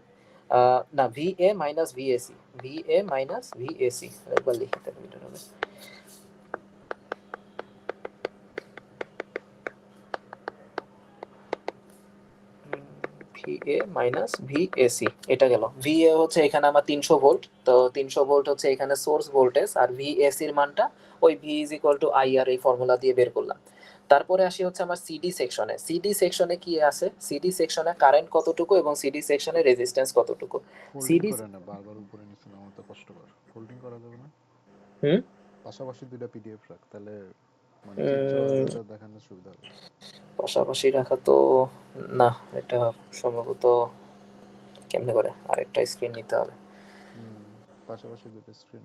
না VA minus VAC, VA minus VAC, একবার লিখি তাহলে এটা হবে ভিএ মাইনাস ভিএসি, এটা গেল। ভিএ হচ্ছে এখানে আমার 300 ভোল্ট, তো 300 ভোল্ট হচ্ছে এখানে সোর্স ভোল্টেজ, আর ভিএসি এর মানটা ওই V is equal to IR এই ফর্মুলা দিয়ে বের করলাম। তারপরে আসি হচ্ছে আমার সিডি সেকশনে। সিডি সেকশনে কি আছে, সিডি সেকশনে কারেন্ট কতটুকু এবং সিডি সেকশনে রেজিস্ট্যান্স কতটুকু। হোল্ডিং সিডি করে না, বারবার উপরে নিচে না, আমার তো কষ্টকর। হোল্ডিং করা যাবে না? হুম পাশাপাশি দুইটা পিডিএফ রাখ, তাহলে মানে চিত্র আর এটা দেখানোর সুবিধা হবে। পাশাপাশি রাখা তো না, এটা সম্ভবত কেমনে করে আরেকটা স্ক্রিন নিতে হবে। পাশাপাশি দুটো স্ক্রিন।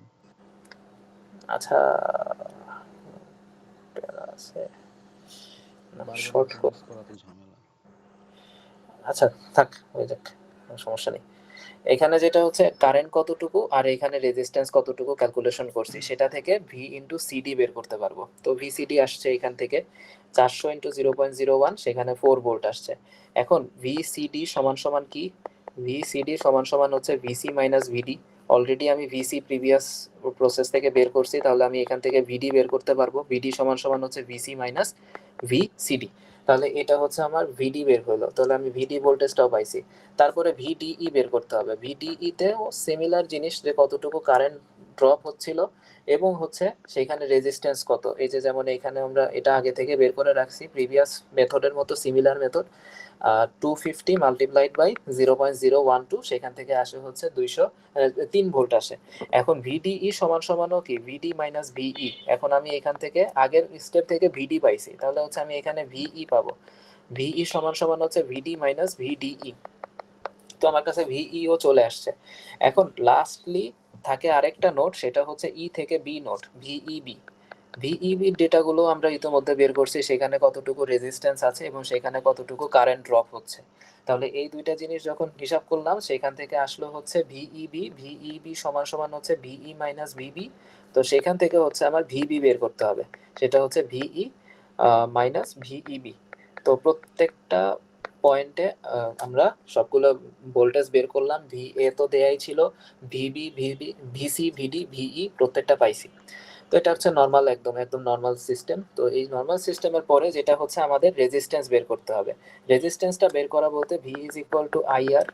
আচ্ছা আছে না, বারবার শর্ট চেঞ্জ করা তো ঝামেলা। আচ্ছা থাক, হয়ে যাক, কোনো সমস্যা নেই। এখানে যেটা হচ্ছে কারেন্ট কতটুকু আর এখানে রেজিস্ট্যান্স কতটুকু ক্যালকুলেশন করছি, সেটা থেকে ভি ইন্টু সিডি বের করতে পারবো। তো ভিসিডি আসছে এখান থেকে 400 ইন্টু 0.01, সেখানে 4 ভোল্ট আসছে। এখন ভিসিডি সমান সমান কি, ভিসিডি সমান সমান হচ্ছে ভিসি মাইনাস ভিডি। অলরেডি আমি ভিসি প্রিভিয়াস প্রসেস থেকে বের করছি, তাহলে আমি এখান থেকে ভিডি বের করতে পারবো। ভিডি সমান সমান হচ্ছে ভিসি মাইনাস ভিসিডি, তাহলে এটা হচ্ছে আমার ভিডি বের হলো, তাহলে আমি ভিডি ভোল্টেজটাও পাইছি। তারপরে ভিডিই বের করতে হবে। ভিডিই তেও সিমিলার জিনিস, যে কতটুকু কারেন্ট ড্রপ হচ্ছিল এবং হচ্ছে সেখানে রেজিস্ট্যান্স কত। এই যে যেমন এখানে আমরা এটা আগে থেকে বের করে রাখছি প্রিভিয়াস মেথডের মতো, সিমিলার মেথড। 250 মাল্টিপ্লাইড বাই 0.012, সেখান থেকে আসে হচ্ছে 3 ভোল্ট আসে। এখন ভিডিই সমান সমানও কি ভিডি মাইনাস ভিই। এখন আমি এখান থেকে আগের স্টেপ থেকে ভিডি পাইছি, তাহলে হচ্ছে আমি এখানে ভিই পাবো। ভিই সমান সমান হচ্ছে ভিডি মাইনাস ভিডিই, তো আমার কাছে ভিইও চলে আসছে। এখন লাস্টলি থাকে আরেকটা নোট, সেটা হচ্ছে ই থেকে বি নোট, ভিইবি। ভিইবির ডেটাগুলো আমরা ইতিমধ্যে বের করছি, সেখানে কতটুকু রেজিস্ট্যান্স আছে এবং সেখানে কতটুকু কারেন্ট ড্রপ হচ্ছে। তাহলে এই দুইটা জিনিস যখন হিসাব করলাম, সেখান থেকে আসলো হচ্ছে ভিইবি। ভিইবি সমান সমান হচ্ছে ভিই মাইনাস ভিবি, তো সেখান থেকে হচ্ছে আমার ভিবি বের করতে হবে, সেটা হচ্ছে ভিই মাইনাস ভিইবি। তো প্রত্যেকটা পয়েন্টে আমরা সবগুলো ভোল্টেজ বের করলাম। ভিএ তো দেয়াই ছিল, ভিবি ভিবি ভিসি ভিডি ভিই প্রত্যেকটা পাইছি। তো এটা হচ্ছে নর্মাল, একদম একদম নর্মাল সিস্টেম। তো এই নর্মাল সিস্টেমের পরে যেটা হচ্ছে আমাদের রেজিস্ট্যান্স বের করতে হবে। রেজিস্ট্যান্সটা বের করা বলতে V is equal to IR,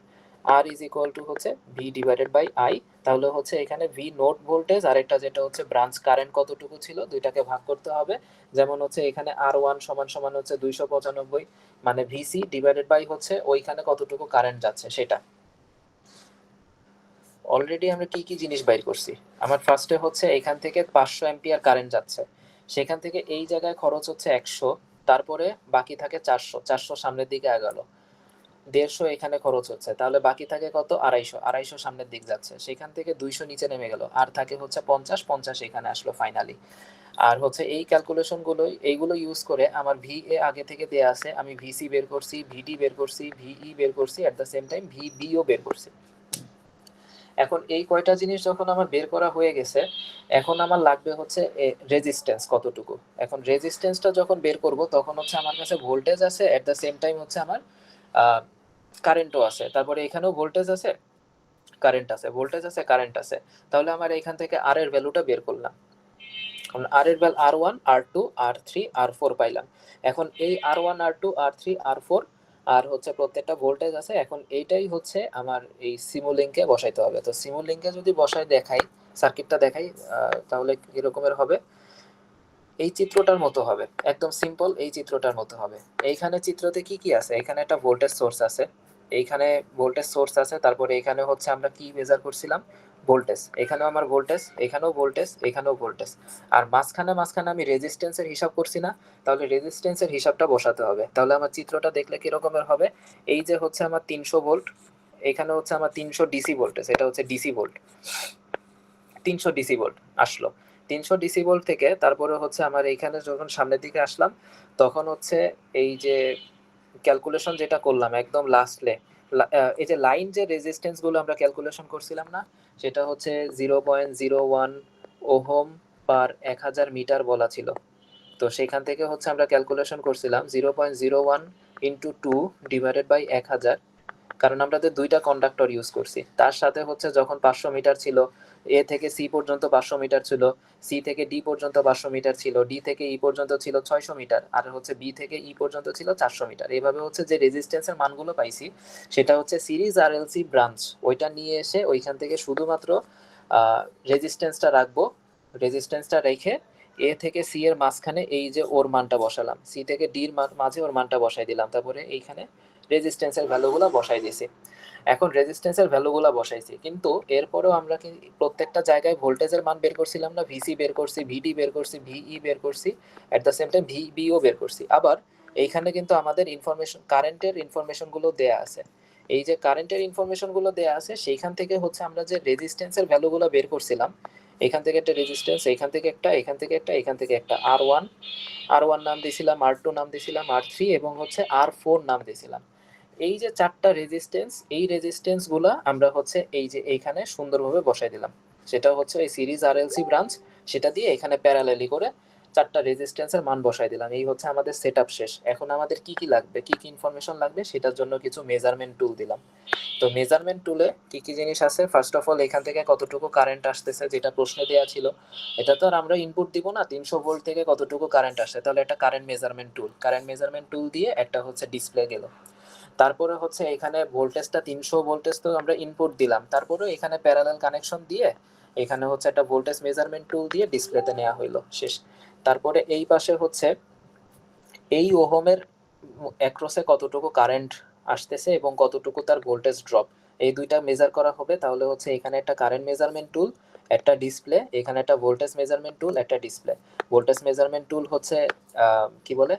R is equal to হচ্ছে ভি ডিভাইডেড বাই আই। তাহলে হচ্ছে এখানে ভি নোড ভোল্টেজ আর একটা যেটা হচ্ছে ব্রাঞ্চ কারেন্ট কতটুকু ছিল, দুইটাকে ভাগ করতে হবে। যেমন হচ্ছে এখানে আর ওয়ান সমান সমান হচ্ছে 295, মানে ভিসি ডিভাইডেড বাই হচ্ছে ওইখানে কতটুকু কারেন্ট যাচ্ছে সেটা। অলরেডি আমরা কি কি জিনিস বাইর করছি, আমার ফার্স্টে হচ্ছে এখান থেকে 500 অ্যাম্পিয়ার কারেন্ট যাচ্ছে, সেখান থেকে এই জায়গায় খরচ হচ্ছে 100, তারপরে বাকি থাকে 400, 400 সামনের দিকে আগালো, 150 এখানে খরচ হচ্ছে, তাহলে বাকি থাকে কত 250, 250 সামনের দিক যাচ্ছে, সেখান থেকে 200 নিচে নেমে গেল, আর থাকে হচ্ছে 50, 50 এখানে আসলো ফাইনালি। আর হচ্ছে এই ক্যালকুলেশনগুলো এইগুলো ইউজ করে আমার ভিএ আগে থেকে দেয়া আছে, আমি ভিসি বের করছি, ভিডি বের করছি, ভিই বের করছি, এট দ্য সেম টাইম ভিবিও বের করছি। এখন এই কয়টা জিনিস যখন আমার বের করা হয়ে গেছে, এখন আমার লাগবে হচ্ছে রেজিস্ট্যান্স কতটুকু। এখন রেজিস্ট্যান্সটা যখন বের করব, তখন হচ্ছে আমার কাছে ভোল্টেজ আছে, এট দ্য সেম টাইম হচ্ছে আমার কারেন্টও আছে, তারপরে এখানেও ভোল্টেজ আছে, কারেন্ট আছে, ভোল্টেজ আছে, কারেন্ট আছে। তাহলে আমার এখান থেকে আর এর ভ্যালুটা বের করলাম। আর এর value R1 R2 R3 R4 পাইলাম। এখন এই R1 R2 R3 R4 আর হচ্ছে প্রত্যেকটা ভোল্টেজ আছে। এখন এইটাই হচ্ছে আমার এই সিমুলিংকে বসাইতে হবে। তো সিমুলিংকে যদি বসাই দেখাই, সার্কিটটা দেখাই, তাহলে এরকমের হবে, এই চিত্রটার মতো হবে, একদম সিম্পল এই চিত্রটার মতো হবে। এইখানে চিত্রতে কি কি আছে, এখানে একটা ভোল্টেজ সোর্স আছে, এইখানে ভোল্টেজ সোর্স আছে, তারপরে এখানে হচ্ছে আমরা কি মেজার করছিলাম, ভোল্টেজ, এখানেও আমার ভোল্টেজ, এখানেও ভোল্টেজ, এখানেও ভোল্টেজ, আর মাঝখানে আমি রেজিস্ট্যান্সের হিসাব করছি না, তাহলে রেজিস্ট্যান্সের হিসাবটা বসাতে হবে। তাহলে আমার চিত্রটা দেখলে কি রকমের হবে, এই যে হচ্ছে আমার 300 ভোল্ট, এখানে হচ্ছে আমার 300 ডিসি ভোল্টেজ, এটা হচ্ছে ডিসি ভোল্ট, 300 ডিসি ভোল্ট আসলো। 300 ডিসি ভোল্ট থেকে তারপরে হচ্ছে আমার এইখানে যখন সামনের দিকে আসলাম, তখন হচ্ছে এই যে ক্যালকুলেশন যেটা করলাম একদম লাস্টে, এই যে লাইন যে রেজিস্ট্যান্স গুলো আমরা ক্যালকুলেশন করছিলাম না, সেটা হচ্ছে 0.01 ওহম পার 1000 মিটার বলা ছিল। তো সেখান থেকে হচ্ছে আমরা ক্যালকুলেশন করছিলাম 0.01 ইন্টু 2 ডিভাইডেড বাই 1000, কারণ আমরা তো দুইটা কন্ডাক্টর ইউজ করছি। তার সাথে হচ্ছে যখন 500 মিটার ছিল, এ থেকে সি পর্যন্ত 500 মিটার ছিল, সি থেকে ডি পর্যন্ত 500 মিটার ছিল, ডি থেকে ই পর্যন্ত ছিল 600 মিটার, আর হচ্ছে বি থেকে ই পর্যন্ত ছিল 400 মিটার। এইভাবে হচ্ছে যে রেজিস্ট্যান্সের মানগুলো পাইছি সেটা হচ্ছে সিরিজ আর এলসি ব্রাঞ্চ, ওইটা নিয়ে এসে ওইখান থেকে শুধুমাত্র রেজিস্ট্যান্সটা রাখবো। রেজিস্ট্যান্সটা রেখে এ থেকে সি এর মাঝখানে এই যে ওর মানটা বসালাম, সি থেকে ডির মাঝে ওর মানটা বসাই দিলাম, তারপরে এইখানে রেজিস্ট্যান্সের ভ্যালুগুলো বসাই দিয়েছি। এখন রেজিস্ট্যান্সের ভ্যালুগুলো বসাইছি, কিন্তু এরপরেও আমরা কি প্রত্যেকটা জায়গায় ভোল্টেজের মান বের করছিলাম না? ভিসি বের করছি, ভিডি বের করছি, ভিই বের করছি, অ্যাট দ্য সেম টাইম ভিবিও বের করছি। আবার এইখানে কিন্তু আমাদের ইনফরমেশন, কারেন্টের ইনফরমেশনগুলো দেয়া আছে। এই যে কারেন্টের ইনফরমেশনগুলো দেয়া আছে সেইখান থেকে হচ্ছে আমরা যে রেজিস্ট্যান্সের ভ্যালুগুলো বের করছিলাম, এখান থেকে একটা রেজিস্ট্যান্স, এখান থেকে একটা, এখান থেকে একটা, এখান থেকে একটা, আর ওয়ান নাম দিয়েছিলাম, আর2 নাম দিয়েছিলাম, আর3 এবং হচ্ছে আর4 নাম দিয়েছিলাম। এই যে চারটা রেজিস্ট্যান্স, এই রেজিস্ট্যান্সগুলো আমরা হচ্ছে এই যে এইখানে সুন্দরভাবে বসাই দিলাম। সেটা হচ্ছে এই সিরিজ আরএলসি ব্রাঞ্চ, সেটা দিয়ে এখানে প্যারালালি করে চারটা রেজিস্ট্যান্সের মান বসাই দিলাম। এই হচ্ছে আমাদের সেটআপ শেষ। এখন আমাদের কি কি লাগবে, কি কি ইনফরমেশন লাগবে, সেটার জন্য কিছু মেজারমেন্ট টুল দিলাম। তো মেজারমেন্ট টুলে কি কি জিনিস আছে, ফার্স্ট অফ অল এখান থেকে কতটুকু কারেন্ট আসতেছে, যেটা প্রশ্নে দেওয়া ছিল। এটা তো আর আমরা ইনপুট দিব না 300 ভোল্ট থেকে কতটুকু কারেন্ট আসে, তাহলে একটা কারেন্ট মেজারমেন্ট টুল দিয়ে একটা হচ্ছে ডিসপ্লে গেল। তারপরে হচ্ছে এখানে ভোল্টেজটা 300 ভোল্টেজ তো আমরা ইনপুট দিলাম, তারপরে এখানে প্যারালাল কানেকশন দিয়ে এখানে হচ্ছে একটা ভোল্টেজ মেজারমেন্ট টুল দিয়ে ডিসপ্লেতে নেওয়া হইলো, শেষ। তারপরে এই পাশে হচ্ছে এই ওহমের অ্যাক্রসে কতটুকু কারেন্ট আসতেছে এবং কতটুকু তার ভোল্টেজ ড্রপ, এই দুইটা মেজার করা হবে। তাহলে হচ্ছে এখানে একটা কারেন্ট মেজারমেন্ট টুল, একটা ডিসপ্লে, এখানে একটা ভোল্টেজ মেজারমেন্ট টুল, একটা ডিসপ্লে। ভোল্টেজ মেজারমেন্ট টুল হচ্ছে কি বলে,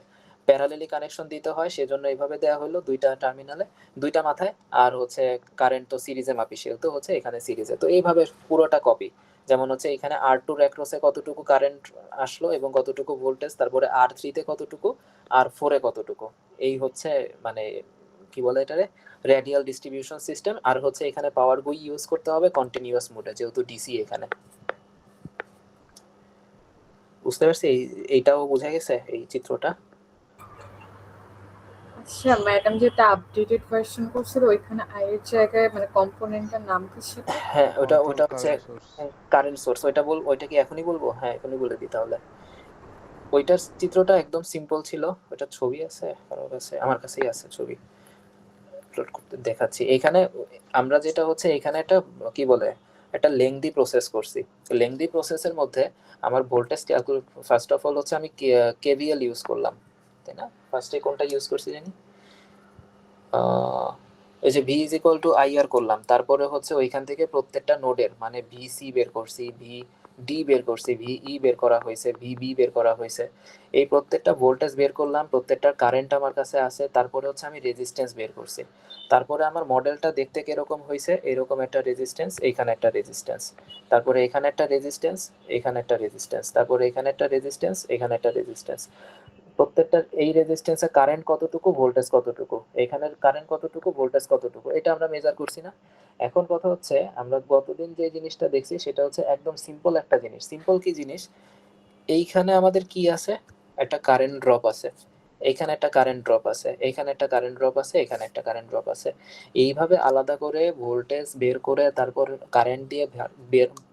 প্যারালেলি কানেকশন দিতে হয়, সেজন্য এইভাবে দেওয়া হলো দুইটা টার্মিনালে, দুইটা মাথায়। আর হচ্ছে কারেন্ট তো সিরিজে মাপি, সেহেতু হচ্ছে এখানে সিরিজে। তো এইভাবে পুরোটা কপি, যেমন হচ্ছে এখানে আর2 অ্যাক্রসে কতটুকু কারেন্ট আসলো এবং কতটুকু ভোল্টেজ, তারপরে আর3 তে কতটুকু, আর4 এ কতটুকু। এই হচ্ছে মানে কি বলে এটারে, রেডিয়াল ডিস্ট্রিবিউশন সিস্টেম। আর হচ্ছে এখানে পাওয়ার গুই ইউজ করতে হবে কন্টিনিউয়াস মোডে, যেহেতু ডিসি এখানে। বুঝতে পারছি? এইটাও বোঝা গেছে এই চিত্রটা? আচ্ছা ম্যাডাম যেটা আপডেটেড ভার্সন করছিল ওইখানে আই এর জায়গায় মানে কম্পোনেন্টের নাম কি ছিল? হ্যাঁ, ওটা কন্ট্রোল ওটা হচ্ছে কারেন্ট সোর্স। Current source. ওইটা কি এখনই বলবো? হ্যাঁ, এখনই বলে দিই তাহলে। ওইটার চিত্রটা একদম সিম্পল ছিল। ওইটার ছবি আছে কারোর কাছে? আমার কাছেই আছে ছবি, আপলোড করতে দেখাচ্ছি। এখানে আমরা যেটা হচ্ছে এখানে একটা কি বলে, একটা লেংদি প্রসেস করছি। লেংদি প্রসেসের মধ্যে আমার voltage calculate, first of all হচ্ছে আমি কেভিএল ইউজ করলাম, তাই না? ফার্স্টে কোনটা ইউজ করছি জানি, এই যে V is equal to IR করলাম। তারপরে হচ্ছে ওইখান থেকে প্রত্যেকটা নোডের মানে ভিসি বের করছি, ভি ডি বের করছি, ভিই বের করা হয়েছে, ভিবি বের করা হয়েছে। এই প্রত্যেকটা ভোল্টেজ বের করলাম, প্রত্যেকটার কারেন্ট আমার কাছে আছে। তারপরে হচ্ছে আমি রেজিস্ট্যান্স বের করছি। তারপরে আমার মডেলটা দেখতে কিরকম হয়েছে, এরকম একটা রেজিস্ট্যান্স, এইখানে একটা রেজিস্ট্যান্স, তারপরে এখানে একটা রেজিস্ট্যান্স, এখানে একটা রেজিস্ট্যান্স, তারপরে এখানে একটা রেজিস্ট্যান্স, এখানে একটা রেজিস্ট্যান্স। প্রত্যেকটা এই রেজিস্ট্যান্সে কারেন্ট কতটুকু, ভোল্টেজ কতটুকু, এখানের কারেন্ট কতটুকু, ভোল্টেজ কতটুকু, এটা আমরা মেজার করছি না। এখন কথা হচ্ছে আমরা গতদিন যে জিনিসটা দেখছি সেটা হচ্ছে একদম সিম্পল একটা জিনিস। সিম্পল কি জিনিস, এইখানে আমাদের কি আছে, একটা কারেন্ট ড্রপ আছে, এইখানে একটা কারেন্ট ড্রপ আছে, এইখানে একটা কারেন্ট ড্রপ আছে, এখানে একটা কারেন্ট ড্রপ আছে। এইভাবে আলাদা করে ভোল্টেজ বের করে তারপর কারেন্ট দিয়ে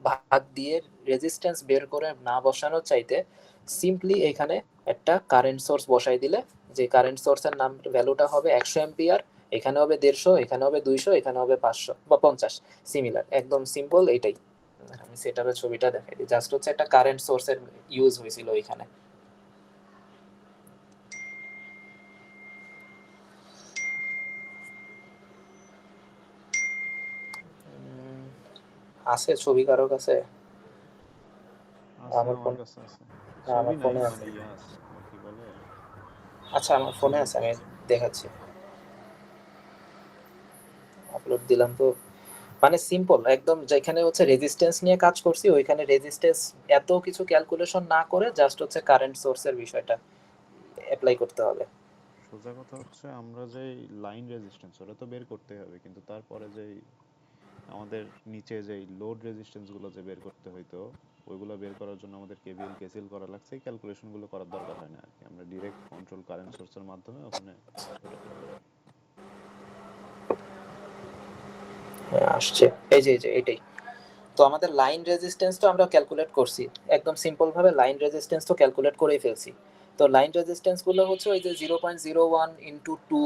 ভাগ দিয়ে রেজিস্ট্যান্স বের করে না বসানোর চাইতে সিম্পলি এখানে একটা কারেন্ট সোর্স বসাই দিলে, যে কারেন্ট সোর্সের নাম ভ্যালুটা হবে 100 অ্যাম্পিয়ার, এখানে হবে 150, এখানে হবে 200, এখানে হবে 500 বা 50, সিমিলার, একদম সিম্পল এটাই। আমি সেটার ছবিটা দেখাই দিই, জাস্ট হচ্ছে একটা কারেন্ট সোর্সের ইউজ হয়েছিল এখানে। আছে ছবি কারো কাছে? আছে, আমার আমার ফোন, কাছে আছে। আমার ছবি নাই, ফোনে মানে আছে। ইয়ে আছে, আপনার কি বলে, আচ্ছা আমার ফোনে আছে, আমি আছে। দেখাচ্ছি, আপলোড দিলাম তো। মানে সিম্পল একদম, যেখানে হচ্ছে রেজিস্ট্যান্স নিয়ে কাজ করছি ওইখানে রেজিস্ট্যান্স এত কিছু ক্যালকুলেশন না করে জাস্ট হচ্ছে কারেন্ট সোর্সের বিষয়টা অ্যাপ্লাই করতে হবে। সোজা কথা হচ্ছে আমরা যে লাইন রেজিস্ট্যান্স ওটা তো বের করতে হবে, কিন্তু তারপরে যেই আমাদের নিচে যেই লোড রেজিস্ট্যান্স গুলো যে বের করতে হইতো, ওইগুলো বের করার জন্য আমাদের কেভিএল কেসিএল করা লাগছে। এই ক্যালকুলেশন গুলো করার দরকার হয় না আর কি, আমরা ডিরেক্ট কন্ট্রোল কারেন্ট সোর্সের মাধ্যমে ওখানে ওটা করে দিই। আসছে, এই যে এটাই। তো আমাদের লাইন রেজিস্ট্যান্স তো আমরা ক্যালকুলেট করছি, একদম সিম্পল ভাবে লাইন রেজিস্ট্যান্স তো ক্যালকুলেট করেই ফেলছি। তো লাইন রেজিস্ট্যান্স গুলো হচ্ছে ওই যে 0.01 ইন্টু 2,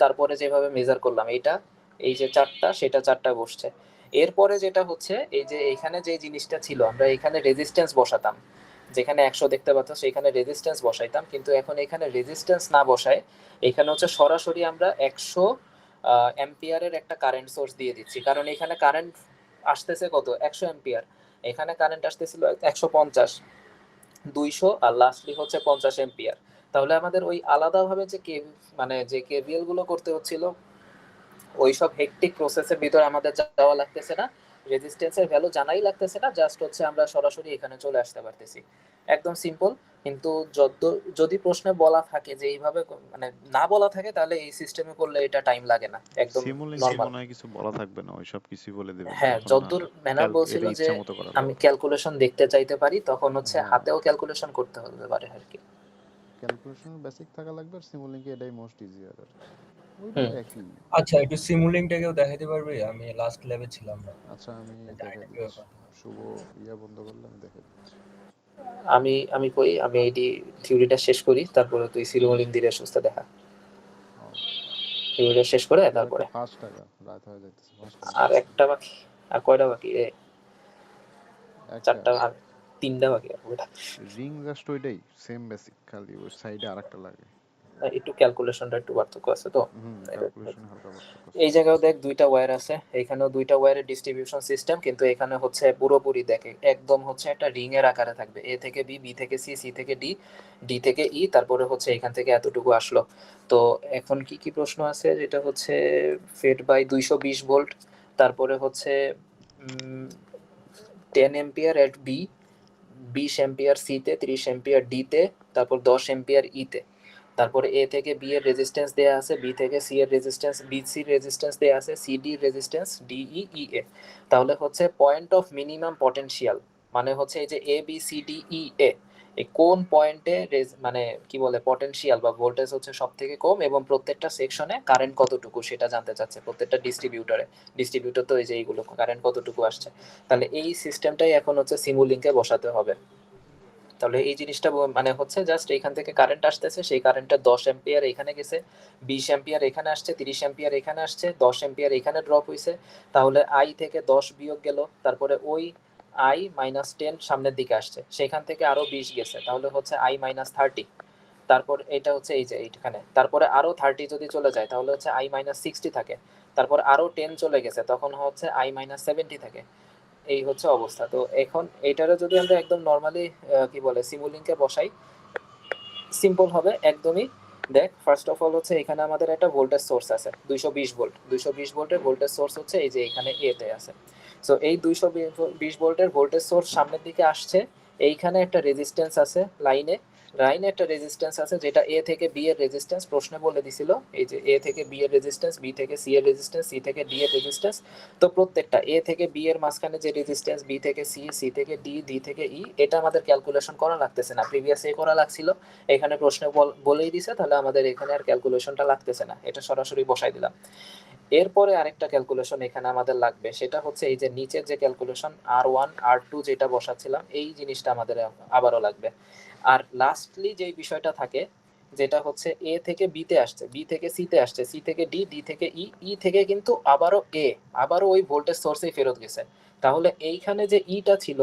তারপরে যেভাবে মেজার করলাম এটা, এই যে 4টা, সেটা 4টা বসছে। এরপরে যেটা হচ্ছে এই যে এখানে যে জিনিসটা ছিল, আমরা এখানে রেজিস্ট্যান্স বসাতাম, যেখানে 100 দেখতে পাচ্ছ সেখানে রেজিস্ট্যান্স বসাইতাম, কিন্তু এখন এখানে রেজিস্ট্যান্স না বসায় এখানে হচ্ছে সরাসরি আমরা 100 অ্যাম্পিয়ারের একটা কারেন্ট সোর্স দিয়ে দিচ্ছি, কারণ এখানে কারেন্ট আসতেছে কত, 100 অ্যাম্পিয়ার, এখানে কারেন্ট আসতেছিল 150, 200, আর লাস্টলি হচ্ছে 50 অ্যাম্পিয়ার। তাহলে আমাদের ওই আলাদাভাবে যে মানে যে কেভিএল গুলো করতে হচ্ছিল ওইসব হেকটিক প্রসেসের ভিতরে আমাদের যাওয়া লাগতেছে না, রেজিস্ট্যান্সের ভ্যালু জানাই লাগতেছে না, জাস্ট হচ্ছে আমরা সরাসরি এখানে চলে আসতে পারতেছি, একদম সিম্পল। কিন্তু যদি প্রশ্নে বলা থাকে যে এইভাবে মানে না বলা থাকে তাহলে এই সিস্টেমে করলে এটা টাইম লাগে না, একদম সিমুলিংকে নরমাল। মনে হয় কিছু বলা থাকবে না, ওইসব কিছু বলে দেবে হ্যাঁ, তখন যতদূর ম্যানার বলছিল এটা যে ইচ্ছা মতো করা আমি যাবে। ক্যালকুলেশন দেখতে চাইতে পারি, তখন হচ্ছে হ্যাঁ, হাতেও ক্যালকুলেশন করতে হতে পারে আর কি। ক্যালকুলেশন বেসিক থাকা লাগবে, আর সিমুলিংকে এটাই মোস্ট ইজিয়ার আর কি। ওইটা হুম। একই। আচ্ছা একটু সিমুলিংটাকেও দেখাতে পারবে? আমি লাস্ট ল্যাবে ছিলাম না, আচ্ছা আমি জানি দেখাই না কিভাবে দিচ্ছি, করতে হয়। শুভ বন্ধ করলে আমি দেখাই দিচ্ছি। আমি কই, আমি এই থিওরিটা শেষ করি, তারপরে তুই সিমুলিং দিয়ে সুস্থ দেখা, ও, থিওরিটা শেষ করে এটা তো তারপরে। ফার্স্ট টাকা, রাত হয়ে যাইতেছে, ফার্স্ট আর একটা বাকি, আর কয়টা বাকি রে? একটা 4টা, আর 3টা বাকি আর ওইটা। রিং জাস্ট ওইটাই সেম বেসিক, খালি ওই সাইডে আরেকটা লাগে। একটু ক্যালকুলেশনটা একটু পার্থক্য আছে তো। ক্যালকুলেশন হালকা পার্থক্য আছে। এই জায়গাও দেখ 2টা ওয়্যার আছে, এখানেও 2টা ওয়্যারের ডিস্ট্রিবিউশন সিস্টেম, কিন্তু এখানে হচ্ছে পুরোপুরি দেখে একদম হচ্ছে একটা রিং এর আকারে থাকবে, এ থেকে বি, বি থেকে সি, সি থেকে ডি, ডি থেকে ই, তারপরে হচ্ছে এখান থেকে এতটুকু আসলো। তো এখন কি কি প্রশ্ন আছে, যেটা হচ্ছে ফেড বাই 220 ভোল্ট, তারপরে হচ্ছে 10 এম্পিয়ার এট বি, 20 এম্পিয়ার সি তে, 30 এম্পিয়ার ডি তে, তারপর 10 এম্পিয়ার ই তে, তারপরে এ থেকে বি এর রেজিস্ট্যান্স দেয়া আছে, বি থেকে সি এর রেজিস্ট্যান্স, বি সি রেজিস্ট্যান্স দেয়া আছে, C D resistance, D E E A. তাহলে হচ্ছে পয়েন্ট অফ মিনিমাম পটেনশিয়াল, মানে হচ্ছে এই যে A B C D E এ, এই কোন পয়েন্টে মানে কি বলে পটেনশিয়াল বা ভোল্টেজ হচ্ছে সব থেকে কম, এবং প্রত্যেকটা সেকশনে কারেন্ট কতটুকু সেটা জানতে চাচ্ছে, প্রত্যেকটা ডিস্ট্রিবিউটর তো এই যে এইগুলো কারেন্ট কতটুকু আসছে। তাহলে এই সিস্টেমটাই এখন হচ্ছে সিমুলিংকে বসাতে হবে। তাহলে এই জিনিসটা মানে হচ্ছে জাস্ট এইখান থেকে কারেন্ট আসতেছে, সেই কারেন্টটা 10 এম্পিয়ার এখানে গেছে, 20 এম্পিয়ার এখানে আসছে, 30 এম্পিয়ার এখানে আসছে, 10 এম্পিয়ার এখানে ড্রপ হইছে, তাহলে আই থেকে 10 বিয়োগ গেল, তারপরে ওই আই -10 সামনের দিকে আসছে, সেখান থেকে আরো 20 গেছে, তাহলে হচ্ছে আই -30, তারপর এটা হচ্ছে এই যে এইখানে, তারপরে আরো 30 যদি চলে যায় তাহলে হচ্ছে আই -60 থাকে, তারপর আরো 10 চলে গেছে তখন হচ্ছে আই -70 থাকে। এই হচ্ছে অবস্থা। তো এখন এইটারও যদি আমরা একদম নর্মালি কি বলে সিমুলিংকে বসাই, সিম্পল হবে একদমই। দেখ ফার্স্ট অফ অল হচ্ছে এখানে আমাদের একটা ভোল্টেজ সোর্স আছে 220 ভোল্ট, 220 ভোল্টের ভোল্টেজ সোর্স হচ্ছে এই যে এখানে এ তে আছে। সো এই 220 ভোল্টের ভোল্টেজ সোর্স সামনের দিকে আসছে, এইখানে একটা রেজিস্ট্যান্স আছে লাইনে একটা রেজিস্ট্যান্স আছে, যেটা এ থেকে বি এর রেজিস্ট্যান্স প্রশ্নে বলে দিছিল, এই যে এ থেকে বি এর রেজিস্ট্যান্স, বি থেকে সি এর রেজিস্ট্যান্স, সি থেকে ডি এর রেজিস্ট্যান্স। তো প্রত্যেকটা এ থেকে বি এর মাঝখানে যে রেজিস্ট্যান্স, বি থেকে সি, সি থেকে ডি, ডি থেকে ই, এটা আমাদের ক্যালকুলেশন করা লাগতেছে না, প্রিভিয়াস এ করা লাগছিল, এখানে প্রশ্নে বলেই দিছে, তাহলে আমাদের এখানে আর ক্যালকুলেশনটা লাগতেছে না, এটা সরাসরি বসাই দিলাম। এরপরে আরেকটা ক্যালকুলেশন এখানে আমাদের লাগবে, সেটা হচ্ছে এই যে নিচের যে ক্যালকুলেশন R1 R2 যেটা বসাচ্ছিলাম, এই জিনিসটা আমাদের আবারও লাগবে। আর লাস্টলি যে বিষয়টা থাকে, যেটা হচ্ছে এ থেকে বি তে আসছে, বি থেকে সি তে আসছে, সি থেকে ডি, ডি থেকে ই, ই থেকে কিন্তু আবারও ওই ভোল্টেজ সোর্সেই ফেরত গেছে। তাহলে এইখানে যে ইটা ছিল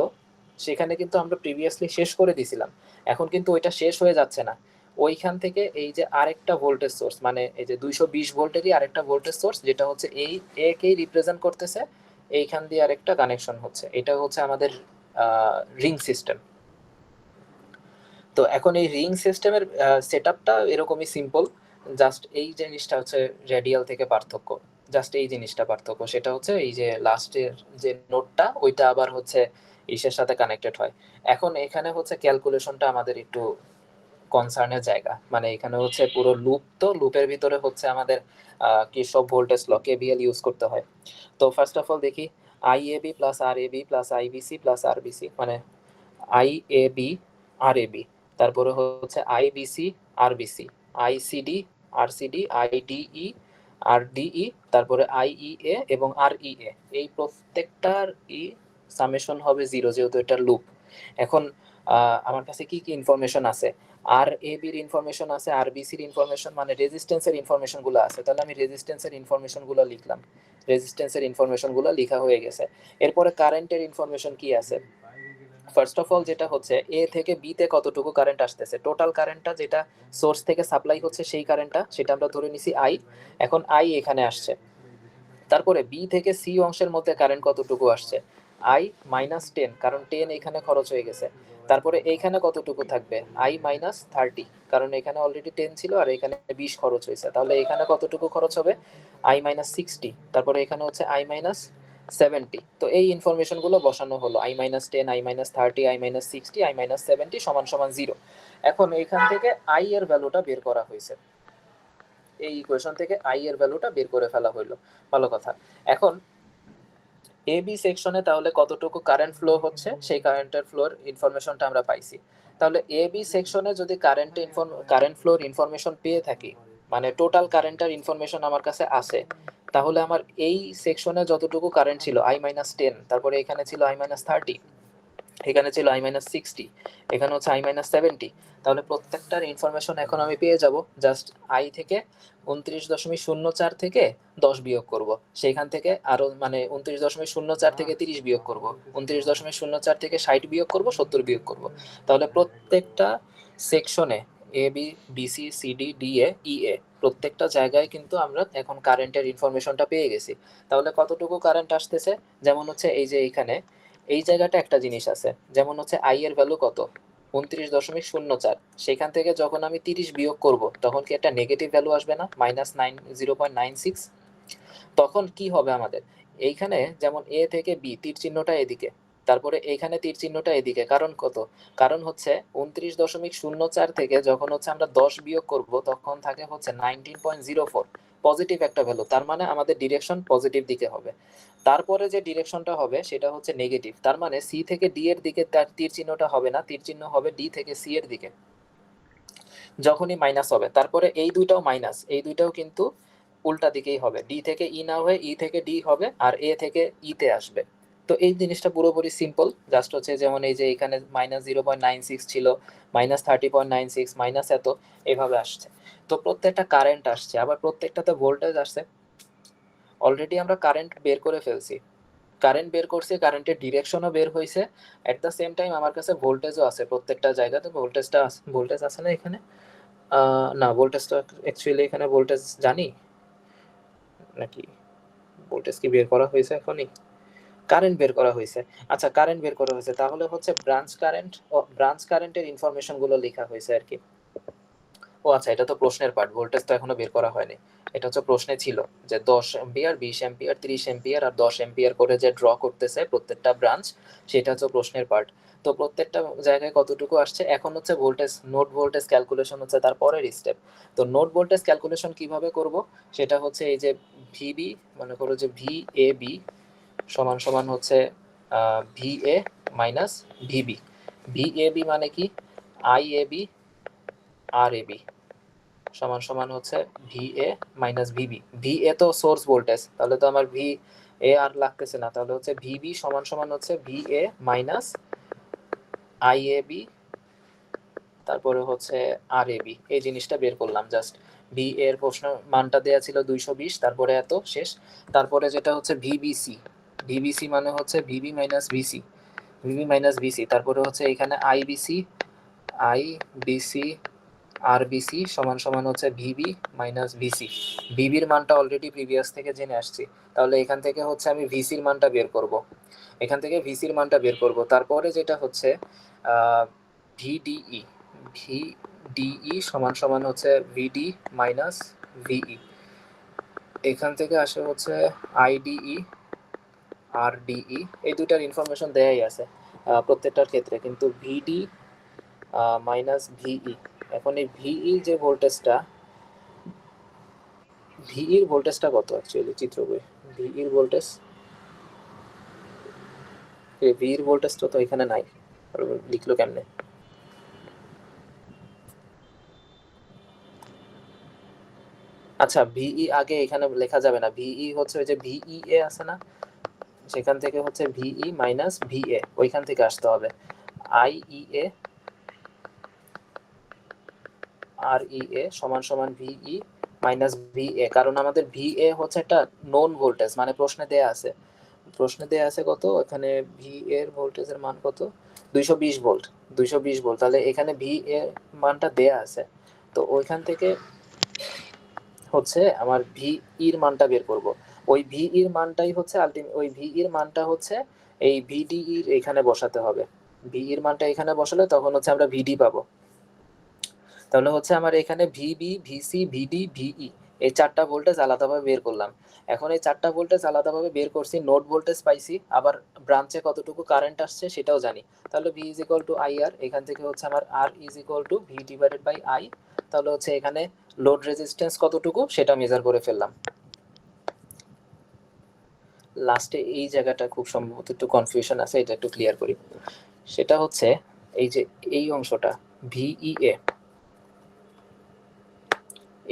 সেখানে কিন্তু আমরা প্রিভিয়াসলি শেষ করে দিছিলাম, এখন কিন্তু ওইটা শেষ হয়ে যাচ্ছে না, ওইখান থেকে এই যে আরেকটা ভোল্টেজ সোর্স, মানে এই যে 220 ভোল্টেরই আরেকটা ভোল্টেজ সোর্স, যেটা হচ্ছে এই একেই রিপ্রেজেন্ট করতেছে, এইখান দিয়ে আরেকটা কানেকশন হচ্ছে, এটা হচ্ছে আমাদের রিং সিস্টেম। তো এখন এই রিং সিস্টেমের সেটআপটা এরকমই সিম্পল, জাস্ট এই জিনিসটা হচ্ছে রেডিয়াল থেকে পার্থক্য, জাস্ট এই জিনিসটা পার্থক্য, সেটা হচ্ছে এই যে লাস্টের যে নোটটা ওইটা আবার হচ্ছে ইসের সাথে কানেক্টেড হয়। এখন এখানে হচ্ছে ক্যালকুলেশনটা আমাদের একটু কনসার্নের জায়গা, মানে এখানে হচ্ছে পুরো লুপ, তো লুপের ভিতরে হচ্ছে আমাদের কি সব ভোল্টেজ ল কেভিএল ইউজ করতে হয়। তো ফার্স্ট অফ অল দেখি IAB plus RAB plus IBC plus RBC, মানে আইএবি আরএবি, তারপরে হচ্ছে IBC RBC, ICD RCD, IDE RDE, তারপরে IEA এবং REA, এই প্রত্যেকটার সামেশন হবে 0, যেহেতু এটা লুপ। এখন আমার কাছে কি কি ইনফরমেশন আছে, RAB এর ইনফরমেশন আছে, RBC এর ইনফরমেশন মানে রেজিস্ট্যান্সের ইনফরমেশনগুলো আছে। তাহলে আমি রেজিস্ট্যান্সের ইনফরমেশনগুলো লিখলাম, রেজিস্ট্যান্সের ইনফরমেশনগুলো লেখা হয়ে গেছে। এরপরে কারেন্টের ইনফরমেশন কি আছে, ফার্স্ট অফ অল যেটা হচ্ছে এ থেকে বি তে কতটুকু কারেন্ট আসতেছে, টোটাল কারেন্টটা যেটা সোর্স থেকে সাপ্লাই হচ্ছে সেই কারেন্টটা, সেটা আমরা ধরে নিছি আই। এখন আই এখানে আসছে। তারপরে বি থেকে সি অংশের মধ্যে কারেন্ট কতটুকু আসছে, আই -10, কারণ 10 এখানে খরচ হয়ে গেছে। তারপরে এইখানে কতটুকু থাকবে, আই -30, কারণ এখানে অলরেডি 10 ছিল আর এখানে 20 খরচ হয়েছে। তাহলে এখানে কতটুকু খরচ হবে, আই -60। তারপরে এখানে হচ্ছে আই -70। তো এই ইনফরমেশনগুলো বসানো হলো, আই -10, আই -30, আই -60, আই -70 সমান সমান 0। এখন এইখান থেকে আই এর ভ্যালুটা বের করা হয়েছে, এই ইকুয়েশন থেকে আই এর ভ্যালুটা বের করে ফেলা হলো। ভালো কথা। এখন এ বি সেকশনে তাহলে কতটুকু কারেন্ট ফ্লো হচ্ছে সেই কারেন্টের ফ্লোর ইনফরমেশনটা আমরা পাইছি। তাহলে এ বি সেকশনে যদি কারেন্ট ফ্লোর ইনফরমেশন পেয়ে থাকি, মানে টোটাল কারেন্টের ইনফরমেশন আমার কাছে আসে, তাহলে আমার এই সেকশনে যতটুকু কারেন্ট ছিল আই -10, তারপরে এখানে ছিল আই -30, এখানে ছিল আই -60, এখানে হচ্ছে আই -70। তাহলে প্রত্যেকটার ইনফরমেশন এখন আমি পেয়ে যাব। জাস্ট আই থেকে 29.04 থেকে 10 বিয়োগ করব, সেইখান থেকে আরো মানে 29.04 থেকে 30 বিয়োগ করব, 29.04 থেকে 60 বিয়োগ করব, 70 বিয়োগ করব। তাহলে প্রত্যেকটা সেকশনে A B B C C D D A E A প্রত্যেকটা জায়গায় কিন্তু আমরা এখন কারেন্টের ইনফরমেশনটা পেয়ে গেছি। তাহলে কতটুকু কারেন্ট আসতেছে, যেমন হচ্ছে এই যে এইখানে এই জায়গাটা একটা জিনিস আছে, যেমন হচ্ছে আই এর ভ্যালু কত, 29.04, সেখান থেকে যখন আমি 30 বিয়োগ করব তখন কি একটা নেগেটিভ ভ্যালু আসবে না, -0.96। তখন কি হবে আমাদের, এইখানে যেমন এ থেকে বি তীর চিহ্নটা এদিকে, তারপরে এইখানে তীর চিহ্নটা এদিকে, কারণ কত, কারণ হচ্ছে 29.04 থেকে যখন হচ্ছে আমরা 10 বিয়োগ করব তখন থাকে হচ্ছে 19.04, পজিটিভ একটা ভ্যালু, তার মানে আমাদের ডিরেকশন পজিটিভ দিকে হবে। তারপরে যে ডিরেকশনটা হবে সেটা হচ্ছে নেগেটিভ, তার মানে সি থেকে ডি এর দিকে তার তীর চিহ্নটা হবে না, তীর চিহ্ন হবে ডি থেকে সি এর দিকে যখনই মাইনাস হবে। তারপরে এই দুইটাও মাইনাস, এই দুইটাও কিন্তু উল্টা দিকেই হবে, ডি থেকে ই না হয়ে ই থেকে ডি হবে আর এ থেকে ই তে আসবে। তো এই জিনিসটা পুরোপুরি সিম্পল, জাস্ট হচ্ছে যেমন এই যে এখানে -0.96 ছিল, -30.96, মাইনাস এত, এইভাবে আসছে। তো প্রত্যেকটা কারেন্ট আসছে, আবার প্রত্যেকটাতে ভোল্টেজ আসছে। অলরেডি আমরা কারেন্ট বের করে ফেলছি, কারেন্ট বের করছি, কারেন্টের ডিরেকশনও বের হয়েছে, এট দ্য সেম টাইম আমার কাছে ভোল্টেজও আছে প্রত্যেকটা জায়গাতে। ভোল্টেজ আছে না এখানে, না ভোল্টেজটা অ্যাকচুয়ালি এখানে ভোল্টেজ জানি নাকি, ভোল্টেজ কি বের করা হয়েছে এখনই, কারেন্ট বের করা হয়েছে। আচ্ছা কারেন্ট বের করা হয়েছে, তাহলে হচ্ছে ব্রাঞ্চ কারেন্টের ইনফরমেশন গুলো লেখা হয়েছে আর কি। ও আচ্ছা, এটা তো প্রশ্নের পার্ট, ভোল্টেজ তো এখনো বের করা হয়নি, এটা হচ্ছে প্রশ্নে ছিল যে 10 এম্পিয়ার 20 এম্পিয়ার 30 এম্পিয়ার আর 10 এম্পিয়ার করে যে ড্র করতেছে প্রত্যেকটা ব্রাঞ্চ, সেটা হচ্ছে প্রশ্নের পার্ট। তো প্রত্যেকটা জায়গায় কতটুকু আসছে, এখন হচ্ছে ভোল্টেজ, নোড ভোল্টেজ ক্যালকুলেশন হচ্ছে তারপরের স্টেপ। তো নোড ভোল্টেজ ক্যালকুলেশন কিভাবে করব, সেটা হচ্ছে এই যে ভিবি, মনে করো যে ভিএবি সমান সমান হচ্ছে ভিএ মাইনাস ভিবি। ভিএবি মানে কি, আইএবি আর এবি সমান সমান হচ্ছে ভিএ মাইনাস ভিবি। ভিএ তো সোর্স ভোল্টেজ, তাহলে তো আমার ভি এ আর লাগতেছে না, তাহলে হচ্ছে ভিবি সমান সমান হচ্ছে ভিএ মাইনাস আইএবি, তারপরে হচ্ছে আর এবি। এই জিনিসটা বের করলাম জাস্ট, ভি এর প্রশ্ন মানটা দেয়া ছিল 220, তারপরে এত শেষ। তারপরে যেটা হচ্ছে ভিবিসি, ভিবিসি মানে হচ্ছে VB minus VC, VB minus VC, তারপরে হচ্ছে এখানে আইবিসি, আইবিসি আরবিসি সমান সমান হচ্ছে ভিবি মাইনাস ভিসি। ভিবির মানটা অলরেডি প্রিভিয়াস থেকে জেনে আসছি, তাহলে এখান থেকে হচ্ছে আমি ভিসির মানটা বের করব, এখান থেকে ভিসির মানটা বের করব। তারপরে যেটা হচ্ছে ভিডিই, ভিডিই সমান সমান হচ্ছে ভিডি মাইনাস ভিই, এখান থেকে আসে হচ্ছে আইডিই আরডিই। এই দুইটার ইনফরমেশন দেয়াই আছে প্রত্যেকটার ক্ষেত্রে, কিন্তু ভিডি মাইনাস ভিই, এখন এই ভিই যে ভোল্টেজটা, ভিইর ভোল্টেজটা কত অ্যাকচুয়ালি চিত্র বই, ভিইর ভোল্টেজ, ভিইর ভোল্টেজটা তো এখানে নাই, লিখলো কেমনে, আচ্ছা ভিই আগে এখানে লেখা যাবে না, ভিই হচ্ছে ওই যে ভিইএ আছে না, সেখান থেকে হচ্ছে ভিই মাইনাস ভিএ, ওইখান থেকে আসতে হবে। আইইএ আর ইএ সমান সমান ভিই মাইনাস ভিএ, কারণ আমাদের ভিএ হচ্ছে একটা নোন ভোল্টেজ, মানে প্রশ্নে দেয়া আছে কত, এখানে ভি এর ভোল্টেজের মান কত, 220 ভোল্ট, 220 ভোল্ট। তাহলে এখানে ভি এর মানটা দেয়া আছে, তো ওইখান থেকে হচ্ছে আমার ভি এর মানটা বের করব। ওই ভি এর মানটাই হচ্ছে ওই ভি এর মানটা হচ্ছে এই ভিডি এর এখানে বসাতে হবে। ভি এর মানটা এখানে বসালে তখন হচ্ছে আমরা ভিডি পাবো। তাহলে হচ্ছে আমার এখানে ভিবি, ভিসি, ভিডি, ভিই এই 4টা ভোল্টেজ আলাদাভাবে বের করলাম। এখন এই 4টা ভোল্টেজ আলাদাভাবে বের করছি, নোড ভোল্টেজ পাইছি, আবার ব্রাঞ্চে কতটুকু কারেন্ট আসছে সেটাও জানি। তাহলে V is equal to I R, এখান থেকে হচ্ছে আমার R is equal to V divided by I. তাহলে হচ্ছে এখানে লোড রেজিস্ট্যান্স কতটুকু সেটা মেজার করে ফেললাম। লাস্টে এই জায়গাটা খুব সম্ভবত একটু কনফিউশন আছে, এটা একটু ক্লিয়ার করি। সেটা হচ্ছে এই যে এই অংশটা ভিইএ,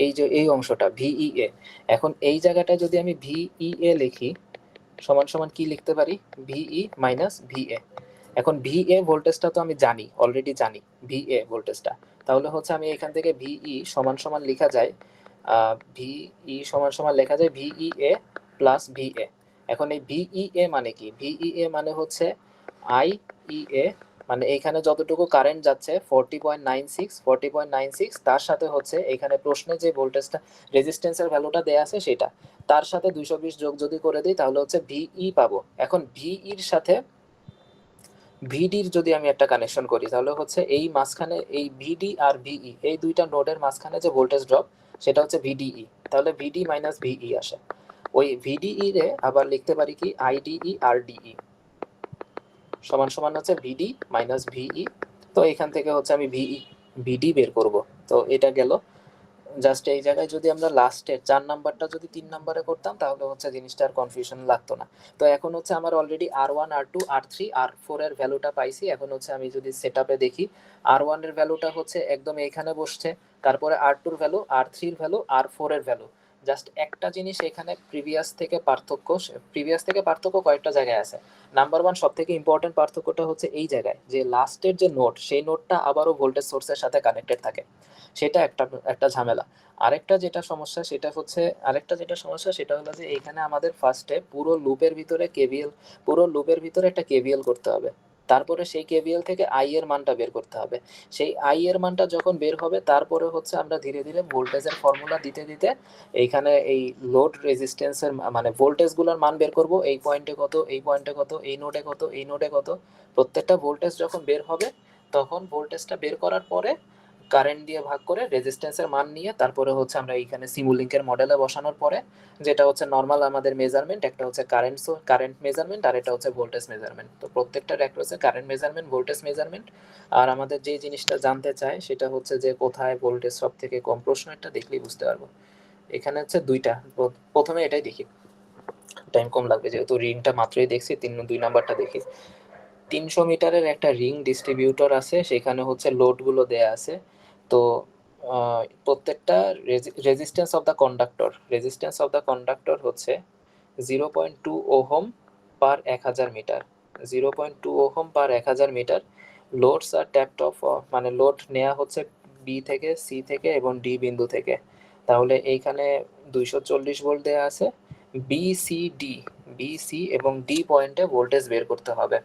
এই যে এই অংশটা ভিইএ, এখন এই জায়গাটা যদি আমি ভিইএ লিখি সমান সমান কি লিখতে পারি, ভিই মাইনাস ভিএ। এখন ভিএ ভোল্টেজটা তো আমি জানি, অলরেডি জানি ভিএ ভোল্টেজটা, তাহলে হচ্ছে আমি এখান থেকে ভিই সমান সমান লেখা যায় ভিই সমান সমান লেখা যায় ভিইএ প্লাস ভিএ। এখন এই ভিইএ মানে কি, ভিইএ মানে হচ্ছে আইইএ, মানে এখানে যতটুকু কারেন্ট যাচ্ছে 40.96 তার সাথে হচ্ছে এখানে প্রশ্নে যে ভোল্টেজটা রেজিস্ট্যান্সের ভ্যালুটা দেয়া আছে সেটা, তার সাথে 220 যোগ যদি করে দিই তাহলে হচ্ছে ভিই পাবো। এখন ভিইর সাথে ভিডির যদি আমি একটা কানেকশন করি তাহলে হচ্ছে এই মাঝখানে এই ভিডি আর ভিই এই দুইটা নোডের মাঝখানে যে ভোল্টেজ ড্রপ সেটা হচ্ছে ভিডিই, তাহলে ভিডি মাইনাস ভিই আসে। ওই ভিডিই রে আবার লিখতে পারি কি আইডিই আর ডিই সমান সমান হচ্ছে ভিডি মাইনাস ভিই। তো এখান থেকে হচ্ছে আমি ভিডি বের করব। তো এটা গেল। জাস্ট এই জায়গায় যদি আমরা লাস্টের 4 নাম্বারটা যদি 3 নাম্বারে করতাম তাহলে হচ্ছে জিনিসটা আর কনফিউশন লাগতো না। তো এখন হচ্ছে আমার already R1 R2 R3 R4 এর ভ্যালুটা পাইছি। এখন হচ্ছে আমি যদি সেটআপে দেখি R1 এর ভ্যালুটা হচ্ছে একদম এখানে বসছে, তারপরে R2 এর ভ্যালু, R3 এর ভ্যালু, R4 এর ভ্যালু। জাস্ট একটা জিনিস এখানে প্রিভিয়াস থেকে পার্থক্য কয়েকটা জায়গায় আছে। নাম্বার 1 সবথেকে ইম্পর্টেন্ট পার্থক্যটা হচ্ছে এই জায়গায় যে লাস্টের যে নোড সেই নোডটা আবারও ভোল্টেজ সোর্সের সাথে কানেক্টেড থাকে, সেটা একটা ঝামেলা। আরেকটা যেটা সমস্যা সেটা হলো যে এখানে আমাদের ফার্স্টে পুরো লুপের ভিতরে একটা কেভিএল করতে হবে, তারপরে সেই কেভিএল থেকে আই এর মানটা বের করতে হবে। সেই আই এর মানটা যখন বের হবে তারপরে হচ্ছে আমরা ধীরে ধীরে ভোল্টেজের ফর্মুলা দিতে দিতে এইখানে এই লোড রেজিস্ট্যান্সের মানে ভোল্টেজগুলোর মান বের করব, এই পয়েন্টে কত, এই পয়েন্টে কত, এই নোডে কত, এই নোডে কত। প্রত্যেকটা ভোল্টেজ যখন বের হবে তখন ভোল্টেজটা বের করার পরে কারেন্ট দিয়ে ভাগ করে রেজিস্ট্যান্সের মান নিয়ে তারপরে হচ্ছে আমরা এইখানে সিমুলিংকের মডেলে বসানোর পরে যেটা হচ্ছে নর্মাল আমাদের মেজারমেন্ট, একটা হচ্ছে কারেন্ট মেজারমেন্ট আর এটা হচ্ছে ভোল্টেজ মেজারমেন্ট। তো প্রত্যেকটার একটা হচ্ছে কারেন্ট মেজারমেন্ট, ভোল্টেজ মেজারমেন্ট। আর আমাদের যে জিনিসটা জানতে চায় সেটা হচ্ছে যে কোথায় ভোল্টেজ সব থেকে কম, প্রশ্ন একটা দেখলেই বুঝতে পারবো। এখানে হচ্ছে দুইটা, প্রথমে এটাই দেখি, টাইম কম লাগবে যেহেতু রিংটা মাত্রই দেখছি। 2 নাম্বারটা দেখি। 300 মিটারের একটা রিং ডিস্ট্রিবিউটর আছে, সেখানে হচ্ছে লোডগুলো দেয়া আছে। তো প্রত্যেকটা রেজিস্ট্যান্স অফ দ্য কন্ডাক্টর হচ্ছে 0.2 ohm per 1000 metre, 0.2 ohm per 1000 metre. Loads are tapped off, মানে লোড নেওয়া হচ্ছে বি থেকে, সি থেকে এবং ডি বিন্দু থেকে। তাহলে এইখানে 240 ভোল্ট দেওয়া আছে। বি সি এবং ডি পয়েন্টে ভোল্টেজ বের করতে হবে।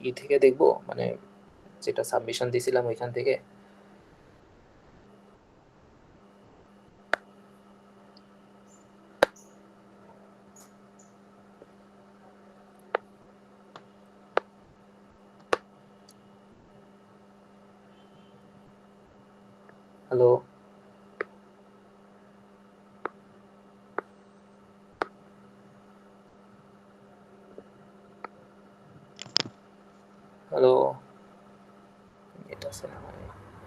ই থেকে দেখবো, মানে যেটা সাবমিশন দিছিলাম ওইখান থেকে। হ্যালো, হ্যালো, এটা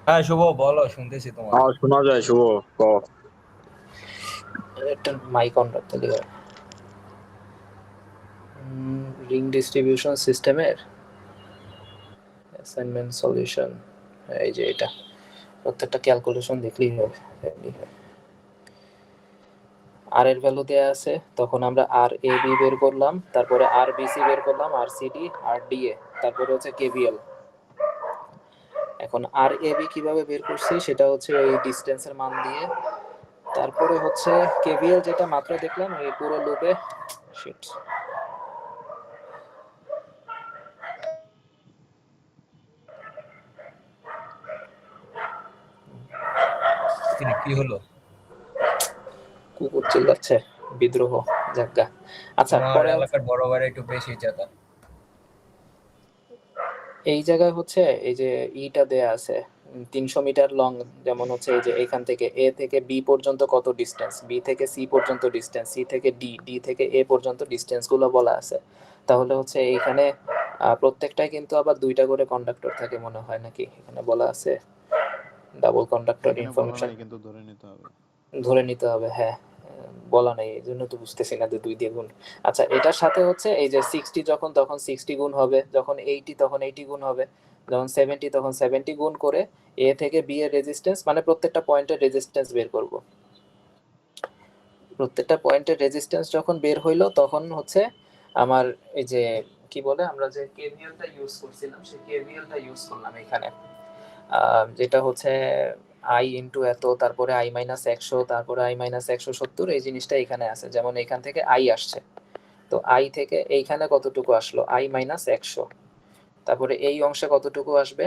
হ্যাঁ শুভ বলো, শুনতেছি তোমার। শোনা যায় শুভ, ক। একটা মাইক অন রাখতে হবে। রিং ডিস্ট্রিবিউশন সিস্টেমের অ্যাসাইনমেন্ট সলিউশন, এই যে এটা প্রত্যেকটা ক্যালকুলেশন দেখলেই হবে। আর এর ভ্যালু দেয়া আছে, তখন আমরা আর এ বি বের করলাম, তারপরে আর বিসি বের করলাম, আর সিডি, আর ডিএ, তারপরে হচ্ছে কেভিএল। এখন আর এ বি কিভাবে বের করছি সেটা হচ্ছে ওই ডিসটেন্সের মান দিয়ে, তারপরে হচ্ছে কেভিএল যেটা মাত্র দেখলাম ওই পুরো লুপে শিট কি হলো? কুকুর চিল্লাচ্ছে, বিদ্রোহ জাগা। আচ্ছা, তোমার পরে এলাকার বড় ভাই একটু বেশি জাতা। এই জায়গায় হচ্ছে এই যে ইটা দেয়া আছে 300 মিটার লং, যেমন হচ্ছে এই যে এখান থেকে এ থেকে বি পর্যন্ত কত ডিস্টেন্স, বি থেকে সি পর্যন্ত ডিস্টেন্স, সি থেকে ডি, ডি থেকে এ পর্যন্ত ডিস্টেন্স গুলো বলা আছে। তাহলে হচ্ছে এখানে প্রত্যেকটাই কিন্তু আবার 2টা করে কন্ডাক্টর থাকে মনে হয়, নাকি এখানে বলা আছে ডাবল কন্ডাক্টর এখানে বলা ইনফরমেশন নাই, কিন্তু ধরে নিতে হবে। ধরে নিতে হবে, হ্যাঁ বলা নাই, এই জন্য তো বুঝতেছি না যে 2 দিয়ে গুণ। আচ্ছা, এটার সাথে হচ্ছে এই যে 60 যখন, তখন 60 গুণ হবে, যখন 80 তখন 80 গুণ হবে, যখন 70 তখন 70 গুণ করে এ থেকে বি এর রেজিস্ট্যান্স, মানে প্রত্যেকটা পয়েন্টের রেজিস্ট্যান্স বের করব। প্রত্যেকটা পয়েন্টের রেজিস্ট্যান্স যখন বের হইলো তখন হচ্ছে আমার এই যে কি বলে আমরা যে কেভিএলটা ইউজ করছিলাম সেই কেভিএলটা ইউজ করলাম এখানে, যেটা হচ্ছে আই ইন্টু এত, তারপরে আই মাইনাস 100, তারপরে আই মাইনাস 170, এই জিনিসটা এখানে আছে। যেমন এখান থেকে আই আসছে, তো আই থেকে এইখানে কতটুকু আসলো, আই মাইনাস 100, তারপরে এই অংশে কতটুকু আসবে,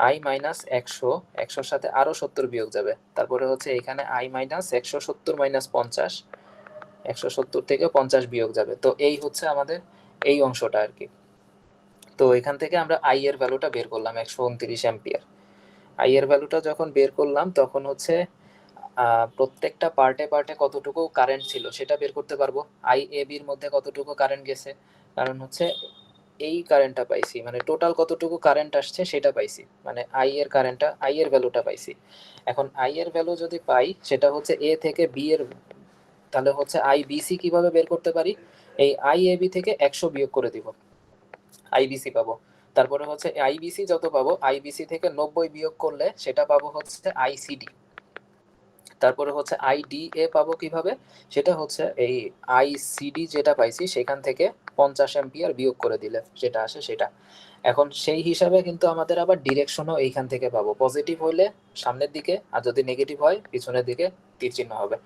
আই মাইনাস 100, 100-র সাথে আরো 70 বিয়োগ যাবে, তারপরে হচ্ছে এখানে আই মাইনাস 170 মাইনাস 50, 170 থেকে 50 বিয়োগ যাবে। তো এই হচ্ছে আমাদের এই অংশটা আর কি। তো এখান থেকে আমরা আই এর ভ্যালুটা বের করলাম 129 অ্যাম্পিয়ার। আই এর ভ্যালুটা যখন বের করলাম তখন হচ্ছে প্রত্যেকটা পার্টে পার্টে কতটুকু কারেন্ট ছিল সেটা বের করতে পারবো। আই এ বির মধ্যে কতটুকু কারেন্ট গেছে, কারণ হচ্ছে এই কারেন্টটা পাইছি, মানে টোটাল কতটুকু কারেন্ট আসছে সেটা পাইছি, মানে আই এর কারেন্টটা, আই এর ভ্যালুটা পাইছি। এখন আই এর ভ্যালু যদি পাই সেটা হচ্ছে এ থেকে বি এর, তাহলে হচ্ছে আই বিসি কিভাবে বের করতে পারি, এই আই এ বি থেকে 100 বিয়োগ করে দিব, আইবিসি পাবো। তারপরে হচ্ছে আইবিসি যত পাবো, আইবিসি থেকে 90 বিয়োগ করলে সেটা পাবো হচ্ছে আইসিডি। তারপরে হচ্ছে আইডিএ পাবো কিভাবে, সেটা হচ্ছে এই আইসিডি যেটা পাইছি সেখান থেকে 50 অ্যাম্পিয়ার বিয়োগ করে দিলে যেটা আসে সেটা। এখন সেই হিসাবে কিন্তু আমাদের আবার ডিরেকশনও এইখান থেকে পাবো, পজিটিভ হইলে সামনের দিকে, আর যদি নেগেটিভ হয় পিছনের দিকে তীর চিহ্ন হবে।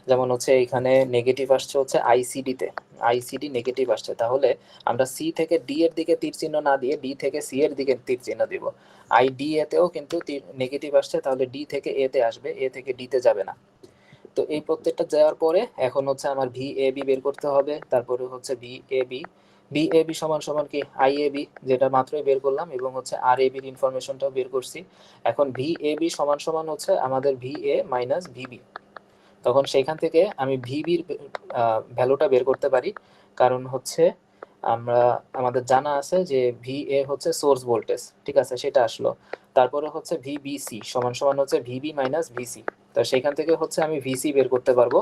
যেমন হচ্ছে এইখানে নেগেটিভ আসছে হচ্ছে আইসিডিতে, আইসিডি নেগেটিভ আসছে, তাহলে আমরা সি থেকে ডি এর দিকে তীর চিহ্ন না দিয়ে ডি থেকে সি এর দিকে তীর চিহ্ন দিব। আইডি এতেও কিন্তু নেগেটিভ আসছে, তাহলে ডি থেকে এ তে আসবে, এ থেকে ডি তে যাবে না। তো এই প্রত্যেকটা যাওয়ার পরে এখন হচ্ছে আমার ভি এ বি বের করতে হবে, তারপরে হচ্ছে ভি এ বি সমান সমান কি আই এ বি, যেটা মাত্রই বের করলাম, এবং হচ্ছে আর এ বির ইনফরমেশনটাও বের করছি। এখন ভি এ বি সমান সমান হচ্ছে আমাদের ভি এ মাইনাস ভিবি। তখন সেইখান থেকে আমি ভিবির ভ্যালুটা বের করতে পারি, কারণ হচ্ছে আমাদের জানা আছে যে ভি এ হচ্ছে সোর্স ভোল্টেজ, ঠিক আছে, সেটা আসলো। তারপরে হচ্ছে ভিবিসি সমান সমান হচ্ছে ভিবি মাইনাস ভিসি, তো সেখান থেকে হচ্ছে আমি ভিসি বের করতে পারবো,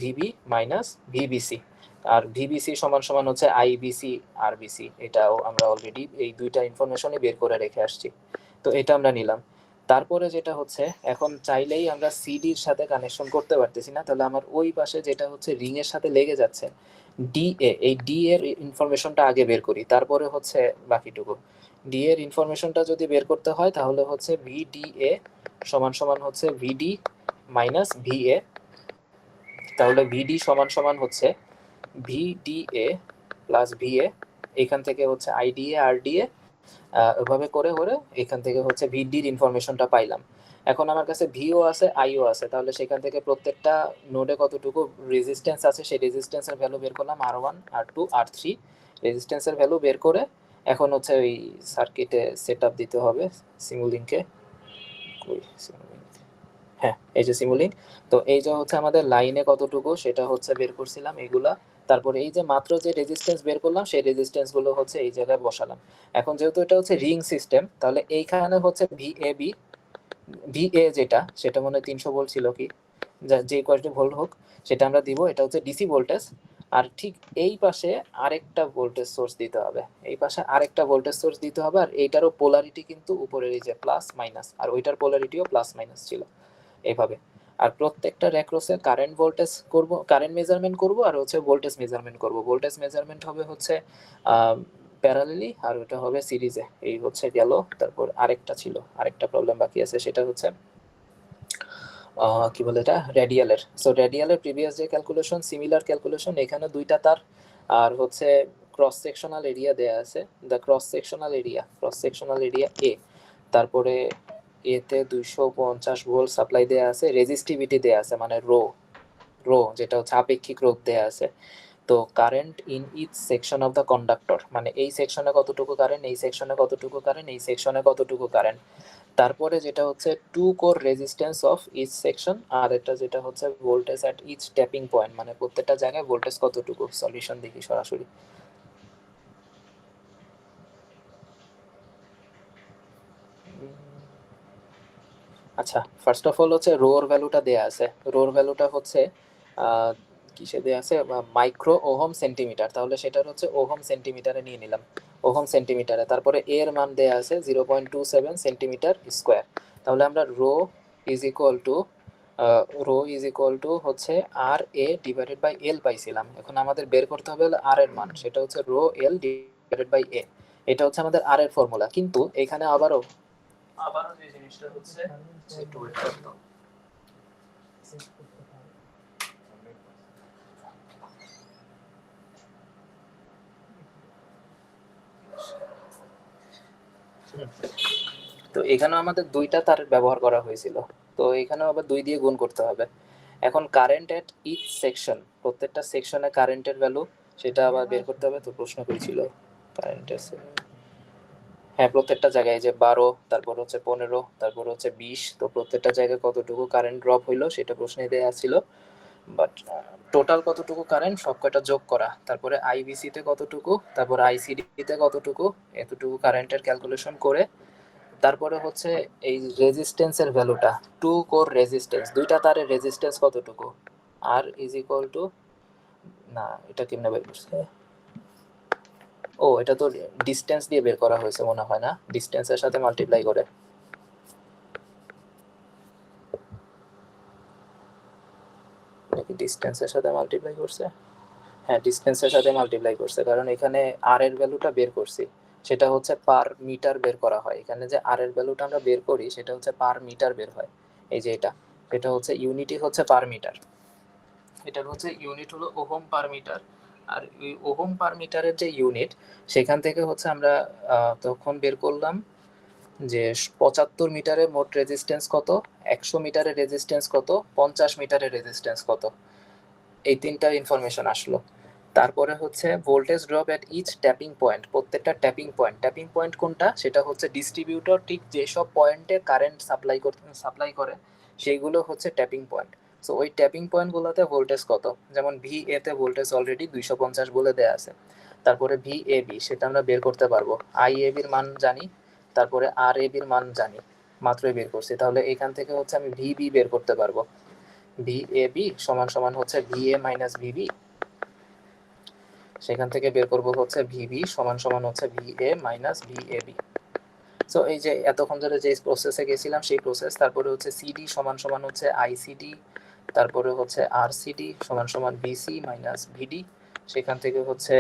ভিবি মাইনাস ভিবিসি। আর ভিবিসি সমান সমান হচ্ছে আইবিসি আরবিসি, এটাও আমরা অলরেডি এই দুইটা ইনফরমেশনই বের করে রেখে আসছি। তো এটা আমরা নিলাম। তারপরে যেটা হচ্ছে এখন চাইলেই আমরা সিডির সাথে কানেকশন করতে পারতেছি না, তাহলে আমার ওই পাশে যেটা হচ্ছে রিং এর সাথে লেগে যাচ্ছে ডিএ, এই ডি এর ইনফরমেশনটা আগে বের করি, তারপরে হচ্ছে বাকিটুকু। ডি এর ইনফরমেশনটা যদি বের করতে হয় তাহলে হচ্ছে ভিডিএ সমান সমান হচ্ছে ভিডি মাইনাস ভিএ, তাহলে ভিডি সমান সমান হচ্ছে ভিডিএ প্লাস ভিএ, এখান থেকে হচ্ছে আইডিএ আরডিএ, ওইভাবে করে করে এখান থেকে হচ্ছে ভিডির ইনফরমেশনটা পাইলাম। এখন আমার কাছে ভিও আছে, আইও আছে, তাহলে সেখান থেকে প্রত্যেকটা নোডে কতটুকু রেজিস্ট্যান্স আছে সেই রেজিস্ট্যান্সের ভ্যালু বের করলাম, R1 R2 R3 রেজিস্ট্যান্সের ভ্যালু বের করে এখন হচ্ছে ওই সার্কিটে সেট আপ দিতে হবে সিমুলিংকে। হ্যাঁ, এই যে সিমুলিং। তো এই যে হচ্ছে আমাদের লাইনে কতটুকু সেটা হচ্ছে বের করছিলাম এগুলা, তারপরে এই যে মাত্র যে রেজিস্ট্যান্স বের করলাম সেই রেজিস্ট্যান্স গুলো হচ্ছে এই জায়গায় বসালাম। এখন যেহেতু এটা হচ্ছে রিং সিস্টেম, তাহলে এইখানে হচ্ছে ভিএবি, ভিএ যেটা সেটা মনে হয় 300 ভোল্ট ছিল, কি যে কয়টি ভোল্ট হোক সেটা আমরা দিব, এটা হচ্ছে ডিসি ভোল্টেজ। আর ঠিক এই পাশে আরেকটা ভোল্টেজ সোর্স দিতে হবে, এই পাশে আরেকটা ভোল্টেজ সোর্স দিতে হবে, আর এইটারও পোলারিটি কিন্তু উপরের এই যে প্লাস মাইনাস, আর ওইটার পোলারিটিও প্লাস মাইনাস ছিল এইভাবে। আর প্রত্যেকটা র্যাক্রসে কারেন্ট ভোল্টেজ করব, কারেন্ট মেজারমেন্ট করব, আর হচ্ছে ভোল্টেজ মেজারমেন্ট করব। ভোল্টেজ মেজারমেন্ট হবে হচ্ছে প্যারালেলি, আর ওটা হবে সিরিজে। এই হচ্ছে গেল। তারপর আরেকটা প্রবলেম বাকি আছে, সেটা হচ্ছে কি বলে এটা, রেডিয়ালের। সো রেডিয়ালের প্রিভিয়াস যে ক্যালকুলেশন, সিমিলার ক্যালকুলেশন, এখানে দুইটা তার আর হচ্ছে ক্রস সেকশনাল এরিয়া দেয়া আছে। দ্য ক্রস সেকশনাল এরিয়া এ, তারপরে এতে 250 ভোল্ট সাপ্লাই দেয়া আছে, রেজিস্টিভিটি দেয়া আছে মানে রো যেটা হচ্ছে আপেক্ষিক রোধ দেয়া আছে। তো current in each section of the conductor, মানে এই সেকশনে কতটুকু কারেন্ট, এই সেকশনে কতটুকু কারেন্ট, এই সেকশনে কতটুকু কারেন্ট। তারপরে যেটা হচ্ছে 2 core resistance of each section, আর এটা যেটা হচ্ছে voltage at each tapping point, মানে প্রত্যেকটা জায়গায় ভোল্টেজ কতটুকু। সলিউশন দেখি সরাসরি। আচ্ছা, ফার্স্ট অফ অল হচ্ছে রোর ভ্যালুটা দেয়া আছে। রোর ভ্যালুটা হচ্ছে কিসে দেয়া আছে, মাইক্রো ওহম সেন্টিমিটার, তাহলে সেটার হচ্ছে ওহম সেন্টিমিটারে নিয়ে নিলাম, ওহম সেন্টিমিটারে। তারপরে এর মান দেয়া আছে 0.27 সেন্টিমিটার স্কোয়ার। তাহলে আমরা রো ইজ ইকুয়াল টু হচ্ছে আর এ ডিভাইডেড বাই এল পাইছিলাম। এখন আমাদের বের করতে হবে আর এর মান, সেটা হচ্ছে রো এল ডিভাইডেড বাই এ। এটা হচ্ছে আমাদের আর এর ফর্মুলা। কিন্তু এখানে আবারও যে জিনিসটা হচ্ছে, একটু ওয়েট করতে। তো এখানেও আমাদের দুইটা তার ব্যবহার করা হয়েছিল, তো এখানেও আবার 2 দিয়ে গুণ করতে হবে। এখন কারেন্ট এট ইচ সেকশন, প্রত্যেকটা সেকশনে কারেন্টের ভ্যালু সেটা আবার বের করতে হবে। তো প্রশ্ন করেছিল কারেন্টের, হ্যাঁ প্রত্যেকটা জায়গায় যে 12, তারপর হচ্ছে 15, তারপর হচ্ছে 20, তো প্রত্যেকটা জায়গায় কতটুকু কারেন্ট ড্রপ হইলো সেটা প্রশ্নে দেওয়া ছিল। বাট টোটাল কতটুকু কারেন্ট সব কয়টা যোগ করা, তারপরে আইবিসি তে কতটুকু, তারপর আইসিডি তে কতটুকু, এতটুকু কারেন্টের ক্যালকুলেশন করে তারপরে হচ্ছে এই রেজিস্ট্যান্সের ভ্যালুটা, 2 কোর রেজিস্ট্যান্স, দুইটা তারের রেজিস্ট্যান্স কতটুকু, আর ইজ ইকুয়াল টু, না এটা কেমনে বের করছে, ও এটা তো ডিসটেন্স দিয়ে বের করা হয়েছে মনে হয় না, ডিসটেন্সের সাথে মাল্টিপ্লাই করে। নাকি ডিসটেন্সের সাথে মাল্টিপ্লাই করছে, হ্যাঁ ডিসটেন্সের সাথে মাল্টিপ্লাই করছে, কারণ এখানে আর এর ভ্যালুটা বের করছি, সেটা হচ্ছে পার মিটার বের করা হয়। এখানে যে আর এর ভ্যালুটা আমরা বের করি সেটা হচ্ছে পার মিটার বের হয়। এই যে এটা হচ্ছে ইউনিটই হচ্ছে পার মিটার, এটার হচ্ছে ইউনিট হলো ওহম পার মিটার। আর ওই ওহম পার মিটারের যে ইউনিট, সেখান থেকে হচ্ছে আমরা তখন বের করলাম যে 75 মিটারে মোট রেজিস্ট্যান্স কত, 100 মিটারের রেজিস্ট্যান্স কত, 50 মিটারের রেজিস্ট্যান্স কত, এই তিনটা ইনফরমেশন আসলো। তারপরে হচ্ছে ভোল্টেজ ড্রপ এট ইচ ট্যাপিং পয়েন্ট, প্রত্যেকটা ট্যাপিং পয়েন্ট কোনটা, সেটা হচ্ছে ডিস্ট্রিবিউটর ঠিক যেসব পয়েন্টে কারেন্ট সাপ্লাই করে সেইগুলো হচ্ছে ট্যাপিং পয়েন্ট। সো ওই ট্যাপিং পয়েন্টগুলোতে ভোল্টেজ কত, যেমন ভি এ তে ভোল্টেজ অলরেডি 250 বলে দেয়া আছে। তারপরে ভি এ বি সেটা আমরা বের করতে পারবো, আই এ বির মান জানি, তারপরে আর এ বির মান জানি, মাত্রই বের করছি। তাহলে এখান থেকে হচ্ছে আমি ভি বি বের করতে পারবো, ভি এ বি সমান সমান হচ্ছে ভি এ মাইনাস ভিবি, সেখান থেকে বের করবো হচ্ছে ভিবি সমান সমান হচ্ছে V A minus V A B. So এই যে এতক্ষণ ধরে যে প্রসেসে গেছিলাম সেই প্রসেস। তারপরে হচ্ছে সিডি সমান সমান হচ্ছে আইসিডি, তারপরে হচ্ছে আরসিডি সমান সমান বিসি মাইনাস ভিডি, সেখান থেকে হচ্ছে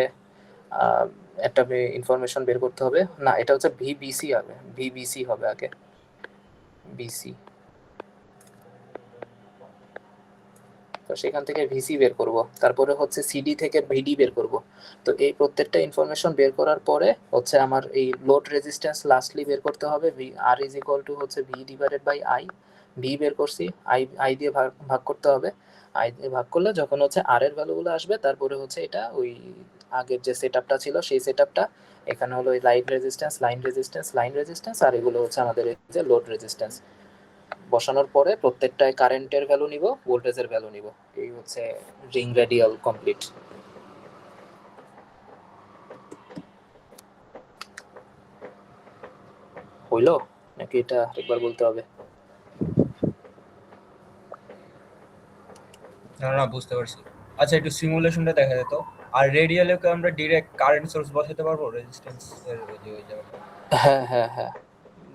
একটা ইনফরমেশন বের করতে হবে, না এটা হচ্ছে ভিবিসি হবে, ভিবিসি হবে আগে, বিসি, তো সেখান থেকে ভিসি বের করব, তারপরে হচ্ছে সিডি থেকে ভিডি বের করব। তো এই প্রত্যেকটা ইনফরমেশন বের করার পরে হচ্ছে আমার এই লোড রেজিস্ট্যান্স লাস্টলি বের করতে হবে, V R is equal to হচ্ছে V divided by I, V বের করছি, আই দিয়ে ভাগ করতে হবে, আই দিয়ে ভাগ করলে যখন হচ্ছে আর এর ভ্যালুগুলো আসবে তারপরে হচ্ছে এটা ওই আগের যে সেটআপটা ছিল সেই সেটআপটা, এখানে হলো ওই লাইন রেজিস্ট্যান্স, আর এগুলো হচ্ছে আমাদের এই যে লোড রেজিস্ট্যান্স বসানোর পরে প্রত্যেকটায় কারেন্টের ভ্যালু নিব, ভোল্টেজের ভ্যালু নিব। এই হচ্ছে রিং রেডিয়াল কমপ্লিট। হইলো নাকি এটা একবার বলতে হবে? না বুঝতে পারছি। আচ্ছা একটু সিমুলেশনটা দেখা যেত। আর রেডিয়ালে কি আমরা ডাইরেক্ট কারেন্ট সোর্স বসাতে পারবো রেজিস্ট্যান্স এর ওই জায়গাটা? হ্যাঁ হ্যাঁ হ্যাঁ,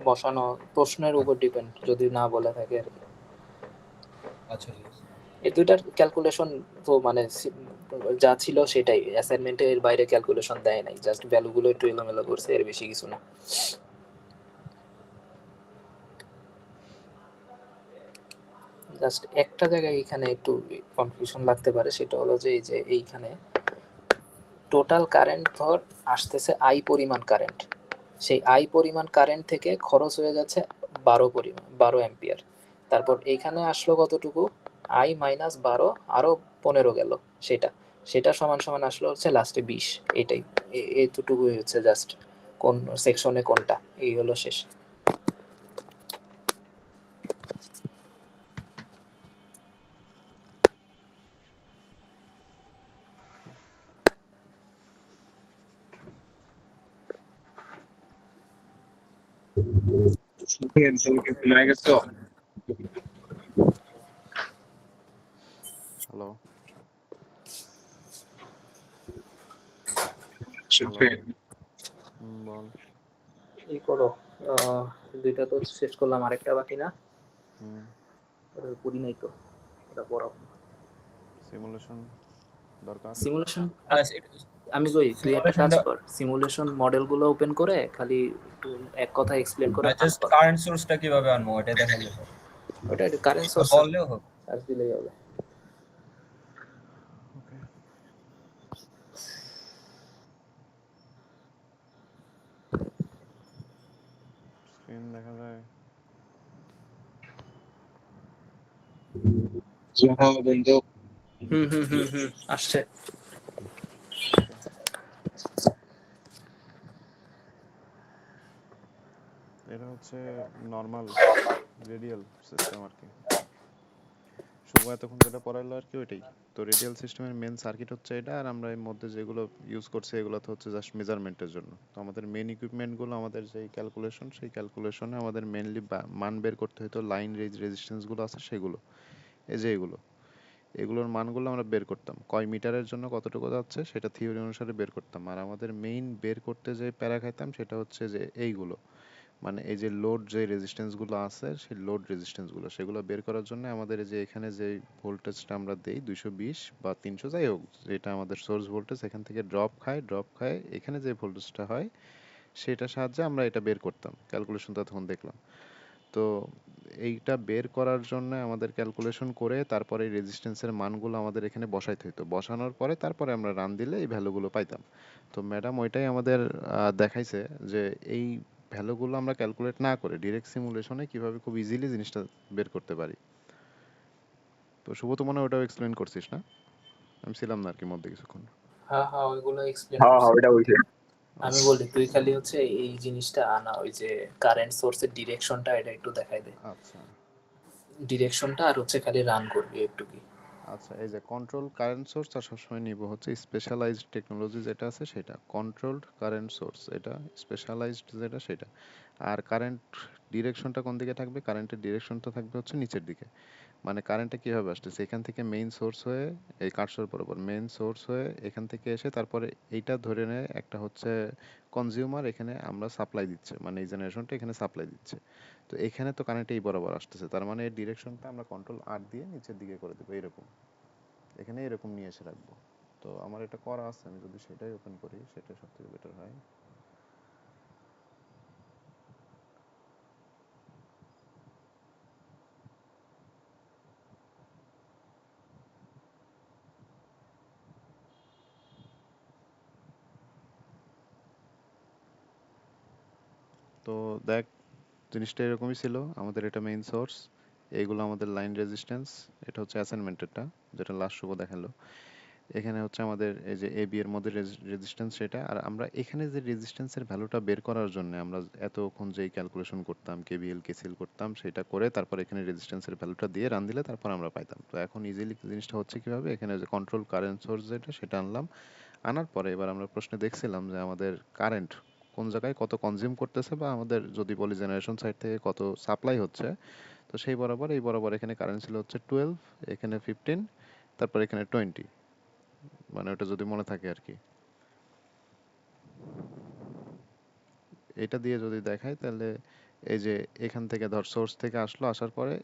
বসানো প্রশ্নের উপর ডিপেন্ড, যদি না বলে থাকে আর কি। আচ্ছা ঠিক আছে। এই দুইটার ক্যালকুলেশন তো মানে যা ছিল সেটাই, অ্যাসাইনমেন্টের বাইরে ক্যালকুলেশন দেয় নাই, জাস্ট ভ্যালুগুলো একটু এলোমেলো করছে, এর বেশি কিছু না। জাস্ট একটা জায়গায় এখানে একটু কনফিউশন লাগতে পারে, সেটা হলো যে এই যে এইখানে টোটাল কারেন্ট ধর আসতেছে আই পরিমাণ কারেন্ট, সেই আই পরিমাণ কারেন্ট থেকে খরচ হয়ে যাচ্ছে 12 অ্যাম্পিয়ার। তারপর এইখানে আসলো কতটুকু, আই মাইনাস 12 আরো 15 গেল, সেটা সেটা সমান সমান আসলো হচ্ছে লাস্টে 20। এটাই এতটুকুই হচ্ছে জাস্ট কোন সেকশনে কোনটা, এই হলো শেষ। হ্যালো, বল। এই করো, দুইটা তো শেষ করলাম, আরেকটা বাকি না, হুম, করি নাই তো, এটা পড়াও। সিমুলেশন দরকার। সিমুলেশন আচ্ছা আমি কই, তুই একটা কাজ সিমুলেশনটা কর, সিমুলেশন মডেলগুলো ওপেন করে খালি একটু এক কথা এক্সপ্লেন করে রান জাস্ট কর। কারেন্ট সোর্সটা কিভাবে আনবো এটা দেখালে হবে। ওটা কারেন্ট বা সোর্স বললেও হবে। সার্চ দিলেই হবে। ওকে, স্ক্রিন দেখা যায়। বন্ধু আসছে। ওকে, এটা হচ্ছে নর্মাল রেডিয়াল সিস্টেম আর কি। শুভ এতক্ষণ যেটা পড়াইলো আর কি ওইটাই। তো রেডিয়াল সিস্টেমের মেন সার্কিট হচ্ছে এটা, আর আমরা এর মধ্যে যেগুলো ইউজ করছি এগুলো তো হচ্ছে জাস্ট মেজারমেন্টের জন্য। তো আমাদের মেন ইকুইপমেন্টগুলো, আমাদের যেই ক্যালকুলেশন, সেই ক্যালকুলেশনে আমাদের মেনলি মান বের করতে হতো, লাইন রেজিস্ট্যান্সগুলো আছে সেগুলো, এই যে এগুলোর মানগুলো আমরা বের করতাম, কয় মিটারের জন্য কতটুকু যাচ্ছে সেটা থিওরি অনুসারে বের করতাম। আর আমাদের মেইন বের করতে যে প্যারা খাইতাম সেটা হচ্ছে যে এইগুলো, মানে এই যে লোড যে রেজিস্ট্যান্সগুলো আছে, সেই লোড রেজিস্ট্যান্সগুলো সেগুলো বের করার জন্য আমাদের এই যে এখানে যে ভোল্টেজটা আমরা দেই 220 বা 300 যাই হোক, যেটা আমাদের সোর্স ভোল্টেজ, এখান থেকে ড্রপ খায় এখানে যে ভোল্টেজটা হয় সেটার সাহায্যে আমরা এটা বের করতাম। ক্যালকুলেশনটা তখন দেখলাম। তো এইটা বের করার জন্য আমাদের ক্যালকুলেশন করে তারপরে এই রেজিস্ট্যান্সের মানগুলো আমাদের এখানে বসাইতে হতো, বসানোর পরে তারপরে আমরা রান দিলে এই ভ্যালুগুলো পাইতাম। তো ম্যাডাম ওইটাই আমাদের দেখাইছে যে এই ভ্যালুগুলো আমরা ক্যালকুলেট না করে ডিরেক্ট সিমুলেশনে কিভাবে খুব ইজিলি জিনিসটা বের করতে পারি। তো শুভ তো মনে হয় ওটাও এক্সপ্লেন করছিস না? আমি ছিলাম না আর কি মধ্যে কিছুক্ষণ। হ্যাঁ হ্যাঁ, ওইগুলো এক্সপ্লেন হ্যাঁ করছি। হ্যাঁ ওইটা ওইটা আমি আচ্ছা বলি তুই খালি হচ্ছে এই জিনিসটা আনা, ওই যে কারেন্ট সোর্সের ডিরেকশনটা এটা একটু দেখাই দে, আচ্ছা ডিরেকশনটা, আর হচ্ছে খালি রান করবি একটু কি। আচ্ছা, এই যে কন্ট্রোল কারেন্ট সোর্স, আর সবসময় নিব হচ্ছে স্পেশালাইজড টেকনোলজি যেটা আছে সেটা, কন্ট্রোলড কারেন্ট সোর্স এটা, স্পেশালাইজড যেটা সেটা। আর কারেন্ট ডিরেকশনটা কোন দিকে থাকবে? কারেন্টের ডিরেকশনটা থাকবে হচ্ছে নিচের দিকে। মানে কারেন্টটা কিভাবে আসতেছে, এখান থেকে মেইন সোর্স হয়ে এই কার্সর বরাবর মেইন সোর্স হয়ে এখান থেকে এসে তারপরে এইটা ধরে নেয় একটা হচ্ছে কনজিউমার, এখানে আমরা সাপ্লাই দিচ্ছে, মানে এই জেনারেশনটা এখানে সাপ্লাই দিচ্ছে। তো এখানে তো কারেন্ট এই বরাবর আসতেছে, তার মানে এর ডিরেকশনটা আমরা কন্ট্রোল আর দিয়ে নিচের দিকে করে দেবো এরকম, এখানে এরকম নিয়ে এসে রাখবো। তো আমার এটা করা আছে, আমি যদি সেটাই ওপেন করি সেটা সবথেকে বেটার হয়। তো দেখ, জিনিসটা এরকমই ছিল, আমাদের এটা মেইন সোর্স, এইগুলো আমাদের লাইন রেজিস্ট্যান্স, এটা হচ্ছে অ্যাসাইনমেন্টেরটা যেটা লাস্ট শুভ দেখালো। এখানে হচ্ছে আমাদের এই যে এবি এর মধ্যে রেজিস্ট্যান্স সেটা, আর আমরা এখানে যে রেজিস্ট্যান্সের ভ্যালুটা বের করার জন্য আমরা এতক্ষণ যেই ক্যালকুলেশন করতাম, কেবিএল কেসিএল করতাম, সেটা করে তারপর এখানে রেজিস্ট্যান্সের ভ্যালুটা দিয়ে রান দিলে তারপর আমরা পাইতাম। তো এখন ইজিলি জিনিসটা হচ্ছে কিভাবে, এখানে যে কন্ট্রোল কারেন্ট সোর্স যেটা সেটা আনলাম, আনার পরে এবার আমরা প্রশ্নে দেখছিলাম যে আমাদের কারেন্ট কোন জায়গায় কত কনজিউম করতেছে, বা আমাদের যদি বলি জেনারেশন সাইড থেকে কত সাপ্লাই হচ্ছে। তো সেই বরাবর এই বরাবর এখানে কারেন্ট ছিল হচ্ছে 12, এখানে 15, তারপর এখানে 20, মানে ওটা যদি মনে থাকে আর কি। এটা দিয়ে যদি দেখাই তাহলে এই যে এখান থেকে ধর সোর্স থেকে আসলো, আসার পরে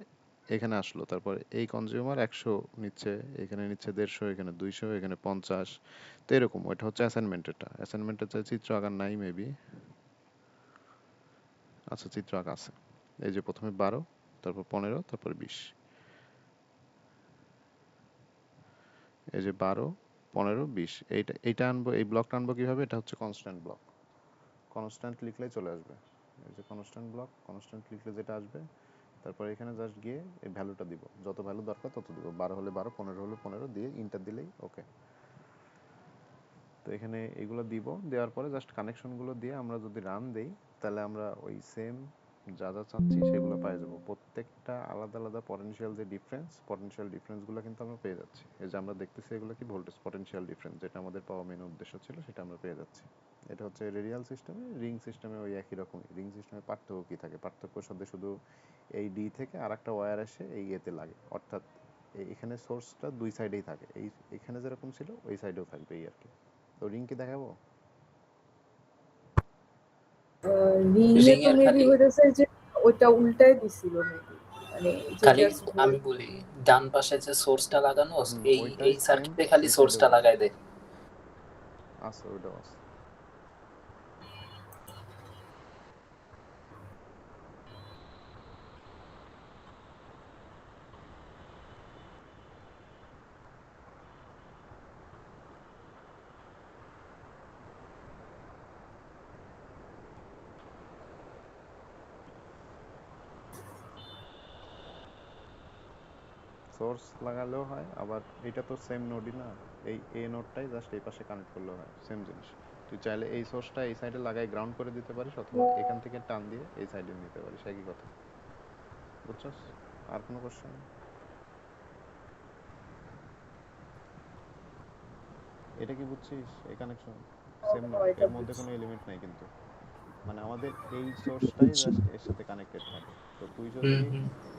এখানে আসলো, তারপর এই কনজিউমার 100 নিচ্ছে, এখানে নিচ্ছে 150, এখানে 200, এখানে 50। তো এরকম, ওইটা হচ্ছে অ্যাসাইনমেন্টেরটা। অ্যাসাইনমেন্টের যে চিত্র আঁকার নাই মেবি, আচ্ছা চিত্র আঁকা আছে। এই যে প্রথমে 12, তারপর 15, তারপর 20। এই যে 12, 15, 20, এইটা আনবো, এই ব্লকটা আনবো কিভাবে? এটা হচ্ছে কনস্ট্যান্ট ব্লক। কনস্ট্যান্ট লিখলেই চলে আসবে। এই যে কনস্ট্যান্ট ব্লক, কনস্ট্যান্ট লিখলে যেটা আসবে, তারপর এখানে জাস্ট গিয়ে এই ভ্যালুটা দিব, যত ভ্যালু দরকার তত দিব। 12 হলে 12, 15 হলে 15 দিয়ে ইন্টার দিলেই ওকে। তো এখানে এগুলো দিব, দেওয়ার পরে জাস্ট কানেকশনগুলো দিয়ে আমরা যদি রান দেই, তাহলে আমরা ওই সেম যা যা চাচ্ছি সেগুলো পেয়ে যাবো। প্রত্যেকটা আলাদা আলাদা পটেনশিয়াল যে পটেনশিয়াল ডিফারেন্সগুলো কিন্তু আমরা পেয়ে যাচ্ছি। এই যে আমরা দেখতেছি এগুলো কি ভোল্টেজ পটেনশিয়াল ডিফারেন্স, যেটা আমাদের পাওয়া মেন উদ্দেশ্য ছিল, সেটা আমরা পেয়ে যাচ্ছি। এটা হচ্ছে রেডিয়াল সিস্টেমে। রিং সিস্টেমে ওই একই রকমই। রিং সিস্টেমে পার্থক্য কি থাকে? পার্থক্যর সাথে শুধু এই ডি থেকে আরেকটা ওয়্যার এসে এই এতে লাগে, অর্থাৎ এখানে সোর্সটা দুই সাইডেই থাকে, এখানে যেরকম ছিল ওই সাইডেও থাকবে, এই আর কি। তো রিং কি দেখাবো? রিং এ রিং তো এর মেবি খালি হইতেছে যে ওইটা উল্টাই দিছিল মেবি, মানে যে খালি জাস্ট আমি বলি, ডান পাশে যে সোর্সটা লাগানো এই ওইটাই এই সেম, সার্কিটে খালি এই সোর্সটা সাইডেও লাগাই দেয়। আছে, ওইটাও আছে। সোর্স লাগালেও হয়, আবার এটা তো সেম নোডই না, এই এ নোডটাই জাস্ট এই পাশে কানেক্ট করলেও হয়, সেম জিনিস। তুই চাইলে এই সোর্সটা এই সাইডে লাগাই গ্রাউন্ড করে দিতে পারিস, অথবা এখান থেকে টান দিয়ে এই সাইডে নিতে পারিস, একই কথা। বুঝছস? আর কোনো কোশ্চেন? এটা কি বুঝছিস? এই কানেকশন সেম না, এটা এর মধ্যে কোনো এলিমেন্ট নাই কিন্তু। মানে আমাদের এই সোর্সটাই জাস্ট এর সাথে কানেক্টেড থাকে। তো তুই যদি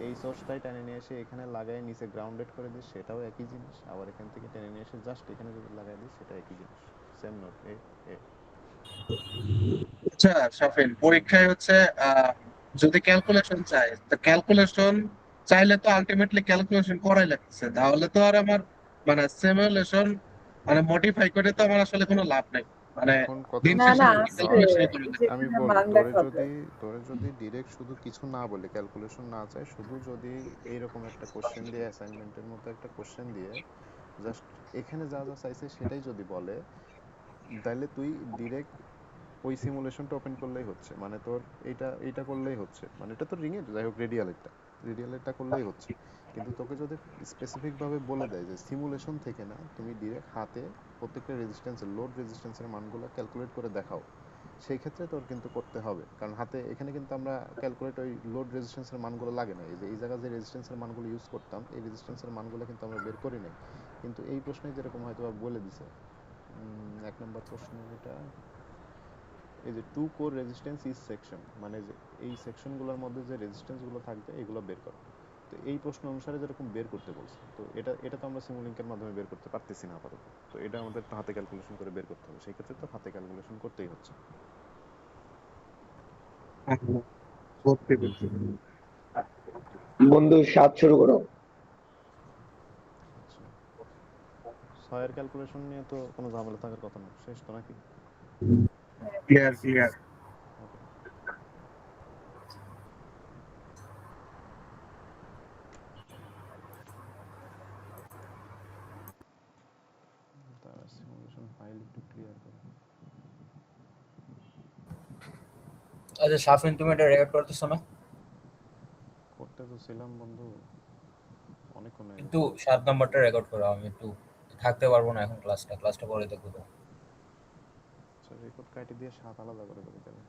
এই সোর্সটাই টেনে নিয়ে এসে এখানে লাগাই নিচে গ্রাউন্ডেড করে দিস, সেটাও একই জিনিস। আবার এখান থেকে টেনে নিয়ে এসে জাস্ট এখানে যদি লাগাই দিস, সেটা একই জিনিস। সেম নোট এ এ। আচ্ছা শাফিন, পরীক্ষায় হচ্ছে যদি ক্যালকুলেশন চাই, তো ক্যালকুলেশন চাইলে তো আলটিমেটলি ক্যালকুলেশন করাই লাগছে, তাহলে তো আর আমার মানে সিমুলেশন মানে মডিফাই করে তো আমার আসলে কোনো লাভ নেই। মানে এখন কথা দিন না হচ্ছে শেষে না কি, আমাকে আছে, ধর ক্যালকুলেশন করে দিতে আমি যেখানে বলি, মান দেখাবে। তোরে যদি ডিরেক্ট শুধু কিছু না বলে, ক্যালকুলেশন না চাই, শুধু যদি এইরকম একটা কোশ্চেন দিয়ে, অ্যাসাইনমেন্টের মতো একটা কোশ্চেন দিয়ে জাস্ট এখানে যা যা চাইছে সেটাই যদি বলে, তাহলে তুই ডিরেক্ট ওই সিমুলেশনটা ওপেন করলেই হচ্ছে। মানে তোর এইটা করলেই হচ্ছে, মানে এটা তো রিং এর, যাই হোক রেডিয়ালেরটা করলেই হচ্ছে। কিন্তু তোকে যদি স্পেসিফিক ভাবে বলে দেয় যে সিমুলেশন থেকে না, তুমি ডিরেক্ট হাতে প্রত্যেকটা রেজিস্ট্যান্সের, লোড রেজিস্ট্যান্সের মানগুলো ক্যালকুলেট করে দেখাও, সেই ক্ষেত্রে তোর কিন্তু করতে হবে। কারণ হাতে এখানে কিন্তু আমরা ক্যালকুলেট ওই লোড রেজিস্ট্যান্সের মানগুলো লাগে না। এই জায়গায় যে রেজিস্ট্যান্সের মানগুলো ইউজ করতাম, এই রেজিস্ট্যান্সের মানগুলো কিন্তু আমরা বের করি নাই। কিন্তু এই প্রশ্নে যেরকম হয়তো বলে দিছে, 1 নম্বর প্রশ্ন যেটা, এই যে two core resistance is section, মানে যে এই সেকশনগুলোর মধ্যে যে রেজিস্ট্যান্সগুলো থাকবে এগুলো বের করো। তো এই প্রশ্ন অনুসারে যেরকম বের করতে বলছে, তো এটা তো আমরা সিমুলিংকের মাধ্যমে বের করতে পারতেছি না আপাতত। তো এটা আমাদের তো হাতে ক্যালকুলেশন করে বের করতে হবে, সেই ক্ষেত্রে তো হাতে ক্যালকুলেশন করতেই হচ্ছে। করতে করতে। বন্ধু 7 শুরু করো। আচ্ছা, 6 এর ক্যালকুলেশন নিয়ে তো কোনো ঝামেলা থাকার কথা না, শেষ তো নাকি? Clear clear. ওকে। তার সিমুলেশন ফাইল একটু ক্লিয়ার করো। আচ্ছা শাফিন, তুমি এটা রেকর্ড করতেছো না? করতে তো ছিলাম বন্ধু, অনেকক্ষণ হয়ে একটু গেছে। 7 নম্বরটা রেকর্ড করো, আমি একটু থাকতে পারবো না এখন, ক্লাসটা পরে দেখবো তো। আচ্ছা, রেকর্ড কাটি দিয়ে 7 আলাদা করে দিতে হবে।